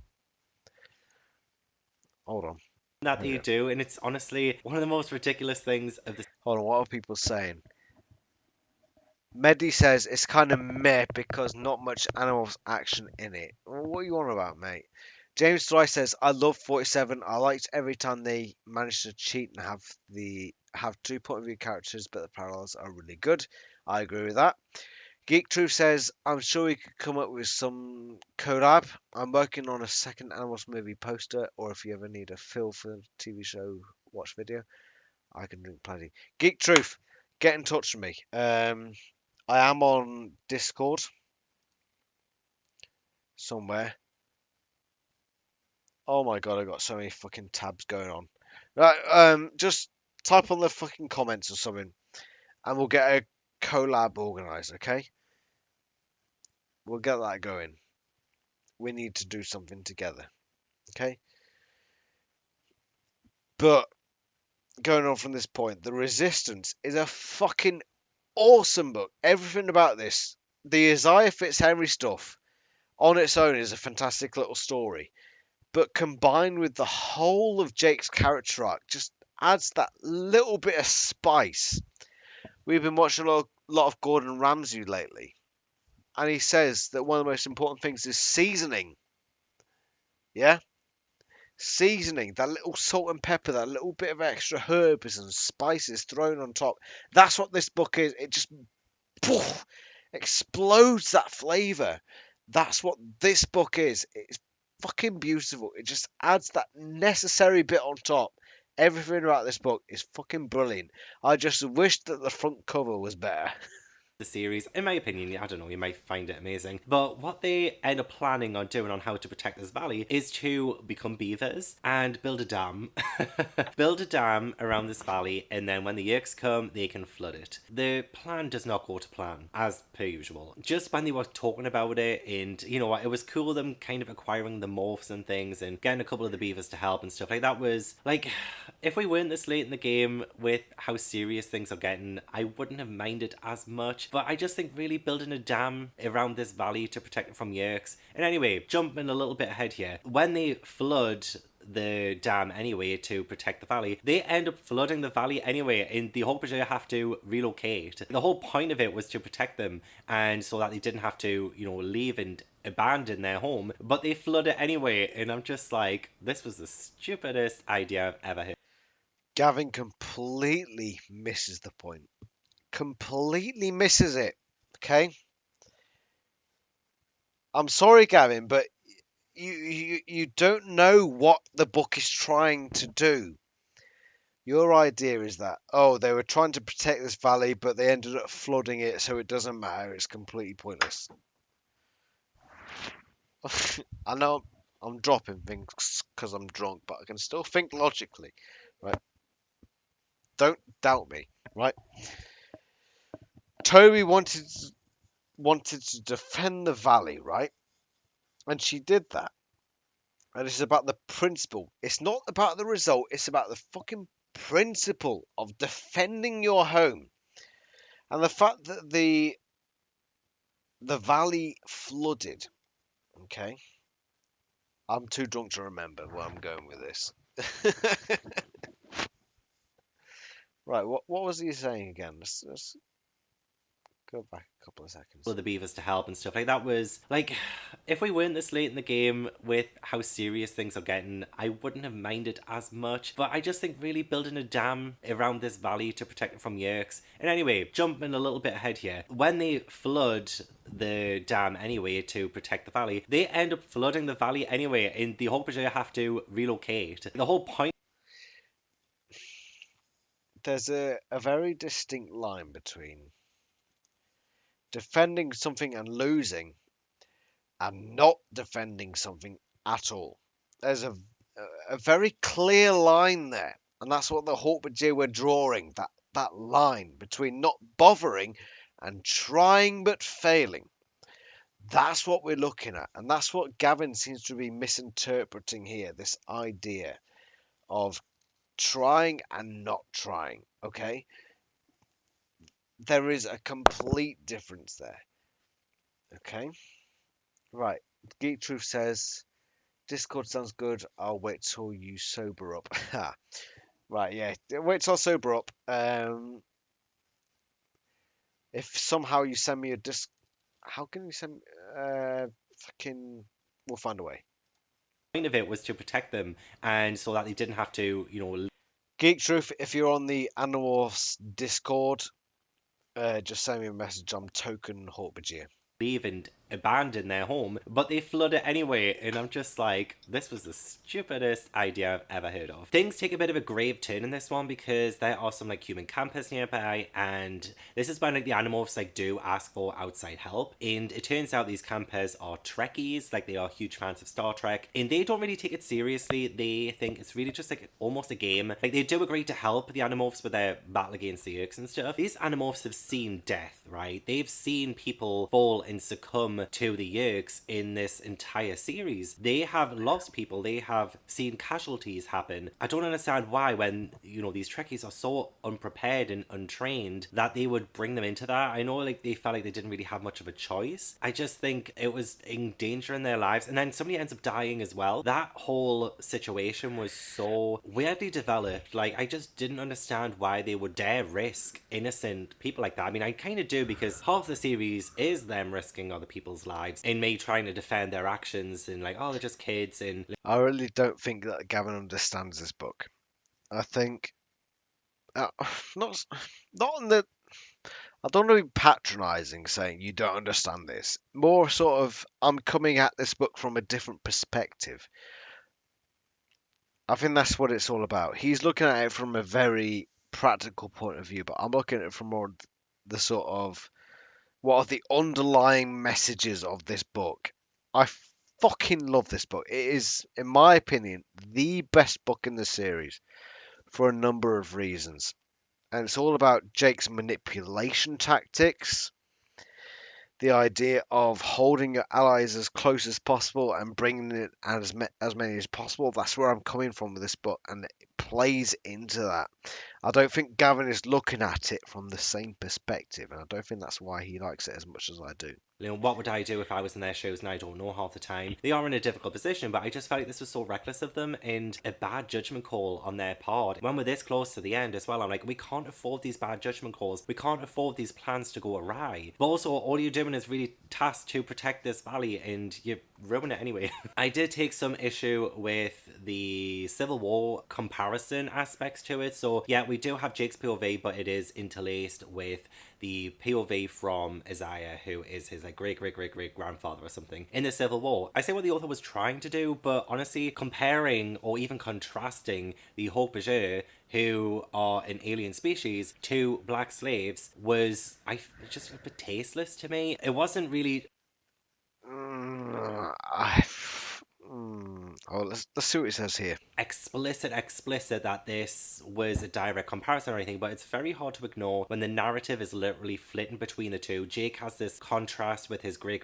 Hold on. That you do, and it's honestly one of the most ridiculous things of the Hold on. What are people saying? Medi says it's kind of meh because not much Animorphs action in it. Well, what are you on about, mate? James Dry says I love 47. I liked every time they managed to cheat and have two point of view characters, but the parallels are really good. I agree with that. Geek Truth says I'm sure we could come up with some collab. I'm working on a second Animals movie poster, or if you ever need a fill for the TV show watch video, I can drink plenty. Geek Truth, get in touch with me. I am on Discord somewhere. Oh my god, I got so many fucking tabs going on. Right, just type on the fucking comments or something, and we'll get a collab organized. Okay, we'll get that going. We need to do something together. Okay, but going on from this point, the Resistance is a fucking awesome book. Everything about this, the Isaiah Fitzhenry stuff, on its own is a fantastic little story. But combined with the whole of Jake's character arc, just adds that little bit of spice. We've been watching a lot of Gordon Ramsay lately, and he says that one of the most important things is seasoning. Yeah? Seasoning, that little salt and pepper, that little bit of extra herbs and spices thrown on top. That's what this book is. It just poof, explodes that flavour. That's what this book is. It's fucking beautiful. It just adds that necessary bit on top. Everything about this book is fucking brilliant. I just wish that the front cover was better. series. In my opinion, I don't know, you might find it amazing. But what they end up planning on doing on how to protect this valley is to become beavers and build a dam. Build a dam around this valley, and then when the Yerks come, they can flood it. The plan does not go to plan, as per usual. Just when they were talking about it, and you know what, it was cool them kind of acquiring the morphs and things and getting a couple of the beavers to help and stuff like that. Was like, if we weren't this late in the game with how serious things are getting, I wouldn't have minded as much. But I just think really building a dam around this valley to protect it from Yerks. And anyway, jumping a little bit ahead here, when they flood the dam anyway to protect the valley, they end up flooding the valley anyway, and the Hawkbajir have to relocate. The whole point of it was to protect them, and so that they didn't have to, you know, leave and abandon their home, but they flood it anyway, and I'm just like, this was the stupidest idea I've ever heard. Gavin completely misses the point. Completely misses it. Okay? I'm sorry, Gavin, but you don't know what the book is trying to do. Your idea is that, oh, they were trying to protect this valley, but they ended up flooding it, so it doesn't matter. It's completely pointless. I know I'm dropping things because I'm drunk, but I can still think logically, right? Don't doubt me, right? Toby wanted to defend the valley, right? And she did that. And it's about the principle. It's not about the result. It's about the fucking principle of defending your home. And the fact that the valley flooded. Okay. I'm too drunk to remember where I'm going with this. Right, what was he saying again? Let's go back a couple of seconds. The beavers to help and stuff like that. Was like, if we weren't this late in the game with how serious things are getting, I wouldn't have minded as much. But I just think really building a dam around this valley to protect it from Yerks. And anyway, jumping a little bit ahead here, when they flood the dam anyway to protect the valley, they end up flooding the valley anyway, and the Hawkbajir have to relocate. The whole point. There's a very distinct line between defending something and losing, and not defending something at all. There's a very clear line there, and that's what the Hawkbudget were drawing, that line between not bothering and trying but failing. That's what we're looking at, and that's what Gavin seems to be misinterpreting here, this idea of trying and not trying, okay? There is a complete difference there, okay? Right, Geek Truth says, Discord sounds good, I'll wait till you sober up. Right, yeah, wait till I sober up. If somehow you send me a disc, how can you send? Fucking, we'll find a way. The point of it was to protect them, and so that they didn't have to, Geek Truth, if you're on the Animorphs Discord, just send me a message. I'm Token Hawkbudget. leave and abandon their home, but they flood it anyway, and I'm just like, this was the stupidest idea I've ever heard of. Things take a bit of a grave turn in this one because there are some like human campers nearby, and this is when like the Animorphs like do ask for outside help, and it turns out these campers are Trekkies, like they are huge fans of Star Trek, and they don't really take it seriously. They think it's really just like almost a game. Like they do agree to help the Animorphs with their battle against the Yeerks and stuff. These Animorphs have seen death, right? They've seen people fall and succumb to the Yeerks in this entire series. They have lost people. They have seen casualties happen. I don't understand why, when these Trekkies are so unprepared and untrained, that they would bring them into that. I know like they felt like they didn't really have much of a choice. I just think it was endangering their lives, and then somebody ends up dying as well. That whole situation was so weirdly developed. Like I just didn't understand why they would dare risk innocent people like that. I mean, I kind of do, because half the series is them risking other people's lives and me trying to defend their actions, and like, oh, they're just kids. And I really don't think that Gavin understands this book. I think not in the. I don't want to be patronising, saying you don't understand this. More sort of, I'm coming at this book from a different perspective. I think that's what it's all about. He's looking at it from a very practical point of view, but I'm looking at it from more the sort of, what are the underlying messages of this book. I fucking love this book. It is, in my opinion, the best book in the series for a number of reasons. And it's all about Jake's manipulation tactics, the idea of holding your allies as close as possible and bringing in as many as possible. That's where I'm coming from with this book, and it plays into that. I don't think Gavin is looking at it from the same perspective, and I don't think that's why he likes it as much as I do. What would I do if I was in their shoes? And I don't know half the time. They are in a difficult position, but I just felt like this was so reckless of them and a bad judgment call on their part. When we're this close to the end as well, I'm like, we can't afford these bad judgment calls. We can't afford these plans to go awry. But also, all you're doing is really tasked to protect this valley, and you ruin it anyway. I did take some issue with the Civil War comparison aspects to it. So yeah, we do have Jake's POV, but it is interlaced with the POV from Isaiah, who is his like great grandfather or something in the Civil War. I say what the author was trying to do, but honestly, comparing or even contrasting the Hawkbudget, who are an alien species, to black slaves was just a bit tasteless to me. It wasn't really. Let's see what it says here. Explicit that this was a direct comparison or anything, but it's very hard to ignore when the narrative is literally flitting between the two. Jake has this contrast with his great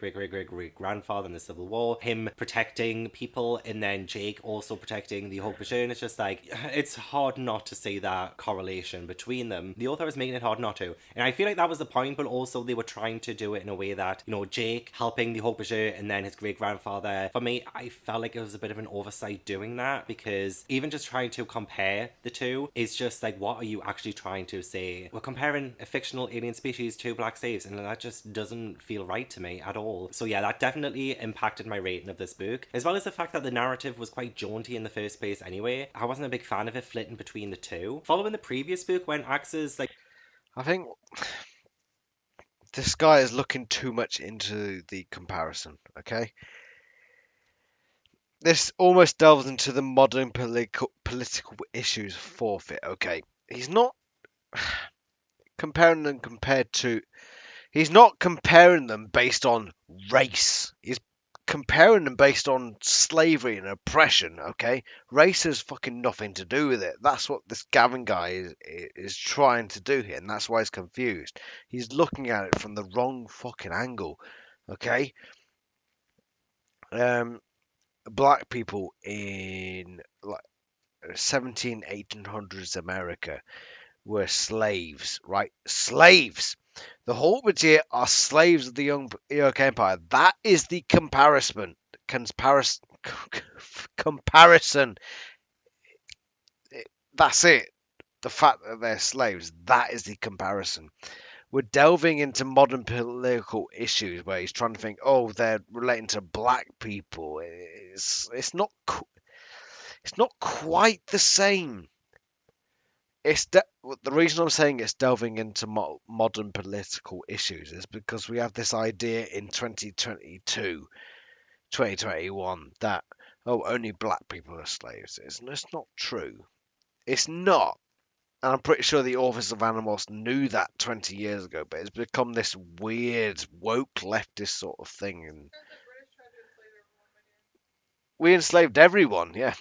grandfather in the Civil War, him protecting people, and then Jake also protecting the Hawkbudget, and it's just like, it's hard not to see that correlation between them. The author is making it hard not to, and I feel like that was the point, but also they were trying to do it in a way that, Jake helping the Hawkbudget and then his great grandfather. For me, I felt like it was a bit of an oversight doing that, because even just trying to compare the two is just like, what are you actually trying to say? We're comparing a fictional alien species to black slaves, and that just doesn't feel right to me at all. So yeah, that definitely impacted my rating of this book, as well as the fact that the narrative was quite jaunty in the first place anyway. I wasn't a big fan of it flitting between the two. Following the previous book, when Axe's like, I think this guy is looking too much into the comparison, okay? This almost delves into the modern political issues of forfeit, okay? He's not comparing them based on race. He's comparing them based on slavery and oppression, okay? Race has fucking nothing to do with it. That's what this Gavin guy is trying to do here, and that's why he's confused. He's looking at it from the wrong fucking angle, okay? Black people in like 1800s America were slaves, right? Slaves. The Hobbits here are slaves of the young York Empire. That is the comparison. Comparison. That's it. The fact that they're slaves. That is the comparison. We're delving into modern political issues where he's trying to think, oh, they're relating to black people. It's not quite the same. The reason I'm saying it's delving into modern political issues is because we have this idea in 2022, 2021 that only black people are slaves. It's not true. It's not. And I'm pretty sure the authors of Animorphs knew that 20 years ago, but it's become this weird woke leftist sort of thing. And we enslaved everyone, yeah.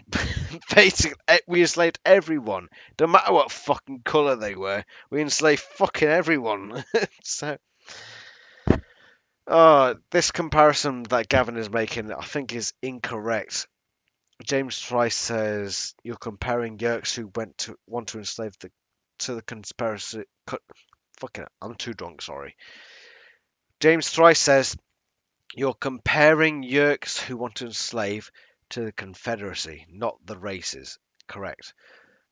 Basically, we enslaved everyone. No matter what fucking colour they were, we enslaved fucking everyone. So, this comparison that Gavin is making, I think, is incorrect. James Trice says you're comparing Yerks who want to enslave to the conspiracy. Fucking, I'm too drunk. Sorry. James Trice says you're comparing Yerks who want to enslave to the Confederacy, not the races. Correct.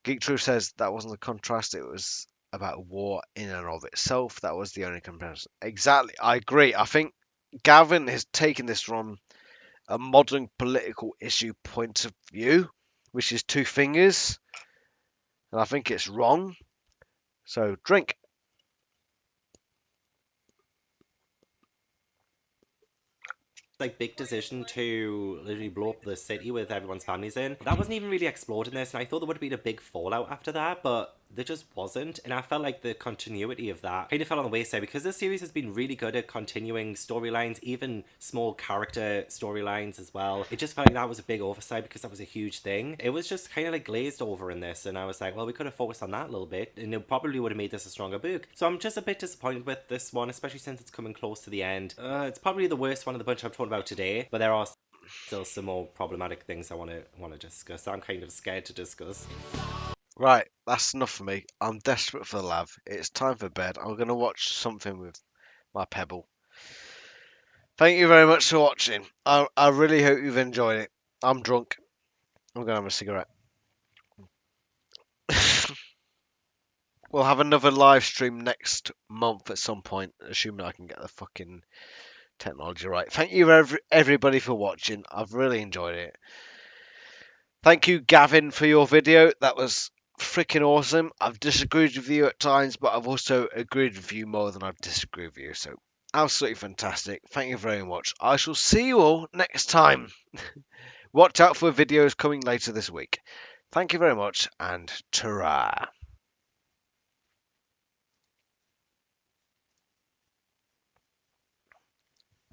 Geek Truth says that wasn't a contrast, it was about war in and of itself. That was the only comparison. Exactly, I agree. I think Gavin has taken this from a modern political issue point of view, which is two fingers, and I think it's wrong. So, drink. Like big decision to literally blow up the city with everyone's families in. That wasn't even really explored in this, and I thought there would have been a big fallout after that, but there just wasn't. And I felt like the continuity of that kind of fell on the wayside because this series has been really good at continuing storylines, even small character storylines as well. It just felt like that was a big oversight because that was a huge thing. It was just kind of like glazed over in this, and I was like, well, we could have focused on that a little bit, and it probably would have made this a stronger book. So I'm just a bit disappointed with this one, especially since it's coming close to the end. It's probably the worst one of the bunch I've talked about today, but there are still some more problematic things I want to discuss. I'm kind of scared to discuss. Right, that's enough for me. I'm desperate for the lav. It's time for bed. I'm going to watch something with my Pebble. Thank you very much for watching. I really hope you've enjoyed it. I'm drunk. I'm going to have a cigarette. We'll have another live stream next month at some point, assuming I can get the fucking technology right. Thank you everybody for watching. I've really enjoyed it. Thank you, Gavin, for your video. That was freaking awesome. I've disagreed with you at times, but I've also agreed with you more than I've disagreed with you. So, absolutely fantastic. Thank you very much. I shall see you all next time. Watch out for videos coming later this week. Thank you very much, and ta-ra.